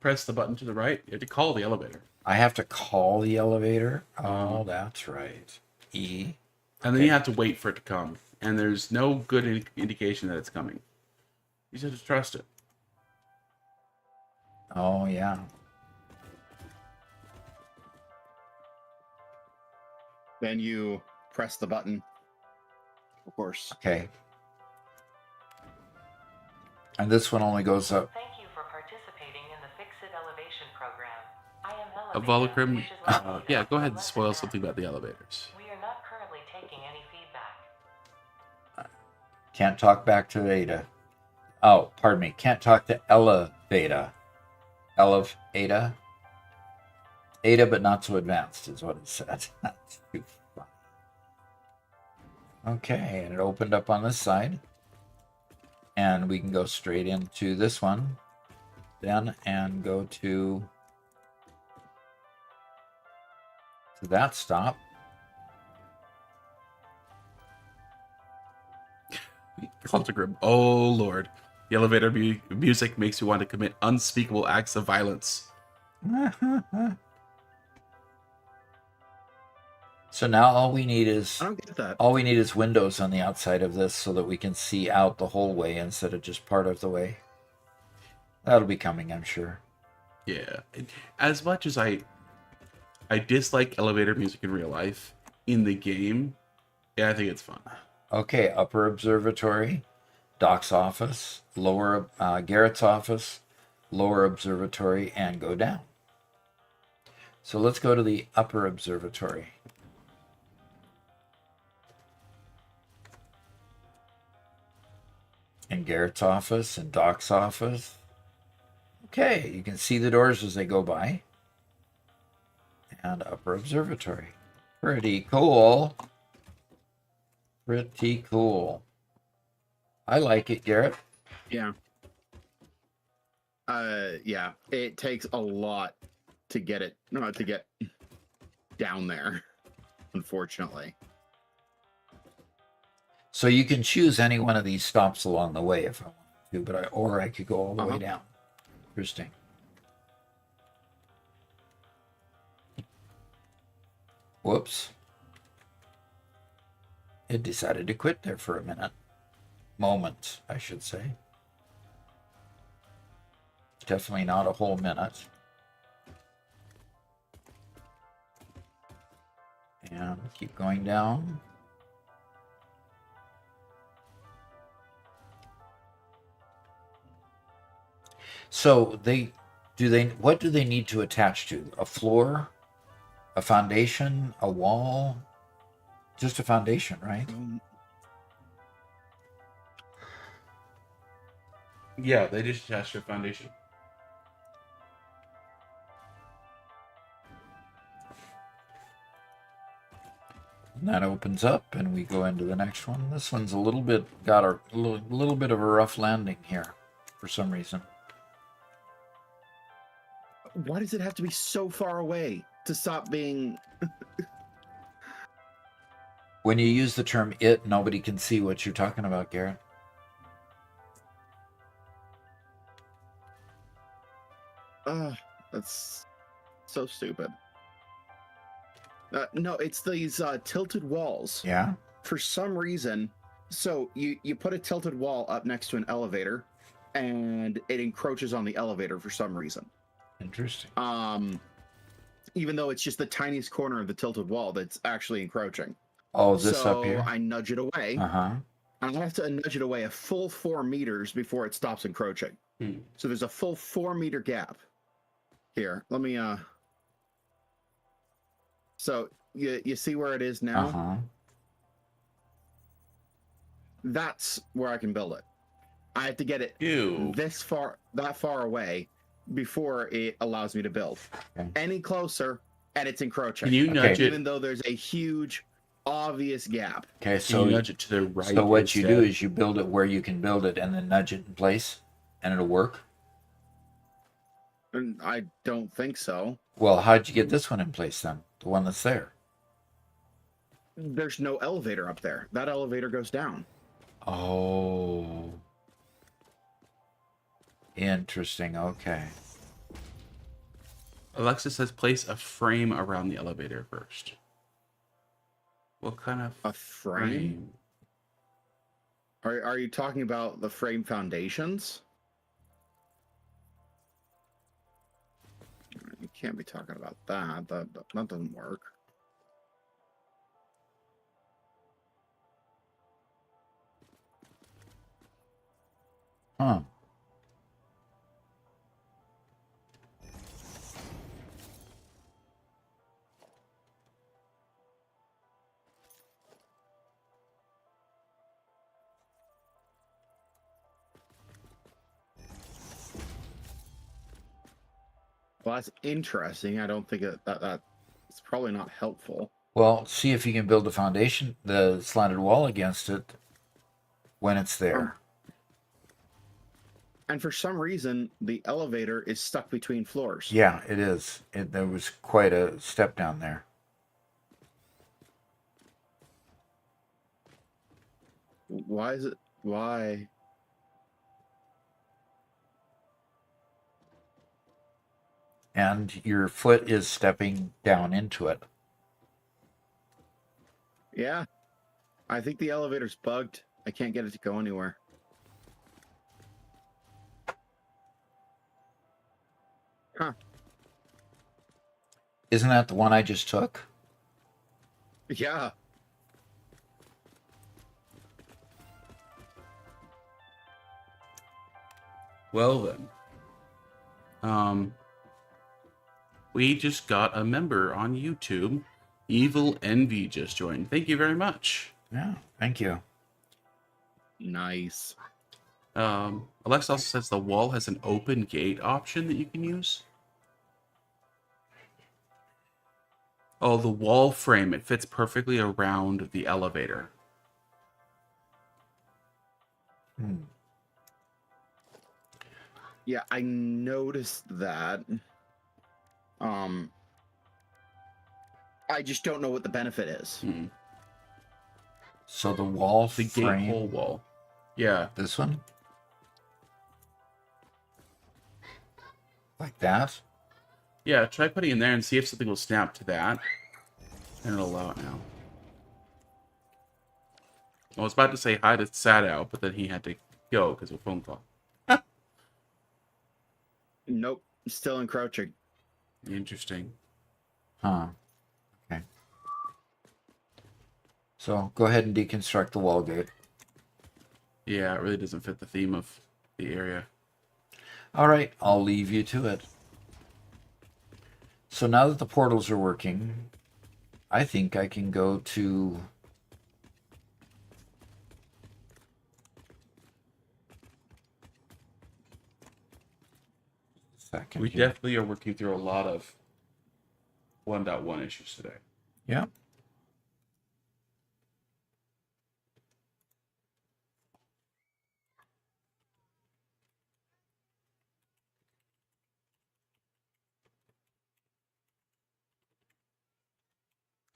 Press the button to the right. You have to call the elevator. I have to call the elevator. Oh, that's right. E. And then you have to wait for it to come. And there's no good indication that it's coming. You just have to trust it. Oh, yeah. Then you press the button, of course. Okay. And this one only goes up. Thank you for participating in the Fix-It Elevation program. I am Volocrim, Elevator. yeah, go ahead and spoil something about the elevators. We are not currently taking any feedback. Can't talk back to Ada. Oh, pardon me. Can't talk to Elevata. Ada, but not so advanced is what it said. That's too funny. Okay, and it opened up on this side. And we can go straight into this one. Then, and go to that stop. Cultigrim, oh lord. The elevator music makes you want to commit unspeakable acts of violence. So now all we need is I don't get that. all we need is windows on the outside of this so that we can see out the whole way instead of just part of the way. That'll be coming, I'm sure. Yeah. As much as I dislike elevator music in real life, in the game, yeah, I think it's fun. Okay, upper observatory, Doc's office, lower Garrett's office, lower observatory, and go down. So let's go to the upper observatory. And Garrett's office and Doc's office. Okay, you can see the doors as they go by. And upper observatory. Pretty cool. Pretty cool. I like it, Garrett. Yeah. Yeah. It takes a lot to get it, to get down there, unfortunately. So you can choose any one of these stops along the way if I want to, but I could go all the way down. Interesting. Whoops. It decided to quit there for a minute. Moment, I should say. Definitely not a whole minute. And keep going down. So what do they need to attach to? A floor? A foundation? A wall? Just a foundation, right? Yeah, they just attach their foundation. And that opens up, and we go into the next one. This one's got a little bit of a rough landing here, for some reason. Why does it have to be so far away to stop being? When you use the term "it," nobody can see what you're talking about, Garrett. That's so stupid. No, it's these tilted walls. Yeah. For some reason, so you put a tilted wall up next to an elevator, and it encroaches on the elevator for some reason. Interesting. Even though it's just the tiniest corner of the tilted wall that's actually encroaching. Oh, this so up here? I nudge it away. Uh-huh. I have to nudge it away a full 4 meters before it stops encroaching. So there's a full 4-meter gap. Here, let me so you see where it is now? Uh-huh. That's where I can build it. I have to get it that far away before it allows me to build. Okay. Any closer and it's encroaching. Can you nudge it? Even though there's a huge obvious gap. Okay, Can so you nudge it to the right? so what you do instead? is you build it where you can build it and then nudge it in place and it'll work. And I don't think so. Well, how'd you get this one in place then? The one that's there. There's no elevator up there. That elevator goes down. Oh. Interesting. Okay. Alexa says place a frame around the elevator first. What kind of A frame? Are you talking about the frame foundations? You can't be talking about that. That doesn't work. Huh. Well, that's interesting. I don't think that it's probably not helpful. Well, see if you can build a foundation, the slanted wall against it when it's there. And for some reason, the elevator is stuck between floors. Yeah, it is. There was quite a step down there. Why is it? Why? And your foot is stepping down into it. Yeah. I think the elevator's bugged. I can't get it to go anywhere. Huh. Isn't that the one I just took? Yeah. Well then. We just got a member on YouTube. Evil Envy just joined. Thank you very much. Yeah, thank you. Nice. Alexa also says the wall has an open gate option that you can use. Oh, the wall frame. It fits perfectly around the elevator. Yeah, I noticed that. I just don't know what the benefit is. So the wall The frame, gate hole wall. Yeah. this one? Like that? Yeah, try putting it in there and see if something will snap to that. And it'll allow it now. I was about to say hi to Sadow, but then he had to go because of a phone call. Nope, still encroaching. Interesting. Huh. Okay. So go ahead and deconstruct the wall gate. Yeah, it really doesn't fit the theme of the area. All right, I'll leave you to it. So now that the portals are working, I think I can go to... Second We here. definitely are working through a lot of 1.1 issues today. Yeah.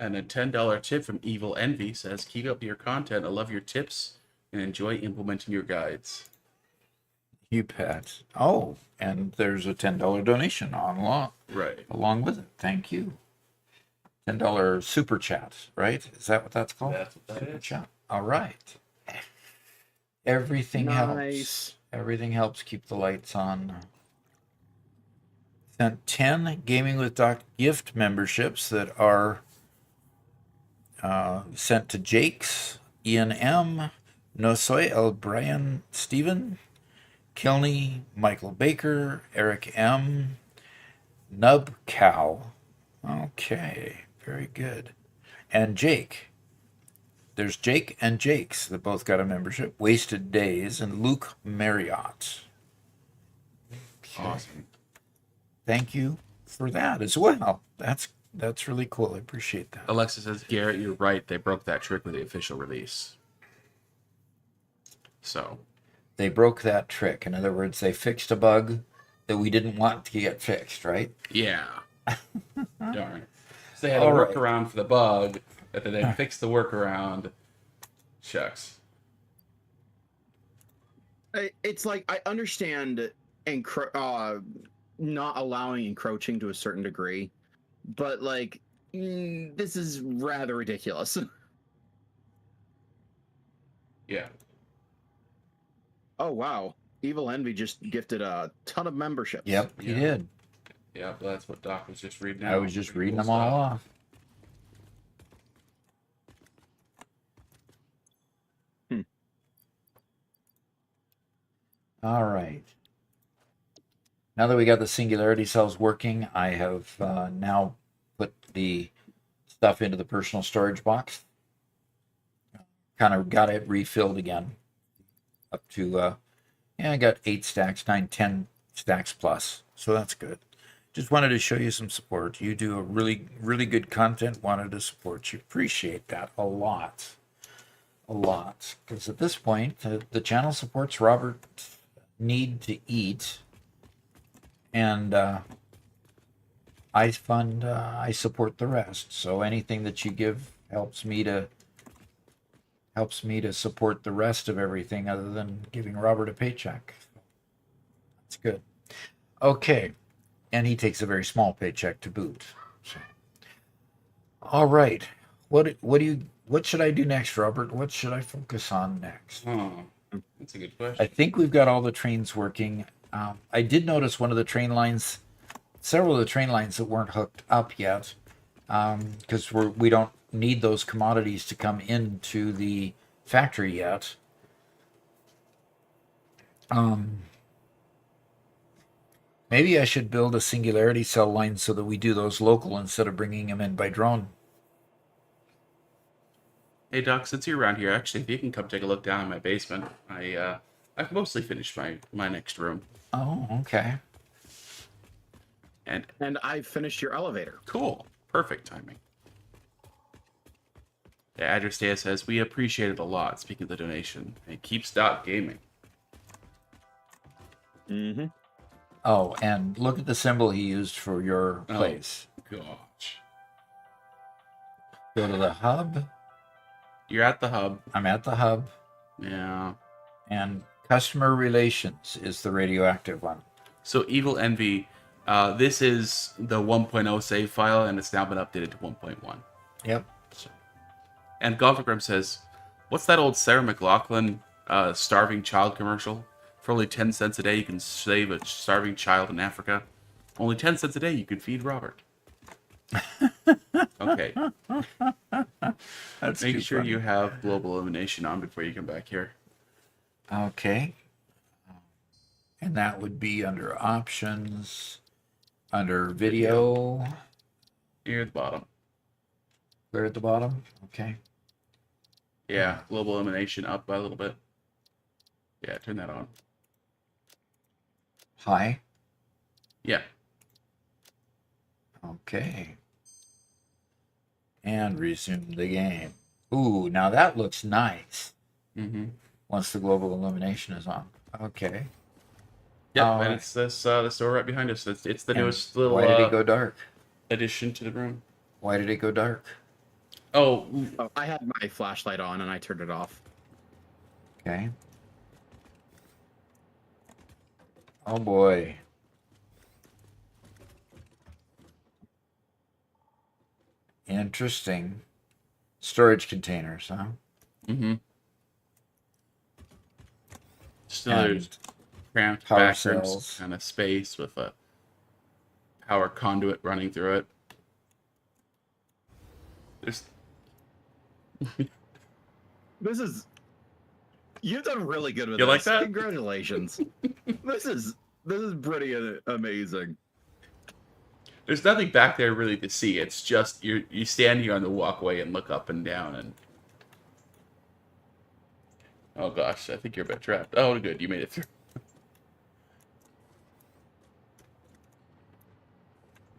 And a $10 tip from Evil Envy says, keep up your content. I love your tips and enjoy implementing your guides. You bet. Oh, and there's a $10 donation Right. along with it. Thank you. $10 super chat, right? Is that what that's called? That's what that Super is. chat. All right. Everything helps. Nice. Everything helps keep the lights on. Sent 10 Gaming with Doc gift memberships that are sent to Jakes, Ian M, Nosoy L. Brian Stephen, Kilney, Michael Baker, Eric M, Nub Cow. Okay, very good. And Jake. There's Jake and Jakes that both got a membership. Wasted Days and Luke Marriott. Okay. Awesome. Thank you for that as well. That's really cool. I appreciate that. Alexa says, Garrett, you're right. They broke that trick with the official release. So. They broke that trick. In other words, they fixed a bug that we didn't want to get fixed, right? Yeah. Darn. So they had a All right. workaround for the bug, that they then fixed the workaround. Shucks. It's like I understand not allowing encroaching to a certain degree, but like this is rather ridiculous. Yeah. Oh wow, Evil Envy just gifted a ton of memberships. Yep, he Yeah. did. Yeah, that's what Doc was just reading I out. was just Pretty reading cool them all stuff. off. All right. Now that we got the singularity cells working, I have now put the stuff into the personal storage box. Kind of got it refilled again. Up to, I got 8 stacks, 9, 10 stacks plus. So that's good. Just wanted to show you some support. You do a really, really good content. Wanted to support you. Appreciate that a lot. A lot. Because at this point, the channel supports Robert's need to eat. And I support the rest. So anything that you give helps me to support the rest of everything other than giving Robert a paycheck. That's good. Okay. And he takes a very small paycheck to boot. So. All right. What should I do next, Robert? What should I focus on next? Oh, that's a good I question. think we've got all the trains working. I did notice several of the train lines that weren't hooked up yet, because we don't need those commodities to come into the factory yet. Maybe I should build a singularity cell line so that we do those local instead of bringing them in by drone. Hey Doc, since you're around here, actually, if you can come take a look down in my basement, I've mostly finished my next room. Oh, okay. And And I finished your elevator. cool, perfect timing. Yeah, Address Data says we appreciate it a lot. Speaking of the donation, and keep Doc gaming. Mm-hmm. Oh, and look at the symbol he used for your place. Gosh, Go to the hub. you're at the hub. I'm at the hub. Yeah. And customer relations is the radioactive one. So Evil Envy, this is the 1.0 save file, and it's now been updated to 1.1. Yep. And Gothicram says, what's that old Sarah McLachlan starving child commercial? For only 10 cents a day, you can save a starving child in Africa. Only 10 cents a day, you can feed Robert. Okay. That's Make too sure funny. you have global elimination on before you come back here. Okay. And that would be under options, under video, Here at the bottom. clear at the bottom. Okay. Yeah, global elimination up by a little bit. Yeah, turn that on. Hi. Yeah. Okay. And resume the game. Ooh, now that looks nice. Mm-hmm. Once the global illumination is on. Okay. Yep, Oh, and it's this the store right behind us. It's the and newest little why did it go dark? addition to the room. Why did it go dark? Oh, Oh, I had my flashlight on and I turned it off. Okay. Oh boy. Interesting. Storage containers, huh? Mm-hmm. Just another And cramped power backroom cells. kind of space with a power conduit running through it. There's This is you've done really good with You like this. that? Congratulations. This is pretty amazing. There's nothing back there really to see. It's just you stand here on the walkway and look up and down and oh gosh, I think you're a bit trapped. Oh good, you made it through.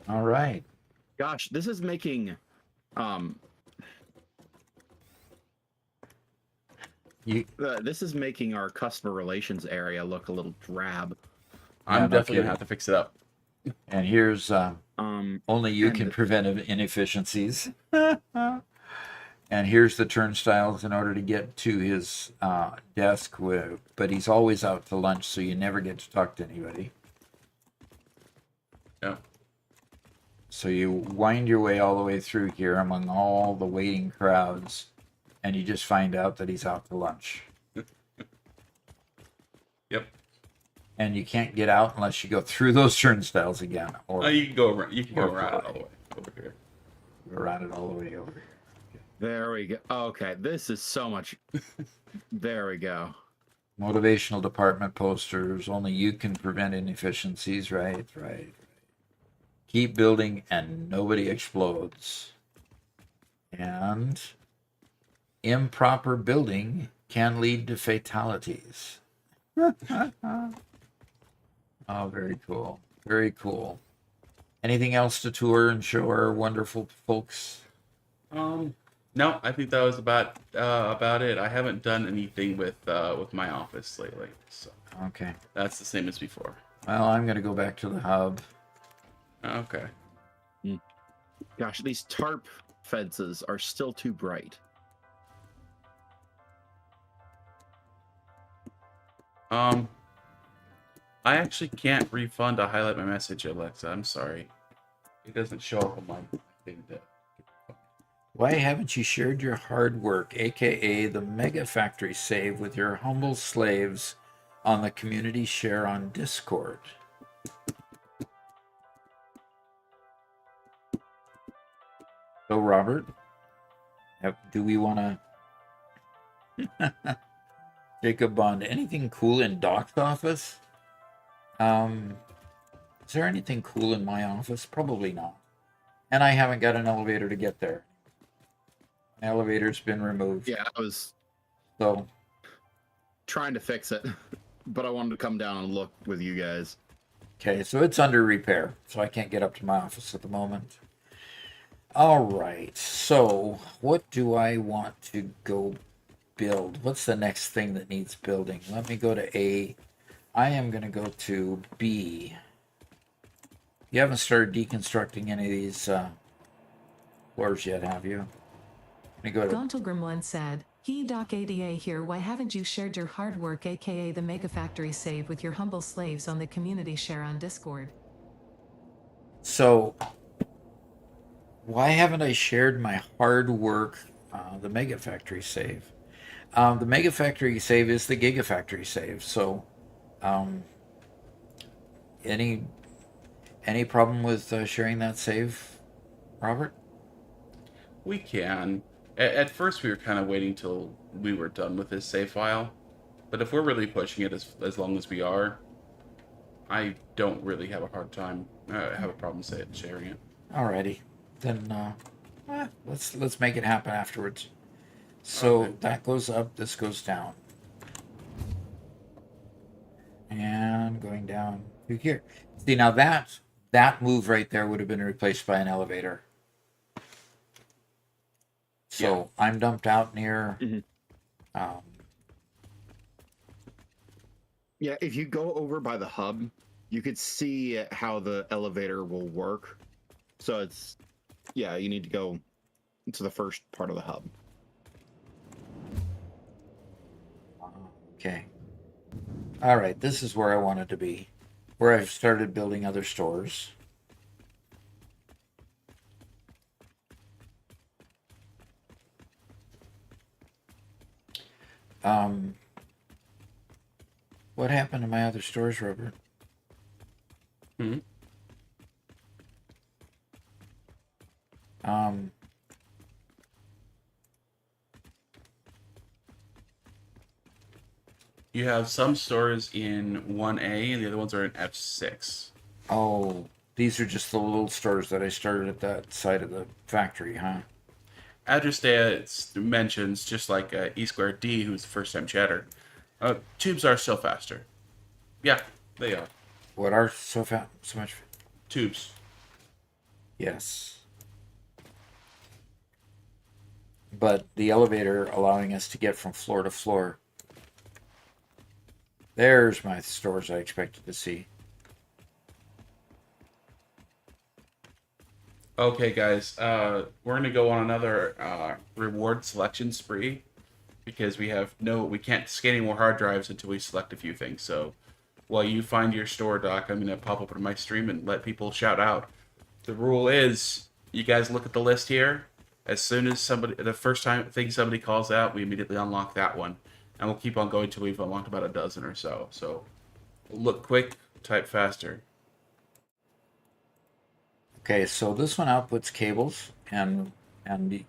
All right. Gosh, this is making um this is making our customer relations area look a little drab. I'm no definitely kidding. gonna have to fix it up. And here's only you and can prevent inefficiencies. And here's the turnstiles in order to get to his desk, but he's always out to lunch, so you never get to talk to anybody. Yeah. So you wind your way all the way through here among all the waiting crowds, and you just find out that he's out to lunch. Yep. And you can't get out unless you go through those turnstiles again, or You can go around. You can go Or around it fly. all the way over here. around it all the way over here. there we go. Okay, this is so much. There we go. Motivational department posters. Only you can prevent inefficiencies. Right. Keep building and nobody explodes. And improper building can lead to fatalities. Oh, very cool. Very cool. Anything else to tour and show our wonderful folks? No, I think that was about it. I haven't done anything with my office lately, so Okay. that's the same as before. Well, I'm going to go back to the hub. Okay. Gosh, these tarp fences are still too bright. I actually can't refund a highlight my message, Alexa. I'm sorry. It doesn't show up on my thing. Why haven't you shared your hard work, aka the Megafactory save, with your humble slaves on the community share on Discord? So, Robert, do we want to Jacob Bond? Anything cool in Doc's office? Is there anything cool in my office? Probably not. And I haven't got an elevator to get there. My elevator's been removed. Yeah, I was So, trying to fix it, but I wanted to come down and look with you guys. okay, so it's under repair, so I can't get up to my office at the moment. All right, so what do I want to go build? What's the next thing that needs building? Let me go to A. I am going to go to B. You haven't started deconstructing any of these floors yet, have you? Let me go to Gontalgrim once said, Doc ADA here, why haven't you shared your hard work aka the Megafactory save with your humble slaves on the community share on Discord? So, why haven't I shared my hard work, the Megafactory save? The Megafactory save is the Gigafactory save. So, any problem with sharing that save, Robert? We can. At first, we were kind of waiting till we were done with this save file. But if we're really pushing it as long as we are, I don't really have a hard time, have a problem sharing it. Alrighty, then let's make it happen afterwards. So Okay. that goes up, this goes down, and going down through here. See, now that move right there would have been replaced by an elevator. So I'm dumped out near. Yeah, if you go over by the hub, you could see how the elevator will work. So it's, yeah, you need to go to the first part of the hub. Okay. All right, this is where I wanted to be. where I've started building other stores. What happened to my other stores, Robert? Hmm. Um, You have some stores in 1A and the other ones are in F6. oh, these are just the little stores that I started at that side of the factory, huh? Address data mentions, just like E Square D, who's the first time chatter, tubes are still faster. Yeah, they are. What are so much? Tubes. Yes. But the elevator allowing us to get from floor to floor. There's my stores I expected to see. Okay, guys, we're gonna go on another reward selection spree because we can't scan any more hard drives until we select a few things. So while you find your store, Doc, I'm gonna pop up in my stream and let people shout out. The rule is, you guys look at the list here. As soon as the first thing somebody calls out, we immediately unlock that one, and we'll keep on going until we've unlocked about a dozen or so. So look quick, type faster. Okay, so this one outputs cables, and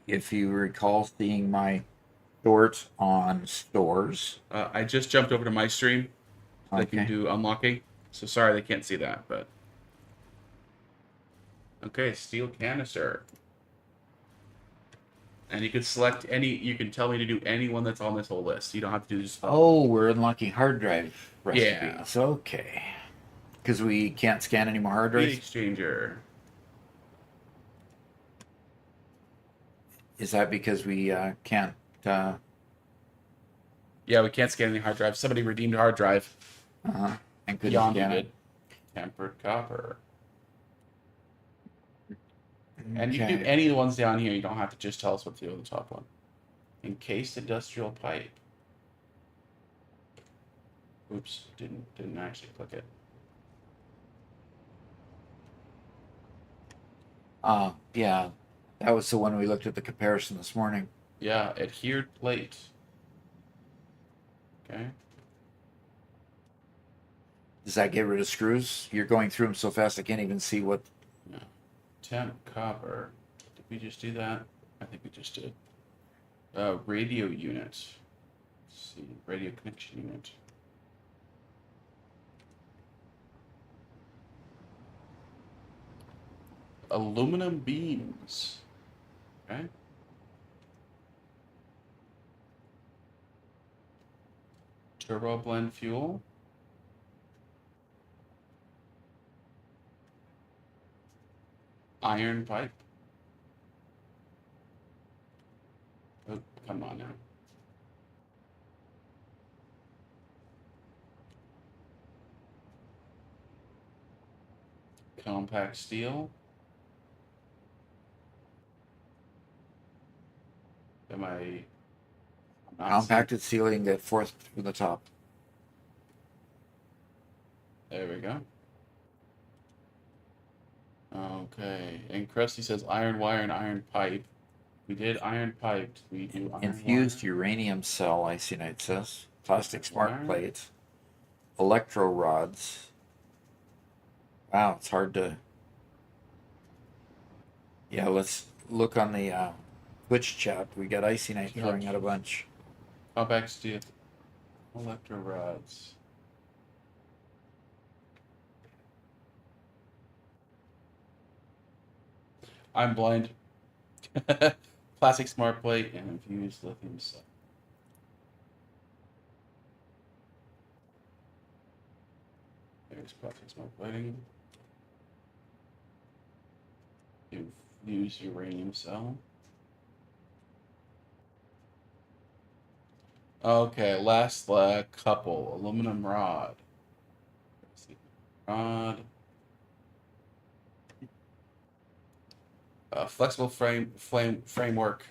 if you recall seeing my short on stores, I just jumped over to my stream. They can okay, do unlocking. So sorry they can't see that, but okay, steel canister. And you can select any. You can tell me to do any one that's on this whole list. You don't have to do just. oh, we're unlocking hard drive Yeah. recipes. Okay, because we can't scan any more hard Heat drives. exchanger. Is that because we can't? Yeah, we can't scan any hard drive. Somebody redeemed a hard drive. And couldn't Yonder scan did. it. Tempered copper. And you can do Okay. any of the ones down here. You don't have to just tell us what's the top one. Encased industrial pipe. Oops, didn't actually click it. Yeah, that was the one we looked at the comparison this morning. Yeah, adhered plate. Okay. Does that get rid of screws? You're going through them so fast I can't even see what. No. Temp copper. Did we just do that? I think we just did. Radio unit. Let's see, radio connection unit. Aluminum beams. Okay. Turbo blend fuel. Iron pipe. Oh, come on now. Compact steel. Am I not Compacted sealing the fourth from the top. There we go. Okay. And Krusty says iron wire and iron pipe. We did iron pipe. We do iron Infused wire. uranium cell icinite says. Plastic smart Wire. plates. Electro rods. Wow, it's hard to. Yeah, let's look on the Twitch chat. We got icinite throwing out a bunch. Compact steel. Electro rods. I'm blind. Plastic smart plate and infused lithium cell. There's plastic smart plating. Infused uranium cell. Okay, last couple. Aluminum rod. Rod. Flexible framework.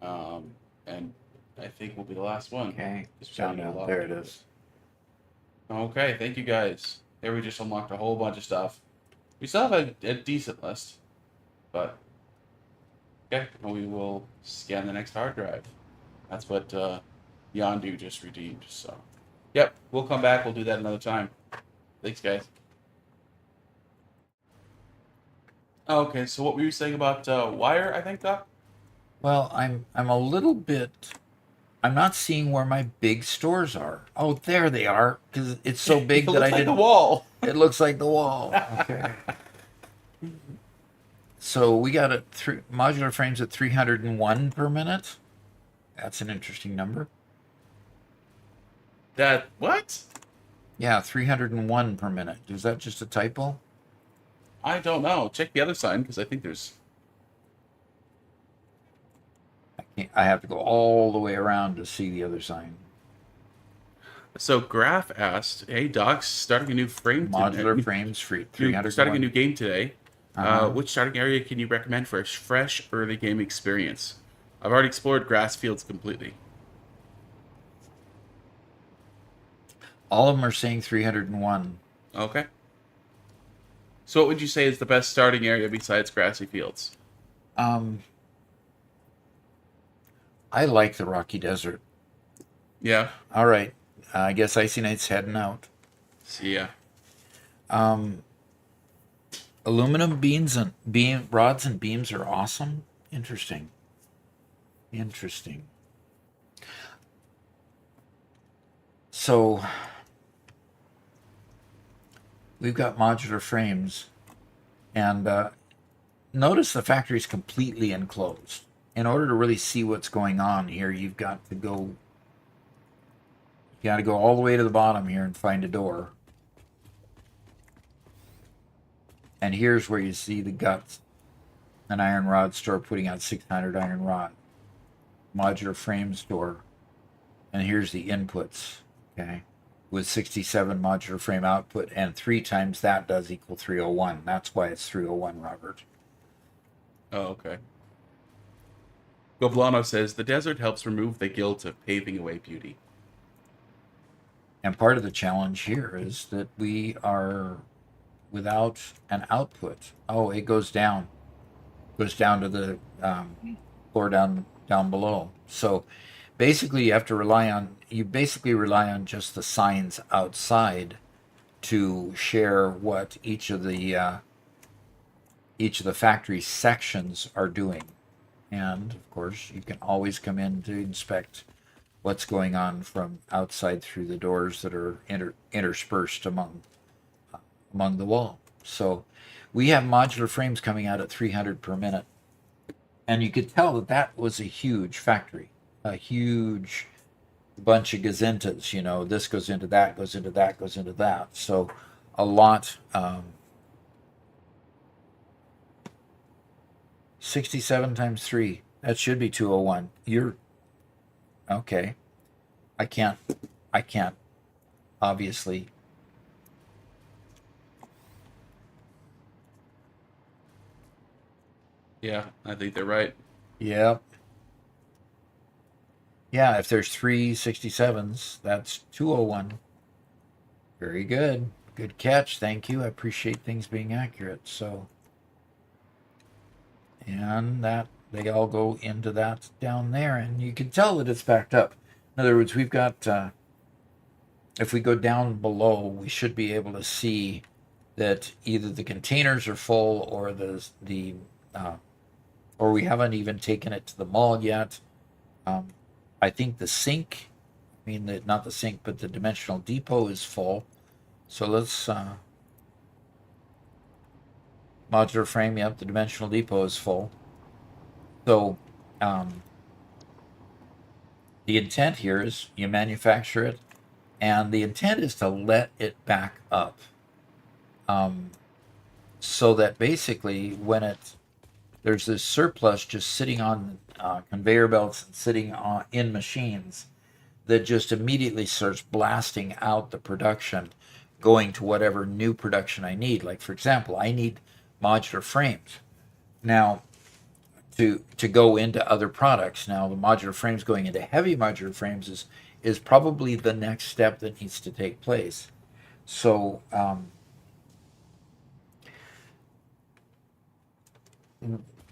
And I think will be the last one. Okay, Just found trying to out. lock There it into is. Okay, thank you guys. There we just unlocked a whole bunch of stuff. We still have a decent list, but okay, well, we will scan the next hard drive. That's what Yondu just redeemed. So, yep, we'll come back. We'll do that another time. Thanks, guys. Okay, so what were you saying about wire? I think, Doc. Well, I'm a little bit. I'm not seeing where my big stores are. Oh, there they are, because it's so big It that I looks like didn't. the wall. It looks like the wall. Okay. So we got modular frames at 301 per minute. That's an interesting number. That what? Yeah, 301 per minute. Is that just a typo? I don't know. Check the other sign because I think there's. I have to go all the way around to see the other sign. So Graph asked, "Hey, Doc's starting a new frame. Modular frames free. 301. Starting a new game today. Uh-huh. Which starting area can you recommend for a fresh early game experience? I've already explored grass fields completely." All of them are saying 301. Okay. So what would you say is the best starting area besides grassy fields? I like the Rocky Desert. Yeah. All right. I guess Icy Knight's heading out. See ya. Aluminum rods and beams are awesome. Interesting. So we've got modular frames, and notice the factory is completely enclosed. In order to really see what's going on here, you've got to go. You got to go all the way to the bottom here and find a door. And here's where you see the guts. An iron rod store putting out 600 iron rod. Modular frame store. And here's the inputs. Okay. With 67 modular frame output. And 3 times that does equal 301. That's why it's 301, Robert. Oh, okay. Goblano says, "The desert helps remove the guilt of paving away beauty." And part of the challenge here is that we are without an output. Oh, it goes down. Goes down to the floor down below. So basically you rely on just the signs outside to share what each of the factory sections are doing. And of course you can always come in to inspect what's going on from outside through the doors that are interspersed among the wall. So we have modular frames coming out at 300 per minute. And you could tell that was a huge factory, a huge bunch of gazintas. This goes into that, goes into that, goes into that. So a lot. 67 times 3. That should be 201. You're okay. I can't, obviously. Yeah, I think they're right. Yep. Yeah, if there's 3 67s, that's 201. Very good. Good catch. Thank you. I appreciate things being accurate. So, and that they all go into that down there, and you can tell that it's backed up. In other words, we've got, if we go down below, we should be able to see that either the containers are full or or we haven't even taken it to the mall yet. I think the sink, not the sink, but the dimensional depot is full. So let's, modular frame, yep, the dimensional depot is full. So, the intent here is you manufacture it, and the intent is to let it back up. So that basically when there's this surplus just sitting on conveyor belts and sitting in machines that just immediately starts blasting out the production, going to whatever new production I need. Like, for example, I need modular frames. Now, to go into other products. Now, the modular frames going into heavy modular frames is probably the next step that needs to take place. So,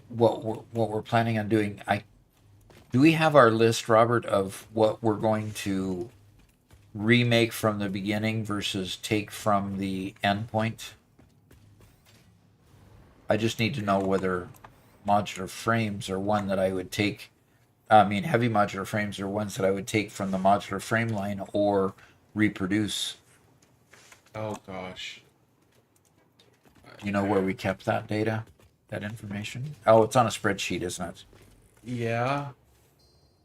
what we're planning on doing, do we have our list, Robert, of what we're going to remake from the beginning versus take from the endpoint? I just need to know whether modular frames are one that I would take. I mean, heavy modular frames are ones that I would take from the modular frame line or reproduce. Oh gosh. You know where we kept that data, that information? Oh, it's on a spreadsheet, isn't it? Yeah.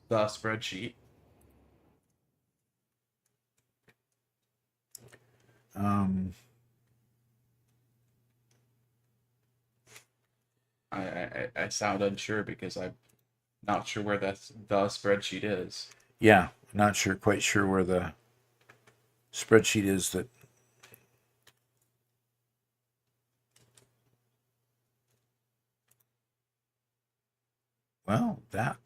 The spreadsheet. Um, I sound unsure because I'm not sure where the spreadsheet is. yeah, not sure, quite sure where the spreadsheet is that. Well, that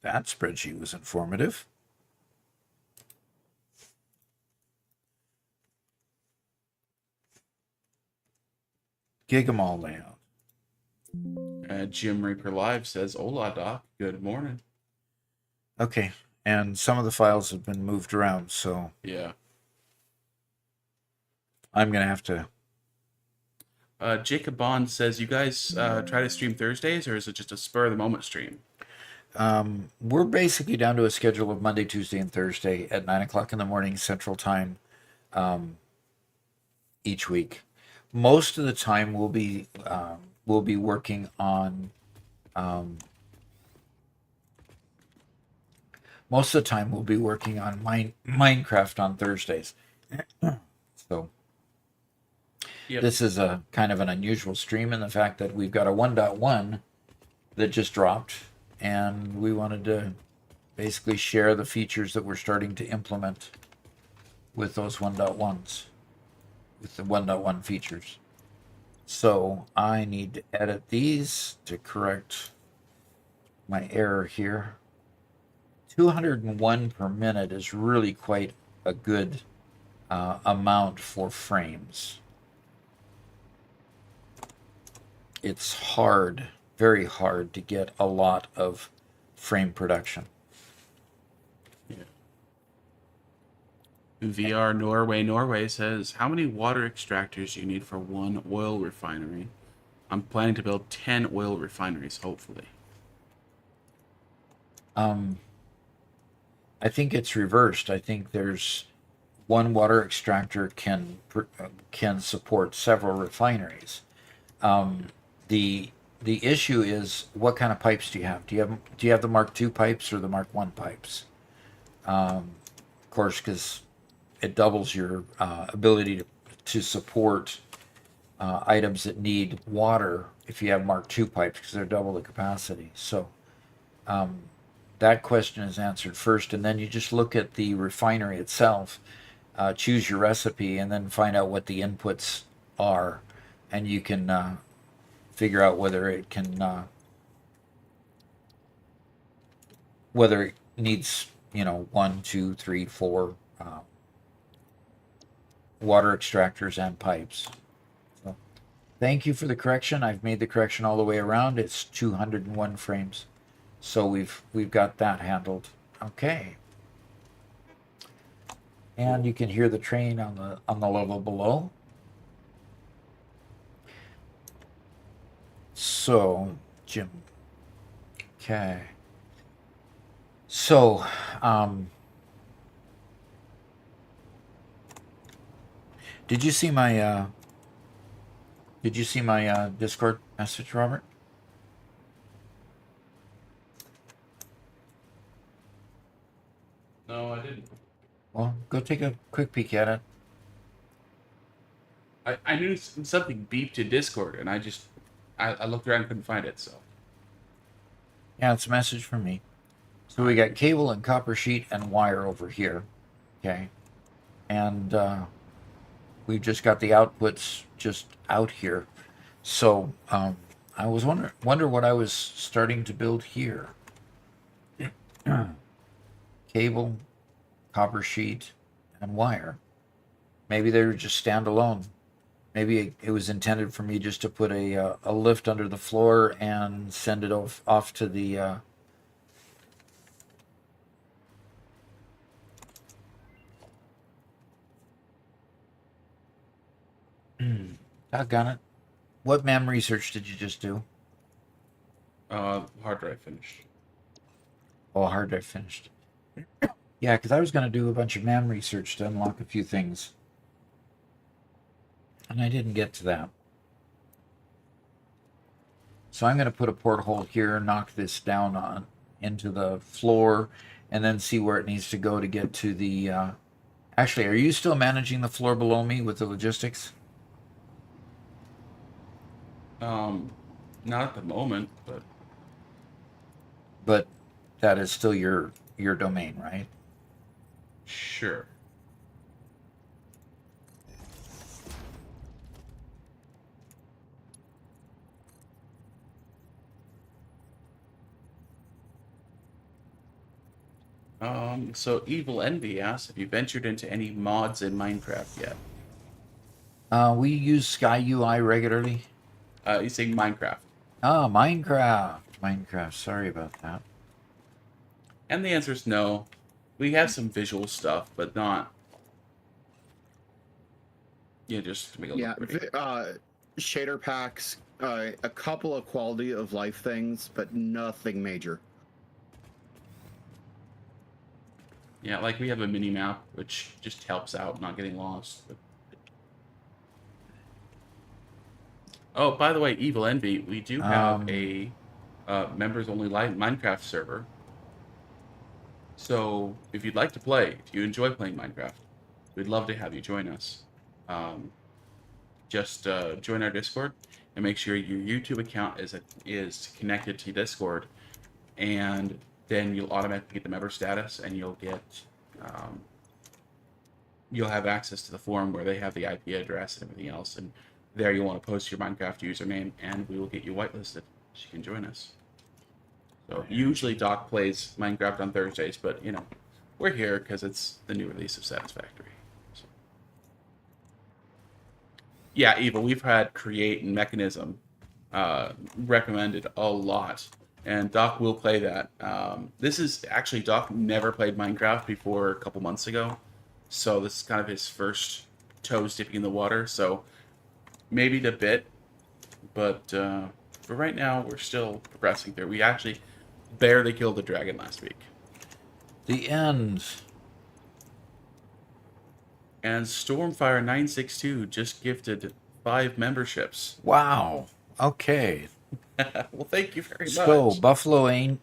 spreadsheet was informative. Gigamall layout. Jim Reaper Live says, "Hola, Doc. Good morning." Okay, and some of the files have been moved around, so Yeah. I'm gonna have to. Jacob Bond says, "You guys try to stream Thursdays, or is it just a spur of the moment stream?" We're basically down to a schedule of Monday, Tuesday, and Thursday at 9 o'clock in the morning Central Time, each week. Most of the time, we'll be working on. Most of the time, we'll be working on Minecraft on Thursdays. So Yep. this is a kind of an unusual stream in the fact that we've got a 1.1 that just dropped, and we wanted to basically share the features that we're starting to implement with those 1.1s, with the 1.1 features. So I need to edit these to correct my error here. 201 per minute is really quite a good amount for frames. It's hard, very hard to get a lot of frame production. VR Norway says, "How many water extractors do you need for one oil refinery?" I'm planning to build 10 oil refineries, hopefully. I think it's reversed. I think there's one water extractor can support several refineries. The issue is, what kind of pipes do you have? Do you have the Mark II pipes or the Mark I pipes? Of course, because it doubles your ability to support items that need water if you have Mark II pipes, because they're double the capacity. So that question is answered first, and then you just look at the refinery itself, choose your recipe, and then find out what the inputs are, and you can figure out whether it can whether it needs 1, 2, 3, 4 water extractors and pipes. So, thank you for the correction. I've made the correction all the way around. It's 201 frames. So we've got that handled. Okay. And you can hear the train on the level below. So, Jim. Okay. So, did you see my Discord message, Robert? No, I didn't. Well, go take a quick peek at it. I knew something beeped in Discord, and I looked around and couldn't find it, so. Yeah, it's a message from me. So we got cable and copper sheet and wire over here. Okay. And we've just got the outputs just out here. So I was wonder what I was starting to build here. Cable, copper sheet, and wire. Maybe they were just standalone. Maybe it was intended for me just to put a lift under the floor and send it off to the. Doggone it! What MEM research did you just do? Hard drive finished. Oh, hard drive finished. Yeah, because I was going to do a bunch of MEM research to unlock a few things, and I didn't get to that. So I'm going to put a porthole here, knock this down on into the floor, and then see where it needs to go to get to the. Actually, are you still managing the floor below me with the logistics? Not at the moment, but But that is still your domain, right? sure. So Evil Envy asks if you ventured into any mods in Minecraft yet. We use Sky UI regularly. He's saying Minecraft. Ah, Minecraft. Minecraft. Sorry about that. And the answer is no. We have some visual stuff, but not. Yeah, just to make it look pretty. Shader packs, a couple of quality of life things, but nothing major. Yeah, like we have a mini map, which just helps out not getting lost. But... Oh, by the way, Evil Envy, we do have a members only live Minecraft server. So if you'd like to play, if you enjoy playing Minecraft, we'd love to have you join us. Just join our Discord and make sure your YouTube account is connected to Discord, and then you'll automatically get the member status, and you'll have access to the forum where they have the IP address and everything else, and there you want to post your Minecraft username, and we will get you whitelisted so you can join us. So usually Doc plays Minecraft on Thursdays, but we're here because it's the new release of Satisfactory. So. Yeah, Eva, we've had Create and Mechanism recommended a lot. And Doc will play that. This is actually, Doc never played Minecraft before a couple months ago. So this is kind of his first toes dipping in the water. So maybe a bit. But for right now, we're still progressing through. We actually barely killed the dragon last week. The end. And Stormfire962 just gifted 5 memberships. Wow. Okay. Well, thank you very much. So,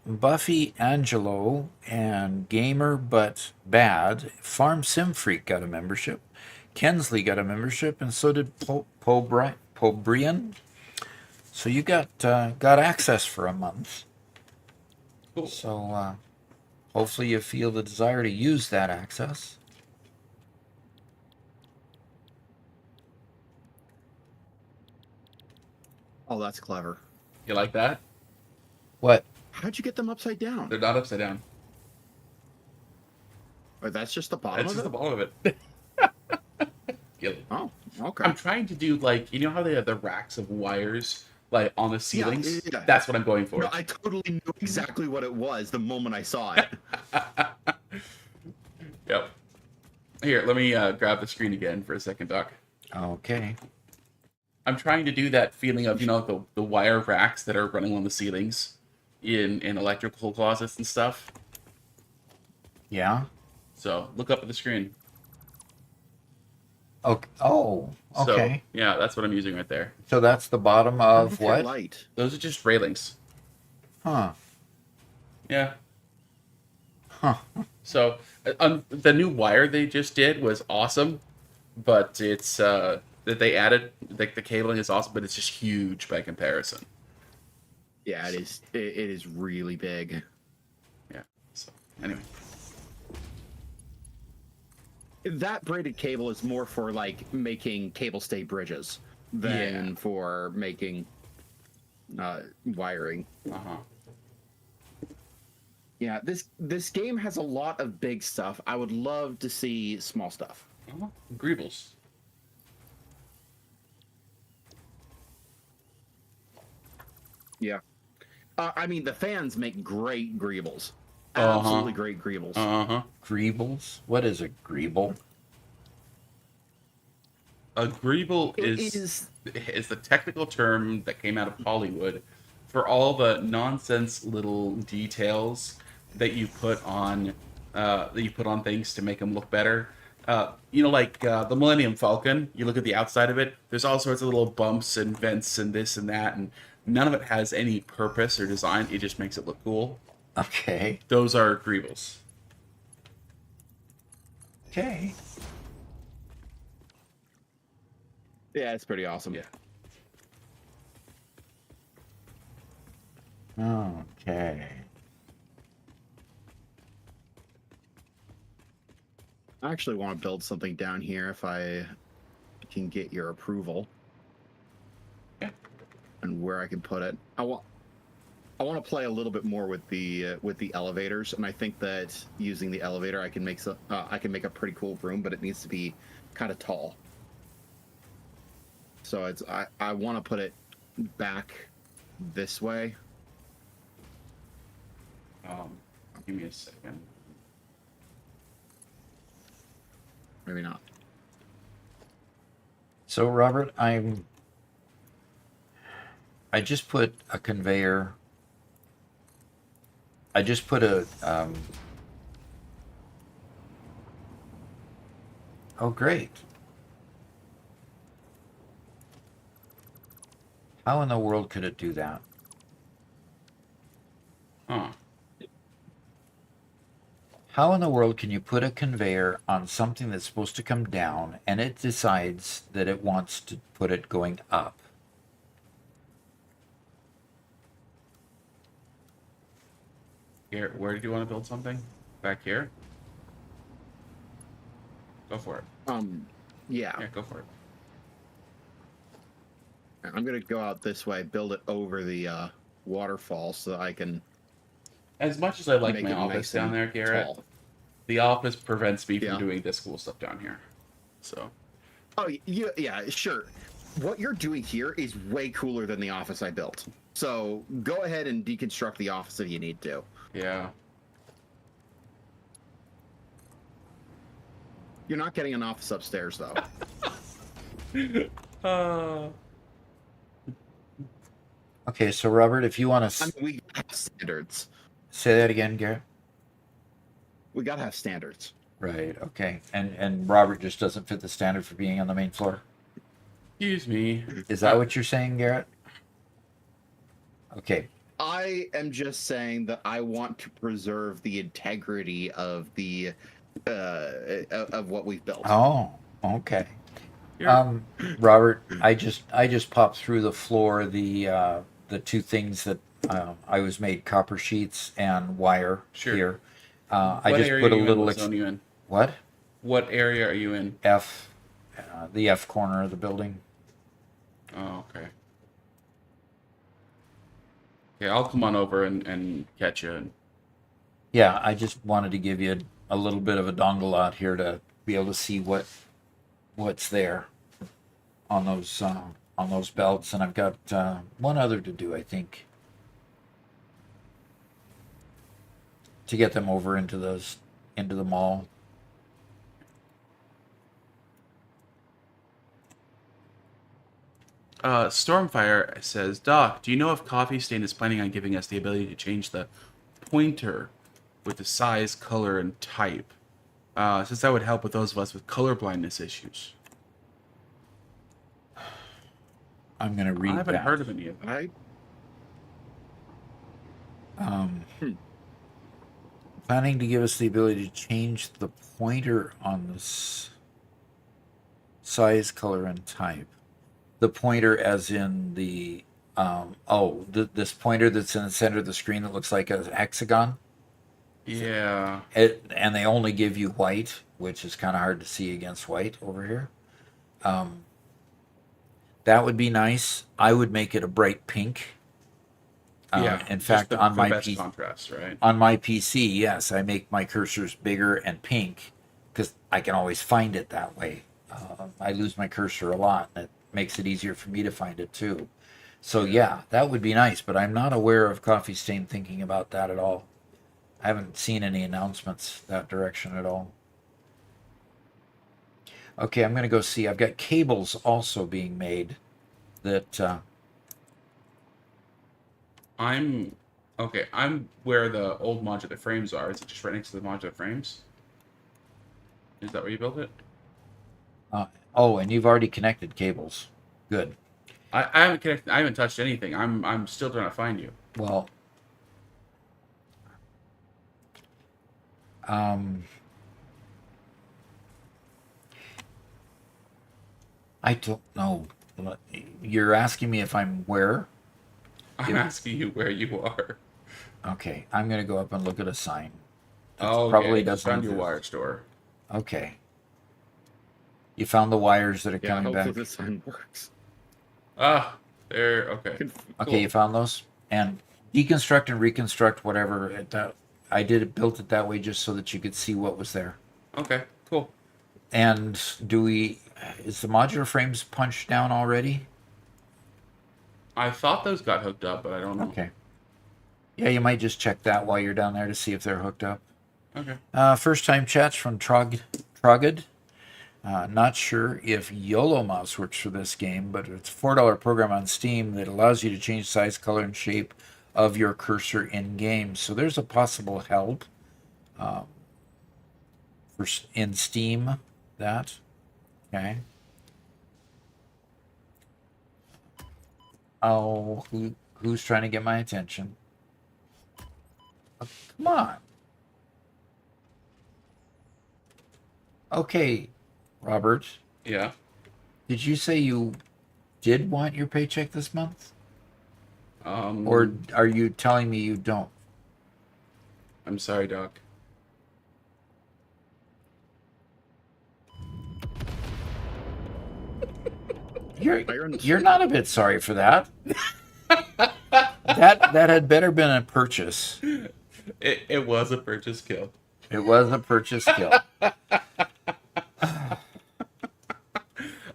Buffy Angelo and Gamer But Bad, Farm Sim Freak got a membership. Kensley got a membership, and so did Pobrian. So you got access for a month. Cool. So hopefully you feel the desire to use that access. Oh, that's clever. You like that? What? How'd you get them upside down? They're not upside down. Or that's just the bottom That's of just it? the bottom of it. Yep. Oh, okay. I'm trying to do, like, how they have the racks of wires, like, on the ceilings? Yeah. That's what I'm going for. No, I totally knew exactly what it was the moment I saw it. Yep. Here, let me grab the screen again for a second, Doc. Okay. I'm trying to do that feeling of, the wire racks that are running on the ceilings in electrical closets and stuff. Yeah. So, look up at the screen. Okay. Oh, okay. So, yeah, that's what I'm using right there. So that's the bottom of what? Light. Those are just railings. Huh. Yeah. Huh. So, the new wire they just did was awesome, but it's that they added, like, the cabling is awesome, but it's just huge by comparison. Yeah, it is. It is really big. Yeah. So, anyway. That braided cable is more for like making cable stay bridges than for making wiring. Yeah, this game has a lot of big stuff. I would love to see small stuff. Greebles. Yeah. I mean, the fans make great greebles. Uh-huh. Absolutely great greebles. Uh-huh. Greebles? What is a greeble? A greeble It is the technical term that came out of Hollywood for all the nonsense little details that you put on things to make them look better. Like the Millennium Falcon. You look at the outside of it. There's all sorts of little bumps and vents and this and that, and none of it has any purpose or design. It just makes it look cool. Okay. Those are greebles. Okay. Yeah, it's pretty awesome. Yeah. Okay. I actually want to build something down here if I can get your approval. Yeah. And where I can put it. I want to play a little bit more with the elevators, and I think that using the elevator, I can make a pretty cool room, but it needs to be kind of tall. So I want to put it back this way. Give me a second. Maybe not. So, Robert, I just put a conveyor. I just put a oh, great. How in the world could it do that? Huh. How in the world can you put a conveyor on something that's supposed to come down and it decides that it wants to put it going up? Here, where did you want to build something? Back here? Go for it. Yeah. Yeah, go for it. I'm gonna go out this way, build it over the waterfall, so that I can As much as I like make my it office nice down and there, Garrett, tall. the office prevents me from Yeah. doing this cool stuff down here. So, Oh, yeah, sure. What you're doing here is way cooler than the office I built. So go ahead and deconstruct the office if you need to. yeah. You're not getting an office upstairs, though. Okay, so Robert, if you want I to mean, we have standards. say that again, Garrett. We gotta have standards. Right. Okay. And Robert just doesn't fit the standard for being on the main floor. Excuse me. Is that what you're saying, Garrett? Okay. I am just saying that I want to preserve the integrity of the of what we've built. Oh, okay. Here. Robert, I just popped through the floor the two things that I was made copper sheets and wire Sure. here. I What just area put a are you little in? What zone are you in? what What area are you in? F, the F corner of the building. Oh, okay. Yeah, I'll come on over and catch you. Yeah, I just wanted to give you a little bit of a dongle out here to be able to see what's there on those belts, and I've got one other to do, I think, to get them over into the mall. Stormfire says, Doc, do you know if Coffee Stain is planning on giving us the ability to change the pointer with the size, color, and type? Since that would help with those of us with color blindness issues. I'm going to read I haven't that. heard of any of them. I Planning to give us the ability to change the pointer on this size, color, and type. The pointer, as in the this pointer that's in the center of the screen that looks like a hexagon. Yeah. And they only give you white, which is kind of hard to see against white over here. That would be nice. I would make it a bright pink. Yeah. In just fact, the, on the my best PC, contrast, right? on my PC, yes, I make my cursors bigger and pink, because I can always find it that way. I lose my cursor a lot, and it makes it easier for me to find it too. So yeah, that would be nice, but I'm not aware of Coffee Stain thinking about that at all. I haven't seen any announcements that direction at all. Okay, I'm going to go see. I've got cables also being made that I'm okay. I'm where the old modular frames are. Is it just right next to the modular frames? Is that where you built it? oh, and you've already connected cables. Good. I haven't connected. I haven't touched anything. I'm still trying to find you. Well, um, I don't know. You're asking me if I'm where? I'm asking you where you are. Okay, I'm going to go up and look at a sign. That Oh, okay. probably I just doesn't found your exist. wire store. Okay. You found the wires that are Yeah, coming hopefully back? this sign works. Ah, there. Okay. Okay, Cool. you found those? And deconstruct and reconstruct whatever. I built it that way just so that you could see what was there. Okay. Cool. And is the modular frames punched down already? I thought those got hooked up, but I don't know. Okay. Yeah, you might just check that while you're down there to see if they're hooked up. Okay. First time chats from Trogid. Not sure if YOLO Mouse works for this game, but it's a $4 program on Steam that allows you to change size, color, and shape of your cursor in game. So there's a possible help in Steam. That okay. Oh, who's trying to get my attention? Oh, come on. Okay, Robert. Yeah. Did you say you did want your paycheck this month? Um. Or are you telling me you don't? I'm sorry, Doc. You're not a bit sorry for that. that had better been a purchase. It was a purchase kill. It was a purchase kill.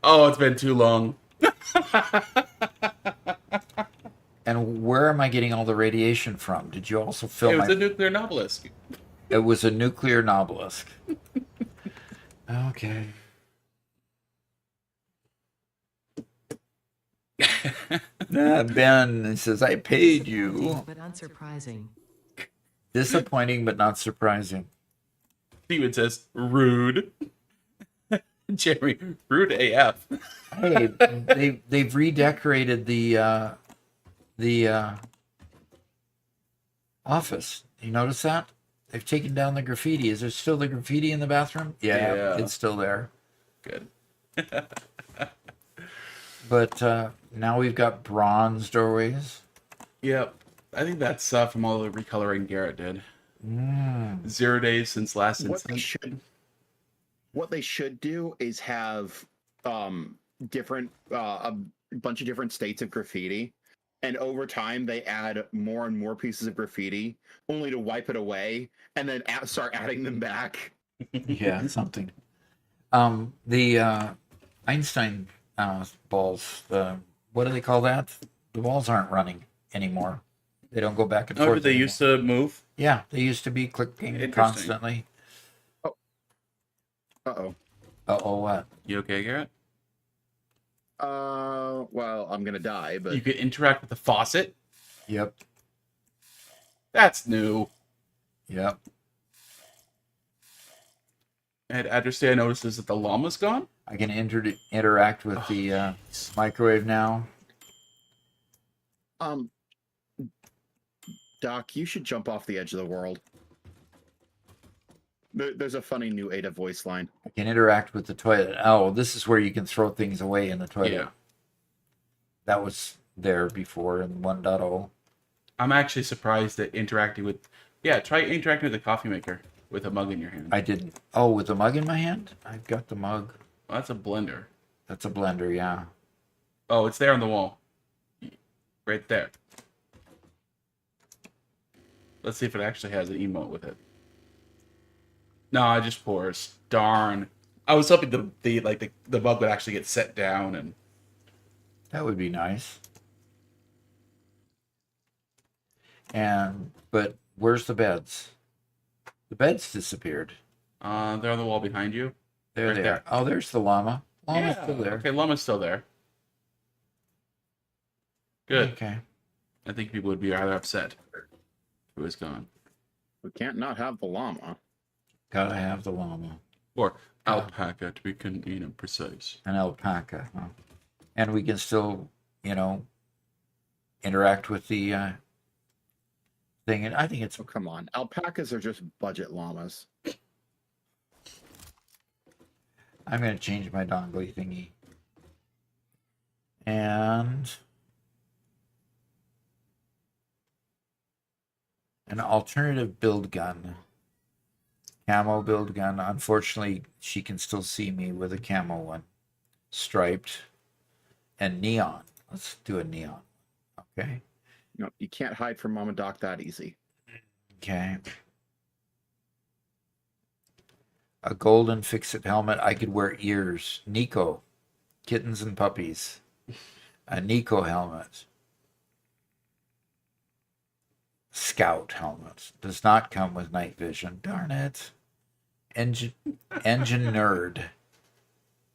Oh, it's been too long. And where am I getting all the radiation from? Did you also fill It was a nuclear obelisk. It was a nuclear obelisk. Okay. Ben says, I paid you. But unsurprising. Disappointing, but not surprising. Steven says, rude. Jeremy, rude AF. Hey, they've redecorated the office. You notice that? They've taken down the graffiti. Is there still the graffiti in the bathroom? Yeah. It's still there. Good. But now we've got bronze doorways. Yep. I think that's from all the recoloring Garrett did. 0 days since last incident. What they should do is have different a bunch of different states of graffiti, and over time they add more and more pieces of graffiti, only to wipe it away and then start adding them back. Yeah, something. The Einstein balls. What do they call that? The balls aren't running anymore. They don't go back and forth. Oh, did they anymore. used to move? Yeah, they used to be clicking constantly. Uh-oh. Uh-oh, what? You okay, Garrett? Well, I'm gonna die, but You could interact with the faucet? Yep. That's new. Yep. And Adderstay notices that the llama's gone? I can interact with the microwave now. Doc, you should jump off the edge of the world. There's a funny new Ada voice line. I can interact with the toilet. Oh, this is where you can throw things away in the toilet. Yeah. That was there before in 1.0. I'm actually surprised at interacting with... Yeah, try interacting with the coffee maker with a mug in your hand. I didn't. Oh, with the mug in my hand? I've got the mug. Well, that's a blender. That's a blender, yeah. Oh, it's there on the wall. Right there. Let's see if it actually has an emote with it. No, it just pours. Darn. I was hoping the bug would actually get set down and. That would be nice. But where's the beds? The beds disappeared. They're on the wall behind you. There Right they there. are. Oh, there's the llama. Llama's Yeah. still there. Okay, llama's still there. Good. Okay. I think people would be rather upset if it was gone. We can't not have the llama. Gotta have the llama. Or alpaca to be precise. An alpaca. Huh? And we can still, interact with the thing. And I think it's Oh, come on. Alpacas are just budget llamas. I'm going to change my dongly thingy. And an alternative build gun. Camo build gun. Unfortunately, she can still see me with a camo one. Striped. And neon. Let's do a neon. Okay. No, you can't hide from Mama Doc that easy. Okay. A golden fix-it helmet. I could wear ears. Nico. Kittens and puppies. A Nico helmet. Scout helmet. Does not come with night vision. Darn it. Engine nerd.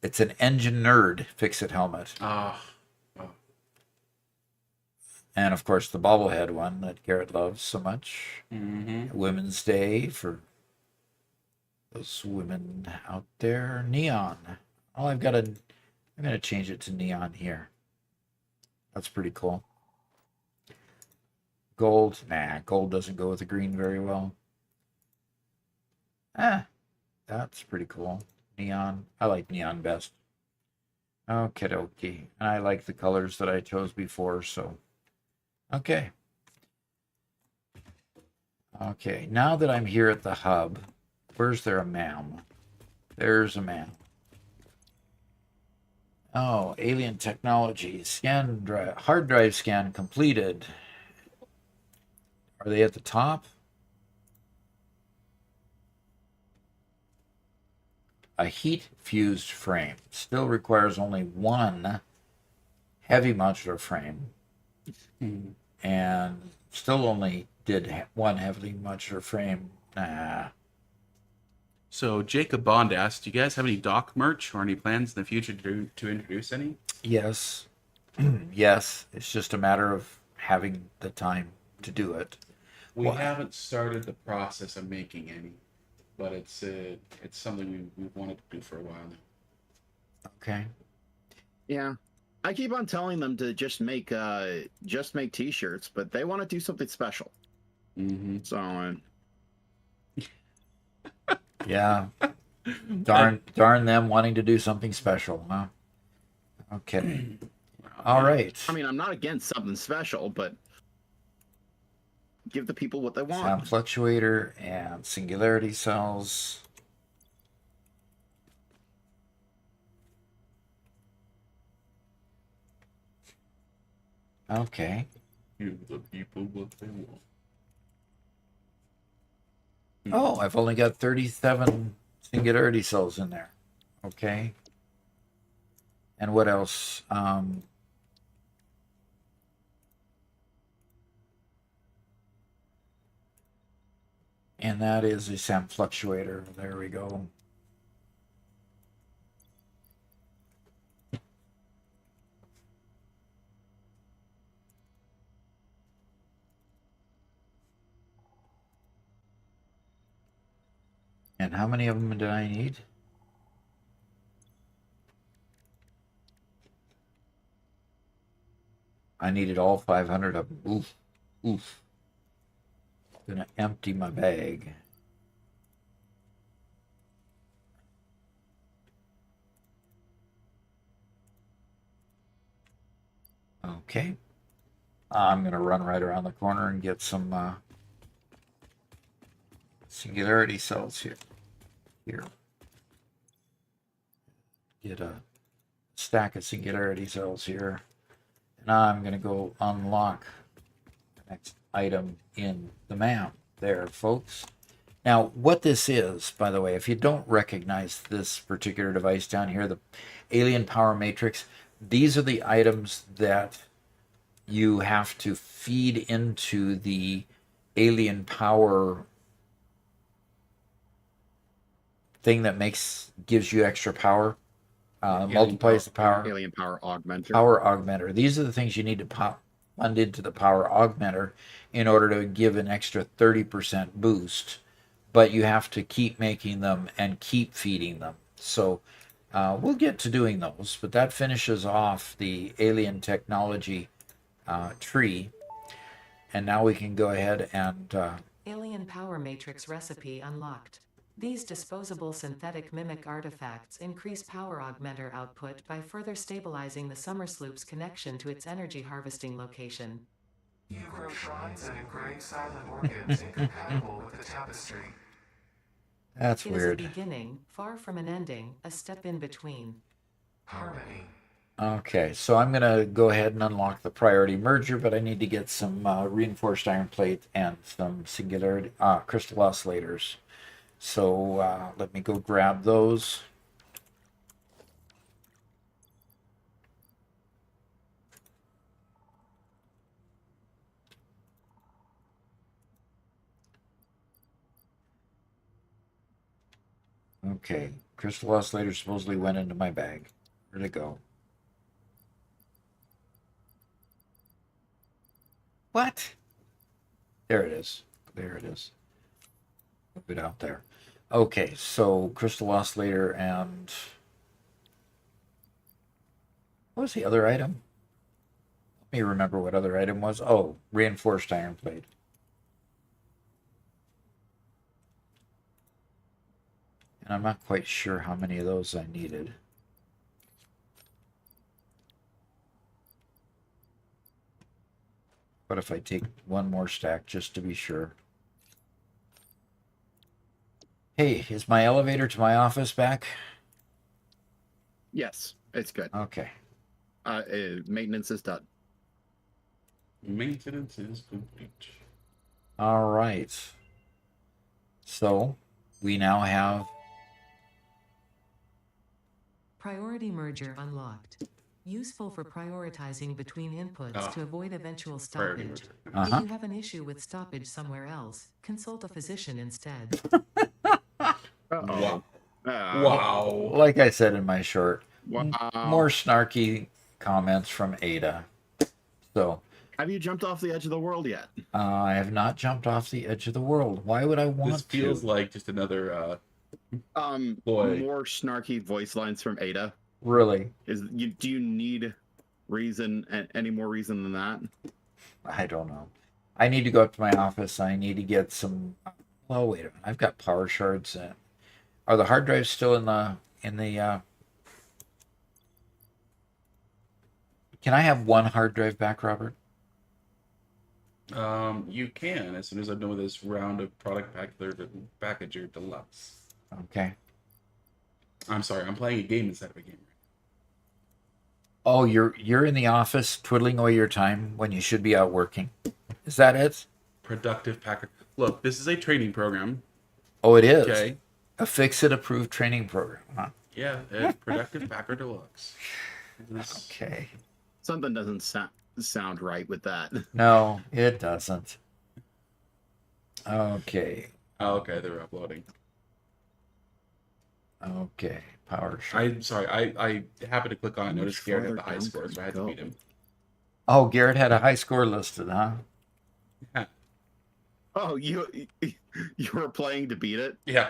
It's an engine nerd fix-it helmet. Oh. And of course the bobblehead one that Garrett loves so much. Mm-hmm. Women's Day for those women out there. Neon. Oh, I'm gonna change it to neon here. That's pretty cool. Gold. Nah, gold doesn't go with the green very well. That's pretty cool. Neon. I like neon best. Okie dokie. And I like the colors that I chose before, so. Okay. Okay, now that I'm here at the hub, where's there a ma'am? There's a ma'am. Oh, alien technology. Scan drive, hard drive scan completed. Are they at the top? A heat fused frame still requires only one heavy modular frame. And still only did one heavily modular frame. Nah. So Jacob Bond asked, do you guys have any dock merch or any plans in the future to introduce any? Yes. Yes. It's just a matter of having the time to do it. We Well, haven't started the process of making any, but it's something we've wanted to do for a while now. Okay. Yeah. I keep on telling them to just make t-shirts, but they want to do something special. Mm-hmm. So Yeah. Darn them wanting to do something special, huh? Okay. All right. I mean, I'm not against something special, but give the people what they want. Sound fluctuator and singularity cells. Okay. Give the people what they want. Oh, I've only got 37 singularity cells in there. Okay. And what else? And that is a sound fluctuator. There we go. And how many of them did I need? I needed all 500 of them. Oof. Oof. Gonna empty my bag. Okay. I'm gonna run right around the corner and get some singularity cells here. Get a stack of singularity cells here. And I'm gonna go unlock the next item in the map there, folks. Now, what this is, by the way, if you don't recognize this particular device down here, the Alien Power Matrix, these are the items that you have to feed into the Alien Power thing that gives you extra power, multiplies the power. Alien power augmenter. Power augmenter. These are the things you need to fund into the power augmenter in order to give an extra 30% boost. But you have to keep making them and keep feeding them. So we'll get to doing those, but that finishes off the alien technology tree. And now we can go ahead and Alien Power Matrix recipe unlocked. These disposable synthetic mimic artifacts increase power augmenter output by further stabilizing the summer sloop's connection to its energy harvesting location. You grow shrines and engrave silent organs incompatible with the tapestry. that's It weird. is a beginning, far from an ending, a step in between. Harmony. Okay, so I'm going to go ahead and unlock the priority merger, but I need to get some reinforced iron plate and some singularity crystal oscillators. So let me go grab those. Okay, crystal oscillator supposedly went into my bag. Where'd it go? What? There it is. There it is. Move it out there. Okay, so crystal oscillator and what was the other item? Let me remember what other item was. Oh, reinforced iron plate. And I'm not quite sure how many of those I needed. But if I take one more stack just to be sure. Hey, is my elevator to my office back? Yes, it's good. Okay. Maintenance is done. Maintenance is complete. All right. So we now have Priority merger unlocked. Useful for prioritizing between inputs to avoid eventual Priority stoppage. merger. If you have an issue with stoppage somewhere else, consult a physician instead. Wow. Uh, Wow. like I said in my short, Wow. more snarky comments from Ada. So Have you jumped off the edge of the world yet? I have not jumped off the edge of the world. Why would I want This feels to? like just another Boy. More snarky voice lines from Ada. Really? Do you need reason, any more reason than that? I don't know. I need to go up to my office. I need to get some. Well, wait a minute. I've got power shards. Are the hard drives still in the? Can I have one hard drive back, Robert? you can as soon as I'm done with this round of product packager deluxe. Okay. I'm sorry, I'm playing a game instead of a game. Oh, you're in the office twiddling away your time when you should be out working. Is that it? Productive packer. Look, this is a training program. Oh, it is. Okay. A fix-it approved training program, huh? Yeah, it's Productive Packer Deluxe. Okay. Something doesn't sound right with that. No, it doesn't. Okay. Oh, okay, they're uploading. Okay. Power shot. I'm sorry, I happened to click on it and How noticed much Garrett had farther the high down score, could so I had you to go? beat him. Oh, Garrett had a high score listed, huh? Yeah. Oh, you were playing to beat it? Yeah.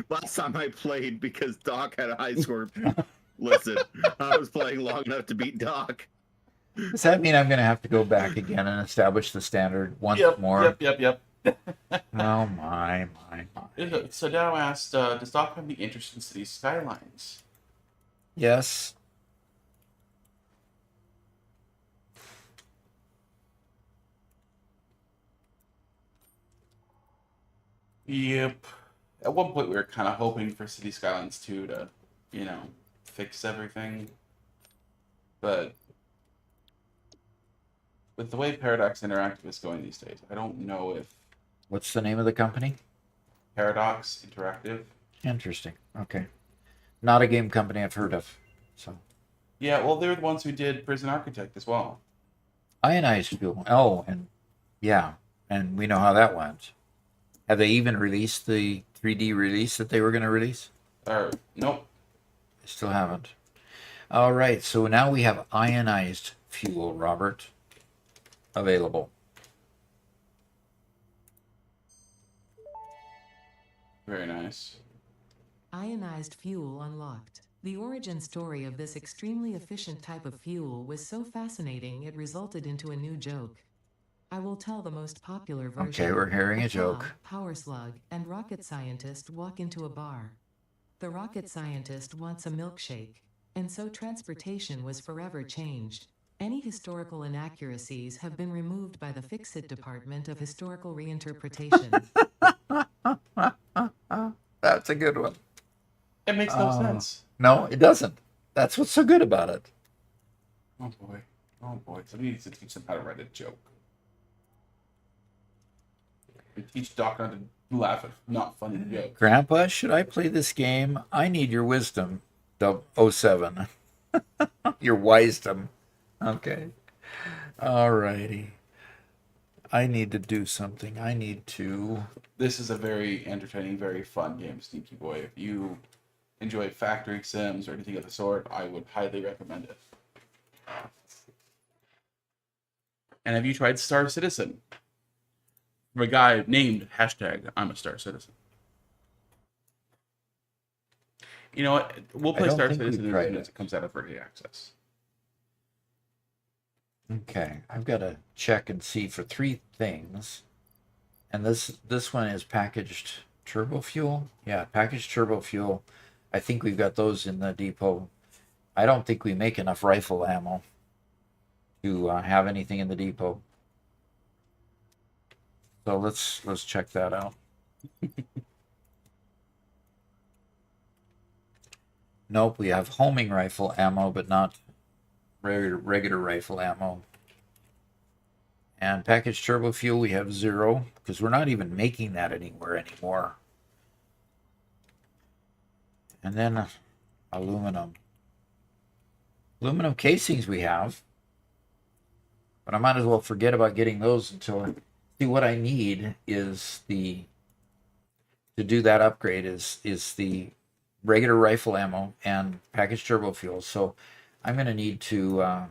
Last time I played, because Doc had a high score listed, I was playing long enough to beat Doc. Does that mean I'm going to have to go back again and establish the standard once more? Yep. Oh, my. So now asked, does Doc have any interest in city skylines? Yes. Yep. At one point, we were kind of hoping for City Skylines 2 to, fix everything. But with the way Paradox Interactive is going these days, I don't know if... What's the name of the company? Paradox Interactive. Interesting. Okay. Not a game company I've heard of. So Yeah, well, they're the ones who did Prison Architect as well. ionized fuel. Oh, and yeah, and we know how that went. Have they even released the 3D release that they were going to release? Or nope. They still haven't. All right, so now we have ionized fuel, Robert, available. Very nice. Ionized fuel unlocked. The origin story of this extremely efficient type of fuel was so fascinating it resulted into a new joke. I will tell the most popular version. Okay, we're hearing a Frog, joke. Power slug, and rocket scientist walk into a bar. The rocket scientist wants a milkshake, and so transportation was forever changed. Any historical inaccuracies have been removed by the Fix-It Department of Historical Reinterpretation. That's a good one. It makes no sense. No, it doesn't. That's what's so good about it. Oh boy. Oh boy. Somebody needs to teach them how to write a joke. We teach Doc not to laugh at not funny jokes. Grandpa, should I play this game? I need your wisdom. 07. Your wisdom. Okay. All righty. I need to do something. I need to... This is a very entertaining, very fun game, Sneaky Boy. If you enjoy factory sims or anything of the sort, I would highly recommend it. And have you tried Star Citizen? From a guy named #I'm a Star Citizen. You know what? We'll play don't Star think we've Citizen as tried soon it. as it comes out of early access. Okay, I've got to check and see for 3 things. And this one is packaged turbo fuel. Yeah, packaged turbo fuel. I think we've got those in the depot. I don't think we make enough rifle ammo to have anything in the depot. So let's check that out. Nope, we have homing rifle ammo, but not regular rifle ammo. And packaged turbo fuel, we have 0, because we're not even making that anywhere anymore. And then aluminum. Aluminum casings we have. But I might as well forget about getting those until... See, what I need is to do that upgrade is the regular rifle ammo and packaged turbo fuel. So I'm going to need to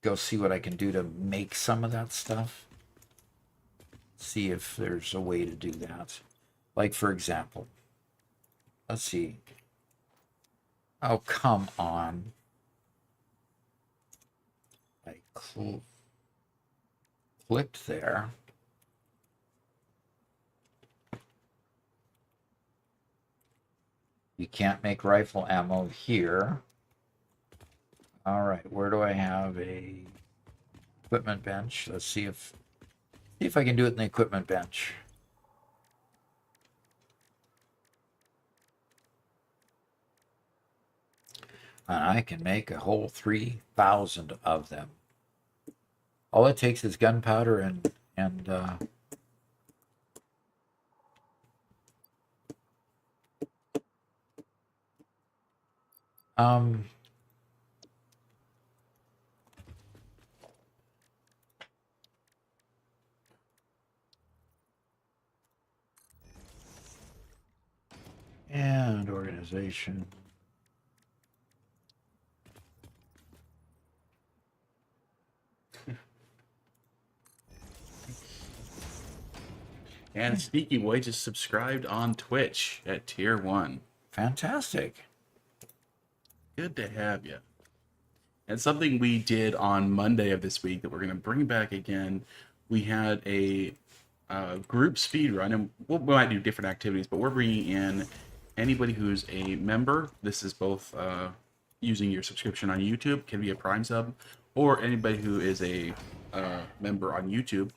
go see what I can do to make some of that stuff. See if there's a way to do that. Like, for example, let's see. Oh, come on. I clicked there. You can't make rifle ammo here. All right, where do I have a equipment bench? Let's see if I can do it in the equipment bench. And I can make a whole 3,000 of them. All it takes is gunpowder and and organization. And Sneaky Boy just subscribed on Twitch at Tier 1. Fantastic. Good to have you. And something we did on Monday of this week that we're going to bring back again, we had a group speed run, and we might do different activities, but we're bringing in anybody who's a member. This is both using your subscription on YouTube, can be a Prime sub, or anybody who is a member on YouTube,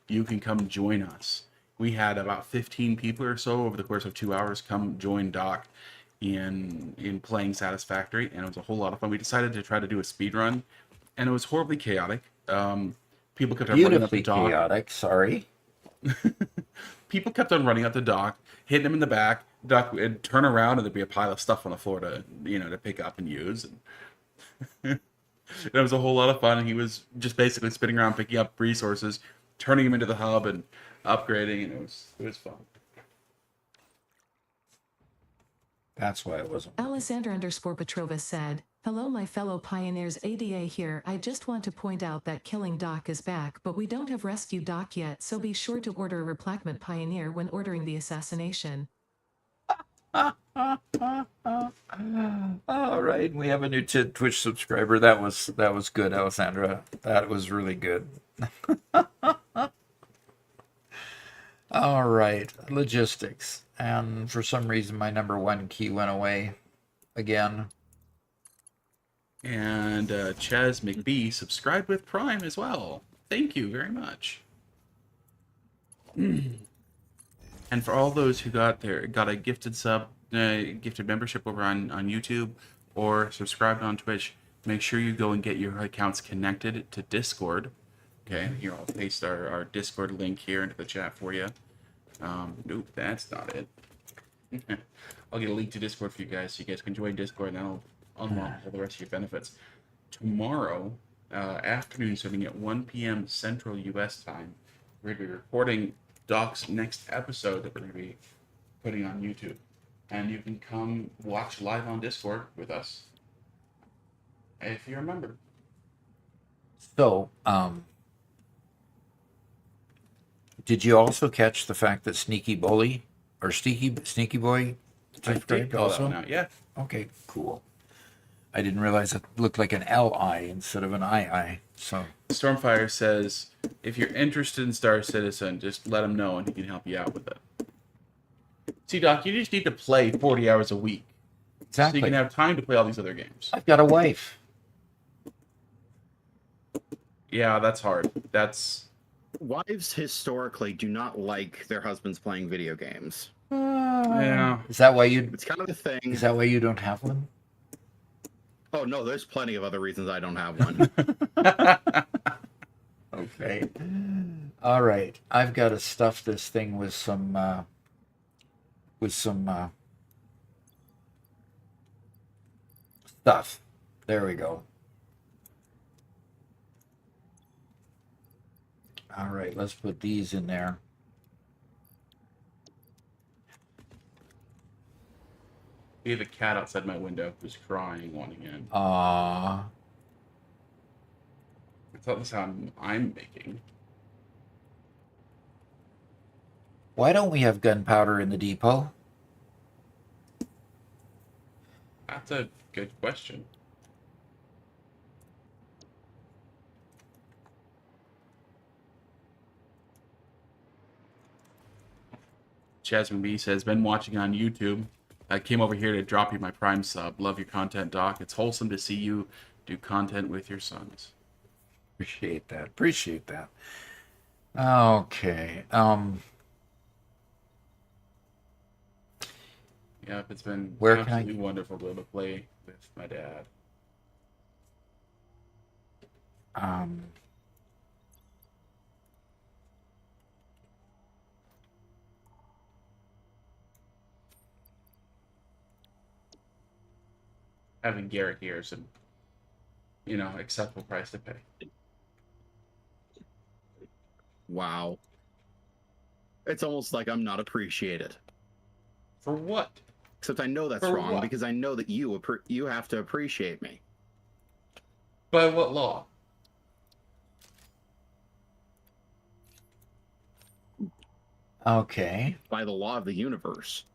you can come join us. We had about 15 people or so over the course of 2 hours come join Doc in playing Satisfactory, and it was a whole lot of fun. We decided to try to do a speed run, and it was horribly chaotic. People kept on running up Beautifully the Doc. chaotic, sorry. People kept on running up the dock, hitting him in the back. Dock would turn around, and there'd be a pile of stuff on the floor to to pick up and use. And it was a whole lot of fun. And he was just basically spinning around, picking up resources, turning them into the hub, and upgrading. And it was fun. That's why it wasn't. Alexander_Petrova said, "Hello, my fellow pioneers. ADA here. I just want to point out that Killing Doc is back, but we don't have Rescue Doc yet, so be sure to order a replacement Pioneer when ordering the assassination." All right, we have a new Twitch subscriber. That was good, Alessandra. That was really good. All right, logistics. And for some reason, my number 1 key went away again. And Chaz McBee subscribed with Prime as well. Thank you very much. And for all those who got a gifted gifted membership over on YouTube or subscribed on Twitch, make sure you go and get your accounts connected to Discord. Okay, here I'll paste our Discord link here into the chat for you. Nope, that's not it. I'll get a link to Discord for you guys so you guys can join Discord, and that'll unlock all the rest of your benefits. Tomorrow afternoon, starting at 1 p.m. Central U.S. time, we're going to be recording Doc's next episode that we're going to be putting on YouTube. And you can come watch live on Discord with us if you're a member. So, did you also catch the fact that Sneaky Bully or Sneaky Boy subscribed also? Now. Yeah. Okay, cool. I didn't realize it looked like an LI instead of an II. So Stormfire says, if you're interested in Star Citizen, just let him know and he can help you out with it. See, Doc, you just need to play 40 hours a week. exactly. So you can have time to play all these other games. I've got a wife. Yeah, that's hard. Wives historically do not like their husbands playing video games. Yeah. Is that why you? It's kind of a thing. Is that why you don't have one? Oh no, there's plenty of other reasons I don't have one. Okay. All right. I've got to stuff this thing with some stuff. There we go. All right, let's put these in there. We have a cat outside my window who's crying, wanting in. Ah. It's not the sound I'm making. Why don't we have gunpowder in the depot? That's a good question. Jasmine B says, been watching on YouTube. I came over here to drop you my Prime sub. Love your content, Doc. It's wholesome to see you do content with your sons. Appreciate that. Appreciate that. Okay. Yeah, it's been Where can absolutely wonderful to be able to play with my dad. Having Garrett here is an, acceptable price to pay. Wow. It's almost like I'm not appreciated. For what? Except I know that's For wrong what? because I know that you have to appreciate me. By what law? Okay. By the law of the universe.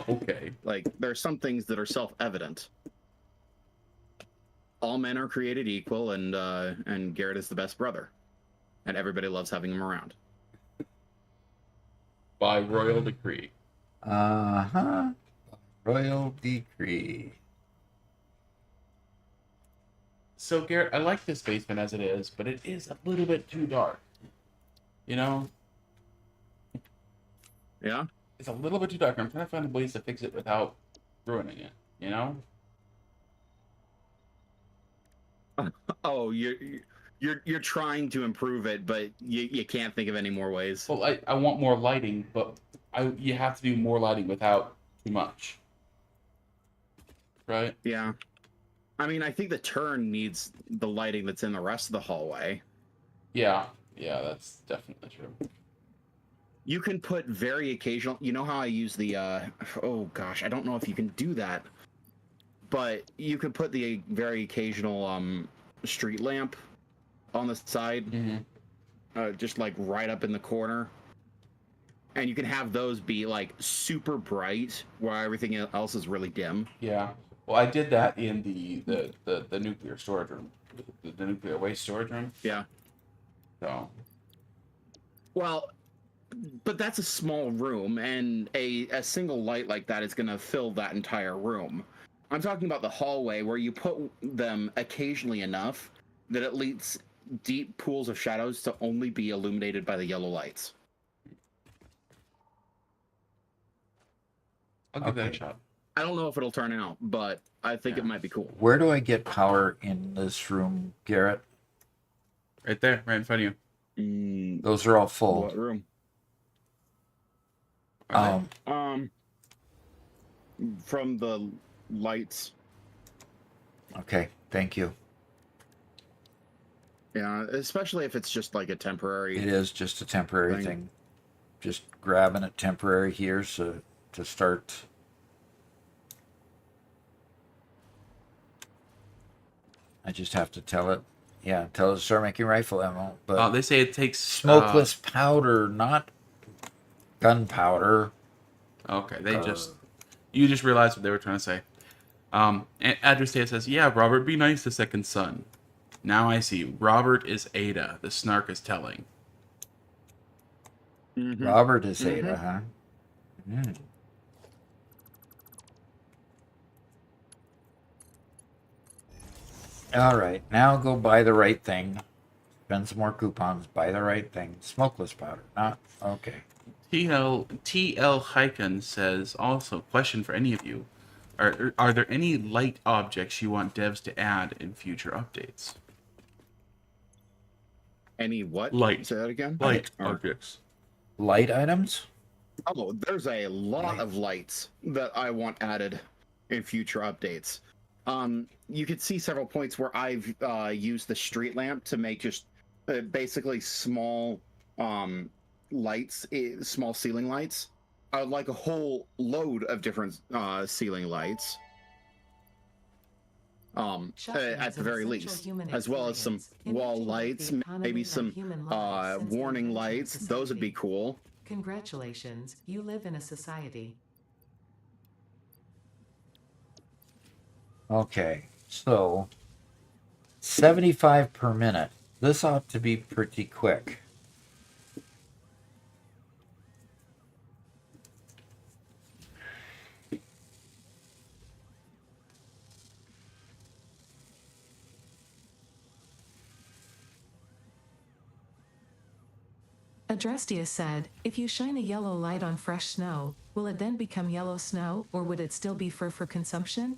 Okay. Like, there are some things that are self-evident. All men are created equal, and Garrett is the best brother. And everybody loves having him around. By royal decree. Uh-huh. Royal decree. So, Garrett, I like this basement as it is, but it is a little bit too dark. Yeah? It's a little bit too dark. I'm trying to find ways to fix it without ruining it, Oh, You're trying to improve it, but you can't think of any more ways. Well, I want more lighting, but you have to do more lighting without too much. Right? Yeah. I mean, I think the turn needs the lighting that's in the rest of the hallway. Yeah. Yeah, that's definitely true. You can put very occasional. You know how I use the oh gosh, I don't know if you can do that. But you could put the very occasional street lamp on the side, just like right up in the corner. And you can have those be like super bright while everything else is really dim. Yeah. Well, I did that in the nuclear storage room, the nuclear waste storage room. Yeah. So. Well, but that's a small room, and a single light like that is going to fill that entire room. I'm talking about the hallway where you put them occasionally enough that it leads deep pools of shadows to only be illuminated by the yellow lights. I'll give that a Okay. shot. I don't know if it'll turn out, but I think it might be cool. Where do I get power in this room, Garrett? Right there, right in front of you. Those are all full. What room? Are they? From the lights. Okay, thank you. Yeah, especially if it's just like a temporary. It is just a temporary thing. Just grabbing it temporary here so to start. I just have to tell it. Yeah, tell it to start making rifle ammo. But They say it takes smokeless powder, not gunpowder. Okay, you just realized what they were trying to say. Adrestea says, "Yeah, Robert, be nice to second son." Now I see. Robert is Ada. The snark is telling. Robert is Ada, huh? Mm. All right, now go buy the right thing. Spend some more coupons. Buy the right thing. Smokeless powder. Not okay. TL Hyken says, also, question for any of you. Are there any light objects you want devs to add in future updates? Any what? Light. Say that again? Light Or- objects. Light items? Oh, there's a lot of lights that I want added in future updates. You could see several points where I've used the street lamp to make just basically small lights, small ceiling lights. I would like a whole load of different ceiling lights. At the very least, as well as some wall lights, maybe some warning lights. Those would be cool. Congratulations, you live in a society. Okay, so 75 per minute. This ought to be pretty quick. Adrestia said, if you shine a yellow light on fresh snow, will it then become yellow snow, or would it still be fur for consumption?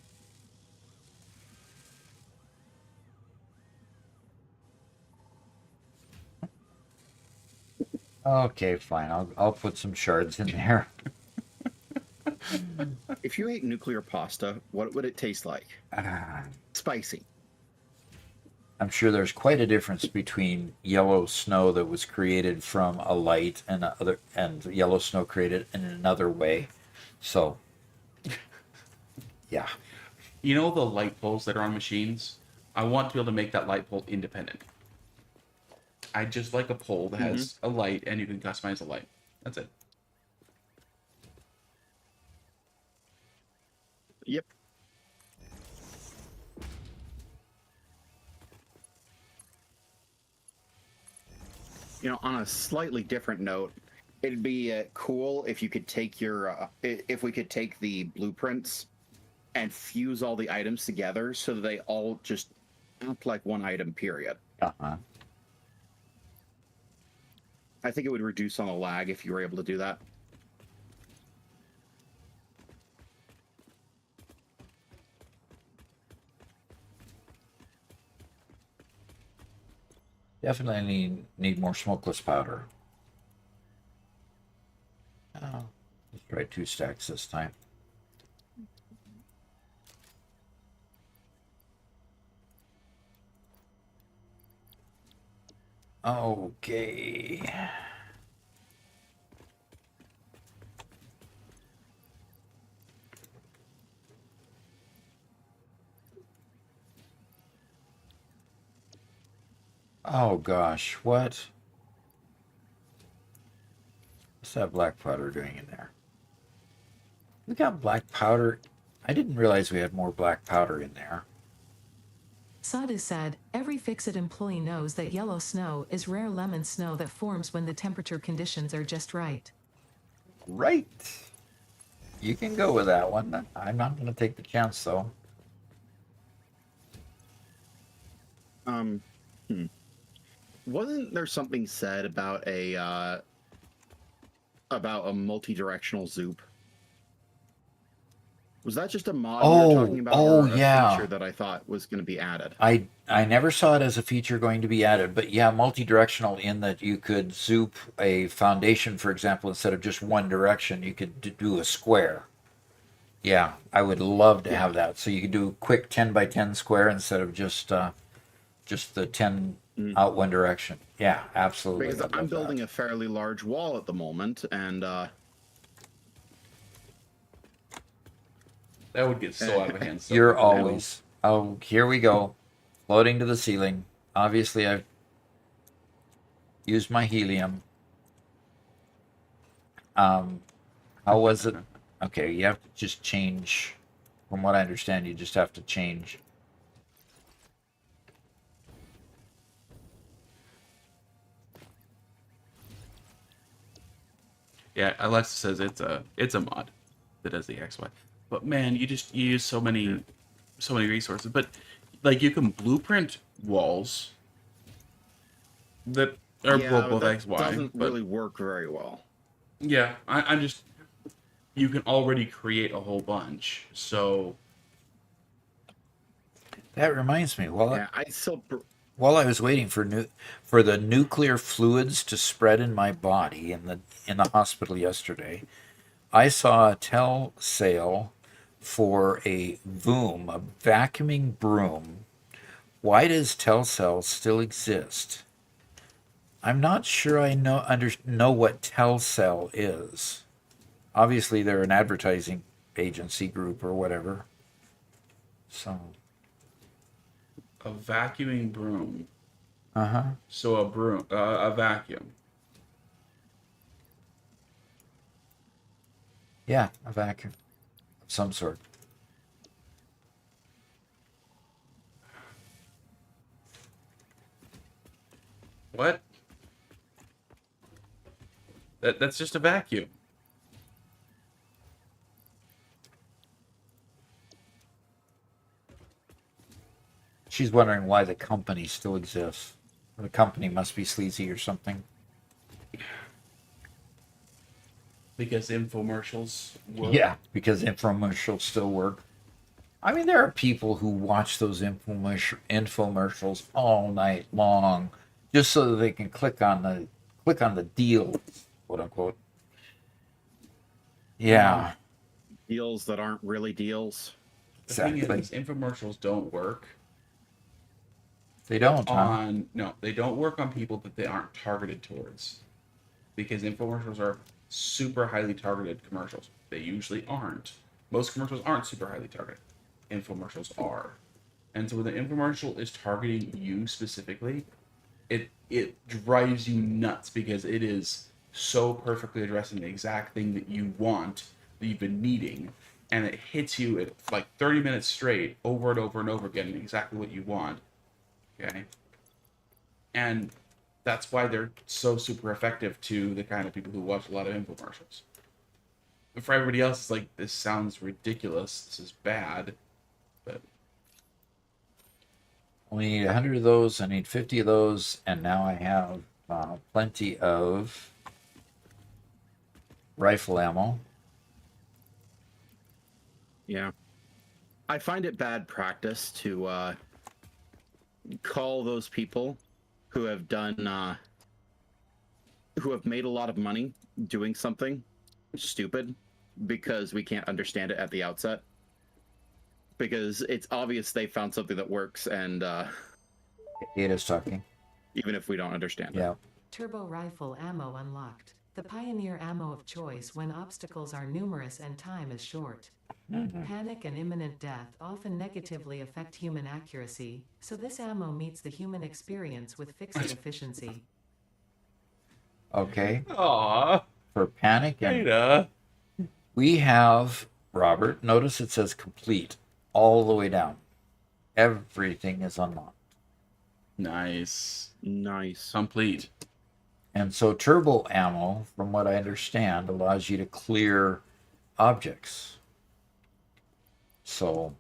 Okay, fine. I'll put some shards in there. If you ate nuclear pasta, what would it taste like? Spicy. I'm sure there's quite a difference between yellow snow that was created from a light and yellow snow created in another way. So, yeah. You know the light poles that are on machines? I want to be able to make that light pole independent. I just like a pole that has a light and you can customize the light. That's it. Yep. You know, on a slightly different note, it'd be cool if you could take if we could take the blueprints and fuse all the items together so that they all just act like one item, period. Uh-huh. I think it would reduce on the lag if you were able to do that. Definitely need more smokeless powder. Oh, let's try 2 stacks this time. Okay. Oh gosh, what? What's that black powder doing in there? We got black powder. I didn't realize we had more black powder in there. Sadhu said, every Fixit employee knows that yellow snow is rare lemon snow that forms when the temperature conditions are just right. Right. You can go with that one. I'm not going to take the chance, though. Um, hmm. Wasn't there something said about a multi-directional zoop? Was that just a mod we were talking about, Oh, or a yeah. feature that I thought was going to be added? I never saw it as a feature going to be added, but yeah, multi-directional in that you could zoop a foundation, for example, instead of just one direction, you could do a square. Yeah, I would love to Yeah. have that. So you could do a quick 10 by 10 square instead of just the 10 out one direction. Yeah, absolutely. Because I'd I'm love building that. a fairly large wall at the moment, and That would get so out of hand. So You're quickly. always. Oh, here we go. Floating to the ceiling. Obviously, I've used my helium. How was it? Okay, you have to just change. From what I understand, you just have to change. Yeah, Alexa says it's a mod that does the XY. But man, you use so many resources. But like you can blueprint walls that are yeah, but both that XY. doesn't But really work very well. yeah, I'm just you can already create a whole bunch. So That reminds me. Yeah, I still. While I was waiting for the nuclear fluids to spread in my body in the hospital yesterday, I saw a tell sale for a Voom, a vacuuming broom. Why does Telcel still exist? I'm not sure I know what Telcel is. Obviously, they're an advertising agency group or whatever. So, a vacuuming broom. uh-huh. So a vacuum. Yeah, a vacuum of some sort. What? That's just a vacuum. She's wondering why the company still exists. The company must be sleazy or something. Because infomercials work. Yeah, because infomercials still work. I mean, there are people who watch those infomercials all night long just so that they can click on the deal, quote unquote. Yeah, Deals that aren't really deals. The thing exactly. is, infomercials don't work They don't, huh? on no, they don't work on people that they aren't targeted towards. Because infomercials are super highly targeted commercials. They usually aren't. Most commercials aren't super highly targeted. Infomercials are. And so when the infomercial is targeting you specifically, it drives you nuts because it is so perfectly addressing the exact thing that you want, that you've been needing, and it hits you at like 30 minutes straight over and over and over again exactly what you want. Okay? And that's why they're so super effective to the kind of people who watch a lot of infomercials. But for everybody else, it's like, this sounds ridiculous. This is bad. But Only need 100 of those. I need 50 of those, and now I have plenty of rifle ammo. Yeah. I find it bad practice to call those people who have done who have made a lot of money doing something stupid because we can't understand it at the outset. Because it's obvious they found something that works, and Data's talking. even if we don't understand it. Yeah. Turbo rifle ammo unlocked. The pioneer ammo of choice when obstacles are numerous and time is short. Panic and imminent death often negatively affect human accuracy, so this ammo meets the human experience with fixed efficiency. Okay. Aw, For panic and Ada. we have, Robert, notice it says complete all the way down. Everything is unlocked. Nice. Nice. Complete. And so turbo ammo, from what I understand, allows you to clear objects. So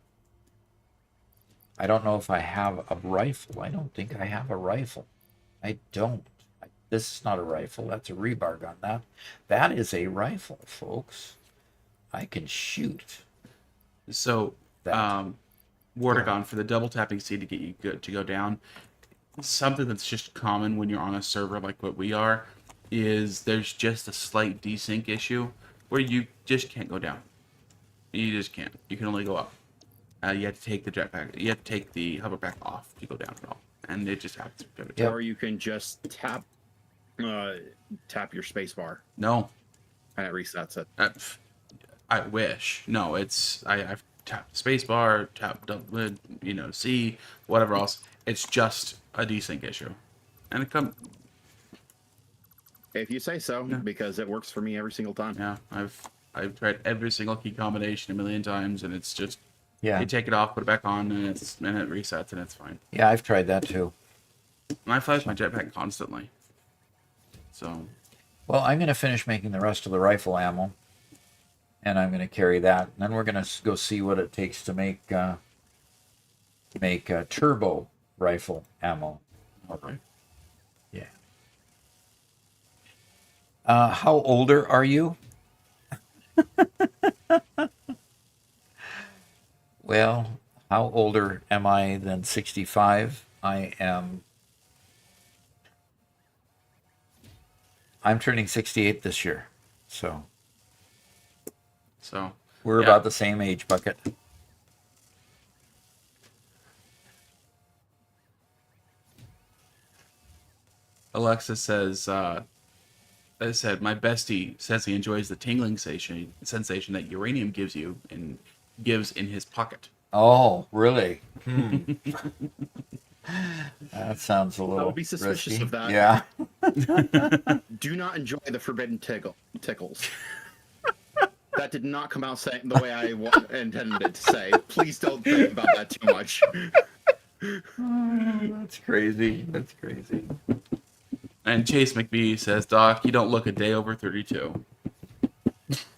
I don't know if I have a rifle. I don't think I have a rifle. I don't. This is not a rifle. That's a rebar gun. That is a rifle, folks. I can shoot. So, That. Wartagon, for the double tapping C to get you good to go down, something that's just common when you're on a server like what we are, is there's just a slight desync issue where you just can't go down. You just can't. You can only go up. You have to take the jetpack. You have to take the hoverpack off to go down at all, and it just happens. Yep. Or you can just tap your space bar No, and it resets it. I wish. No, I've tapped spacebar, tapped C, whatever else. It's just a desync issue, and If you say so, because it works for me every single time. yeah, I've tried every single key combination a million times, and it's just Yeah. you take it off, put it back on, and it resets, and it's fine. Yeah, I've tried that too. And I flash my jetpack constantly. So, Well, I'm going to finish making the rest of the rifle ammo, and I'm going to carry that. And then we're going to go see what it takes to make turbo rifle ammo. okay. Yeah. How older are you? Well, how older am I than 65? I'm turning 68 this year. So we're yeah. about the same age bucket. Alexa says, I said, my bestie says he enjoys the tingling sensation that uranium gives you and gives in his pocket. Oh, really? That sounds a little I would be suspicious risky. of that. Yeah. Do not enjoy the forbidden tickles. That did not come out saying the way I intended it to say. Please don't think about that too much. That's crazy. That's crazy. And Chase McBee says, Doc, you don't look a day over 32.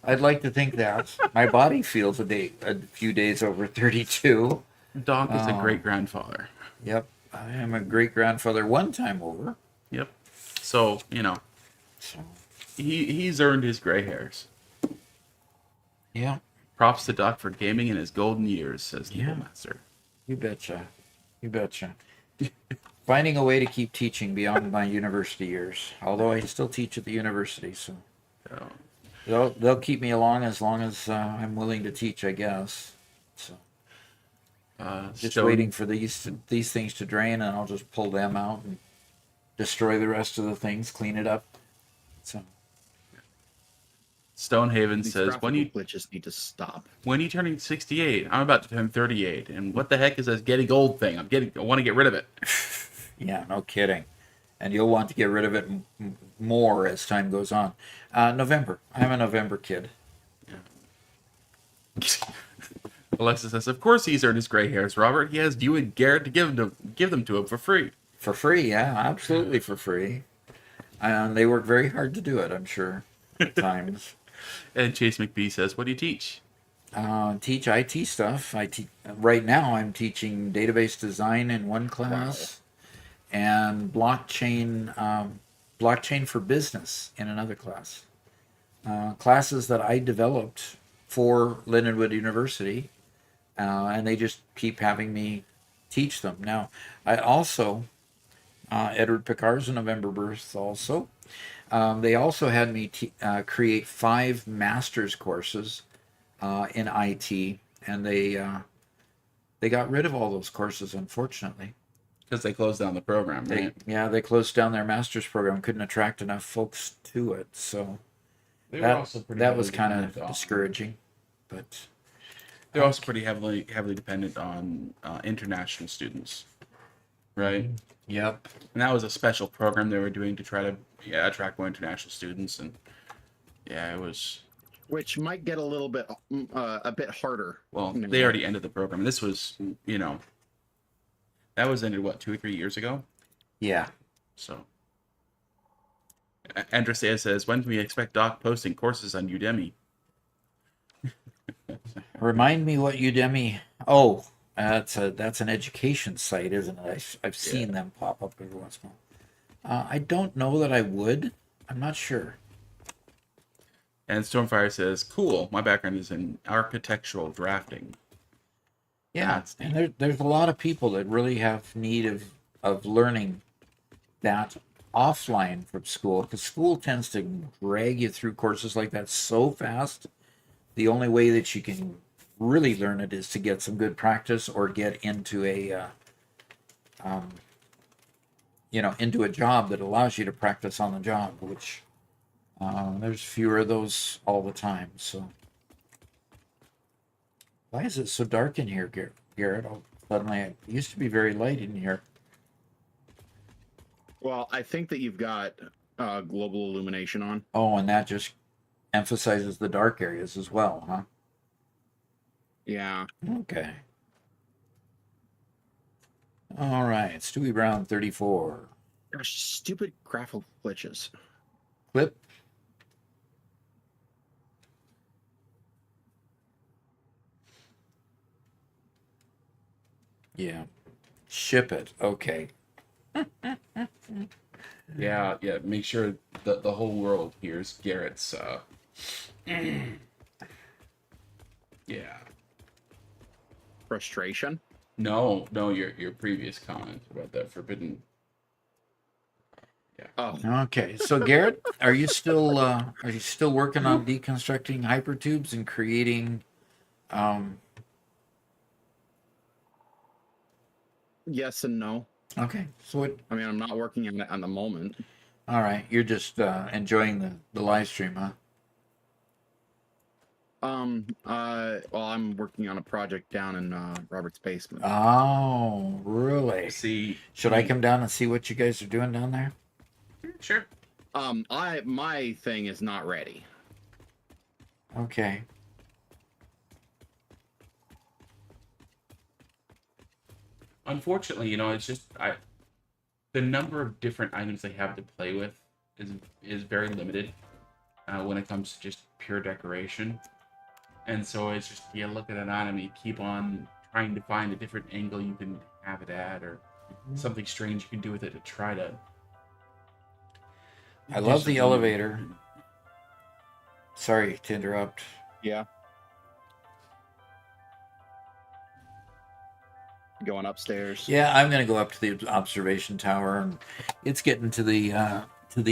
I'd like to think that. My body feels a few days over 32. Doc is a great grandfather. Yep. I am a great grandfather one time over. Yep. So, So, he's earned his gray hairs. yeah. Props to Doc for gaming in his golden years, says the Yeah. Master. You betcha. You betcha. Finding a way to keep teaching beyond my university years. Although I still teach at the university, so So, they'll keep me along as I'm willing to teach, I guess. So just waiting for these things to drain, and I'll just pull them out and destroy the rest of the things, clean it up. So Stonehaven These says, when you glitches need to stop. turning 68? I'm about to turn 38. And what the heck is this getting old thing? I want to get rid of it. yeah, no kidding. And you'll want to get rid of it more as time goes on. November. I'm a November kid. Alexa says, of course he's earned his gray hairs, Robert. He has you and Garrett to give them to him for free. For free, yeah, absolutely for free. And they work very hard to do it, I'm sure, at times. And Chase McBee says, what do you teach? Teach IT stuff. Right now I'm teaching database design in one class and blockchain for business in another class. Classes that I developed for Lindenwood University, and they just keep having me teach them. Now, I also Edward Picard's a November birth also. They also had me create 5 master's courses in IT, and they got rid of all those courses, unfortunately. Because they closed down the program, right? They closed down their master's program, couldn't attract enough folks to it, so They were also pretty that heavily was kind of dependent on- discouraging. But They're also pretty heavily dependent on international students, right? yep, And that was a special program they were doing to try to attract more international students, and it was. Which might get a bit harder. Well, No. they already ended the program. This was, that was ended, what, 2 or 3 years ago? yeah. So. Andrea says, when can we expect Doc posting courses on Udemy? Remind me what Udemy. Oh, that's an education site, isn't it? I've seen them pop up every once in a while. I don't know that I would. I'm not sure. And Stormfire says, cool, my background is in architectural drafting. Yeah, That's and there's a lot of people that really have need of learning that offline from school, because school tends to drag you through courses like that so fast. The only way that you can really learn it is to get some good practice or get into into a job that allows you to practice on the job, which there's fewer of those all the time. So why is it so dark in here, Garrett? Suddenly, it used to be very light in here. Well, I think that you've got global illumination on. Oh, and that just emphasizes the dark areas as well, huh? Yeah. Okay. All right, Stewie Brown 34. Gosh, stupid graphical glitches. Clip. Yeah. Ship it. Okay. Yeah, make sure that the whole world hears Garrett's, yeah. Frustration. No, your previous comment about that forbidden. Oh, Okay. So Garrett, are you still working on deconstructing hypertubes and creating yes and no. okay. So what I mean, I'm not working on it at the moment. all right, you're just enjoying the live stream, huh? Well, I'm working on a project down in Robert's basement. Oh, really? See, Should I come down and see what you guys are doing down there? Sure. My thing is not ready. Okay. Unfortunately, it's just the number of different items they have to play with is very limited when it comes to just pure decoration. And so it's just, you look at an item and you keep on trying to find a different angle you can have it at, or something strange you can do with it to try to. I love the elevator. Sorry to interrupt. Yeah. Going upstairs. Yeah, I'm gonna go up to the observation tower, and it's getting to the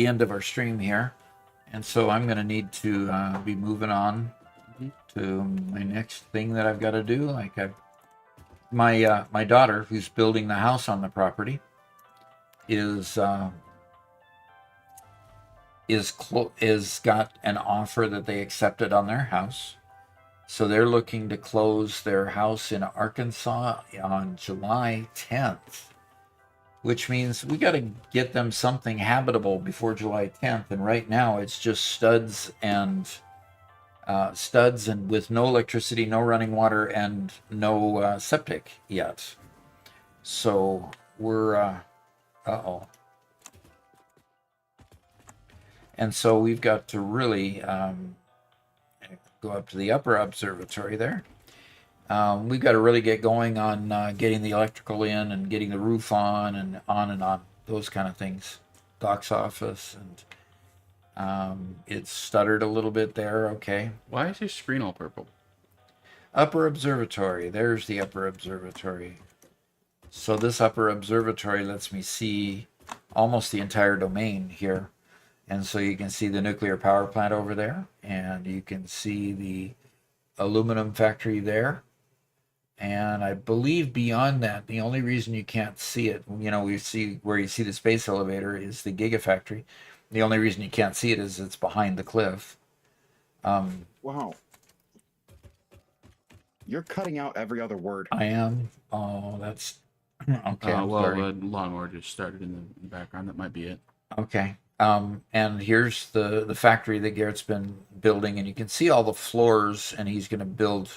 end of our stream here, and so I'm gonna need to be moving on to my next thing that I've got to do. Like my daughter, who's building the house on the property, is got an offer that they accepted on their house. So they're looking to close their house in Arkansas on July 10th, which means we got to get them something habitable before July 10th. And right now it's just studs and with no electricity, no running water, and no septic yet. So we're and so we've got to really go up to the upper observatory there. We've got to really get going on getting the electrical in and getting the roof on and on, those kind of things. Doc's office, and it stuttered a little bit there. Okay. Why is your screen all purple? Upper observatory. There's the upper observatory. So this upper observatory lets me see almost the entire domain here. And so you can see the nuclear power plant over there, and you can see the aluminum factory there. And I believe beyond that, the only reason you can't see it, we see where you see the space elevator is the Gigafactory. The only reason you can't see it is it's behind the cliff. Wow. You're cutting out every other word. I am. Oh, that's okay. I'm Well, sorry. the lawnmower just started in the background. That might be it. Okay. And here's the factory that Garrett's been building, and you can see all the floors, and he's going to build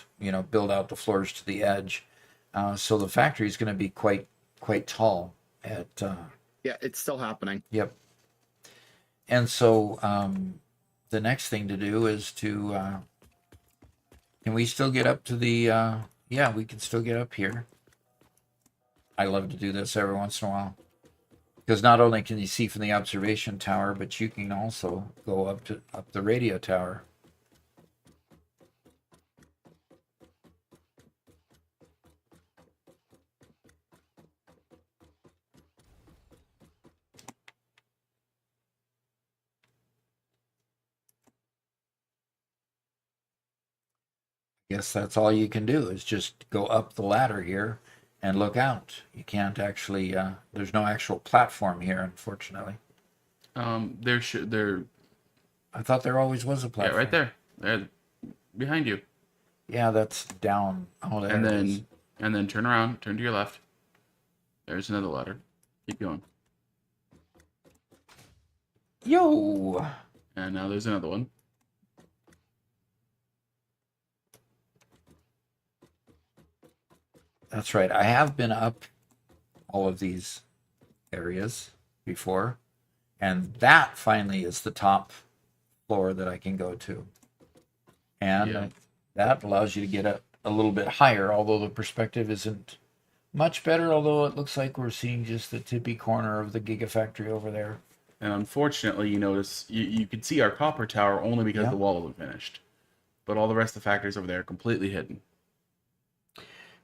out the floors to the edge. So the factory is going to be quite tall. Yeah, it's still happening. Yep. And so the next thing to do is can we still get up to the? Yeah, we can still get up here. I love to do this every once in a while. Because not only can you see from the observation tower, but you can also go up the radio tower. Guess that's all you can do is just go up the ladder here and look out. You can't actually. There's no actual platform here, unfortunately. There. I thought there always was a Yeah, platform. right there. There, behind you. Yeah, that's down. Oh, there And it is. then turn around. Turn to your left. There's another ladder. Keep going. Yo! And now there's another one. That's right. I have been up all of these areas before, and that finally is the top floor that I can go to. And Yeah. that allows you to get up a little bit higher, although the perspective isn't much better, although it looks like we're seeing just the tippy corner of the Gigafactory over there. And unfortunately, you notice you could see our copper tower only because Yeah. the wall wasn't finished. But all the rest of the factories over there are completely hidden.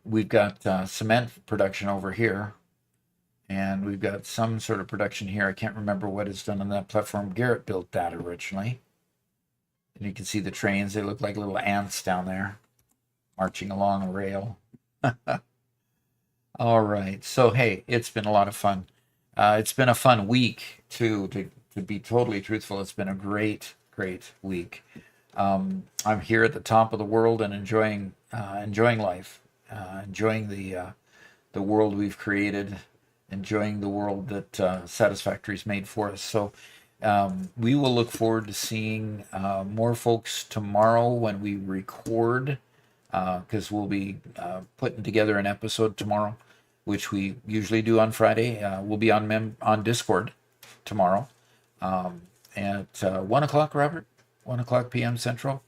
We've got cement production over here, and we've got some sort of production here. I can't remember what is done on that platform. Garrett built that originally. And you can see the trains. They look like little ants down there marching along a rail. All right. So, hey, it's been a lot of fun. It's been a fun week, too, to be totally truthful. It's been a great week. I'm here at the top of the world and enjoying life, enjoying the world we've created, enjoying the world that Satisfactory's made for us. So we will look forward to seeing more folks tomorrow when we record, because we'll be putting together an episode tomorrow, which we usually do on Friday. We'll be on Discord tomorrow at 1 o'clock, Robert? 1 o'clock p.m. Central?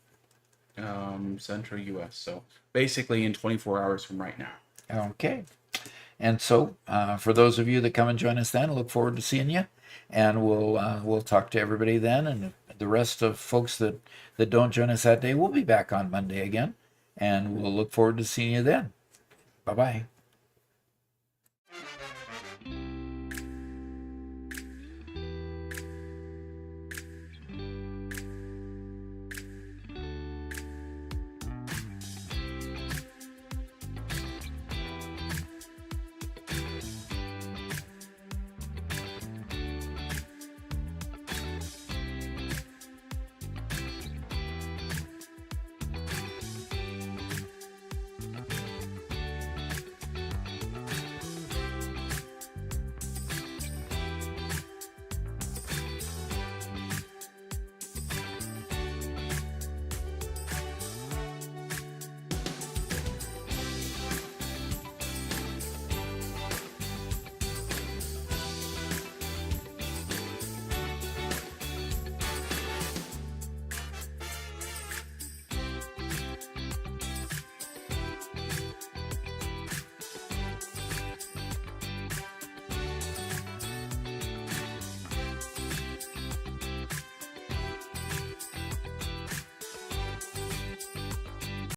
Central U.S. So basically in 24 hours from right now. Okay. And so for those of you that come and join us then, look forward to seeing you. And we'll talk to everybody then. And the rest of folks that don't join us that day, we'll be back on Monday again. And we'll look forward to seeing you then. Bye-bye.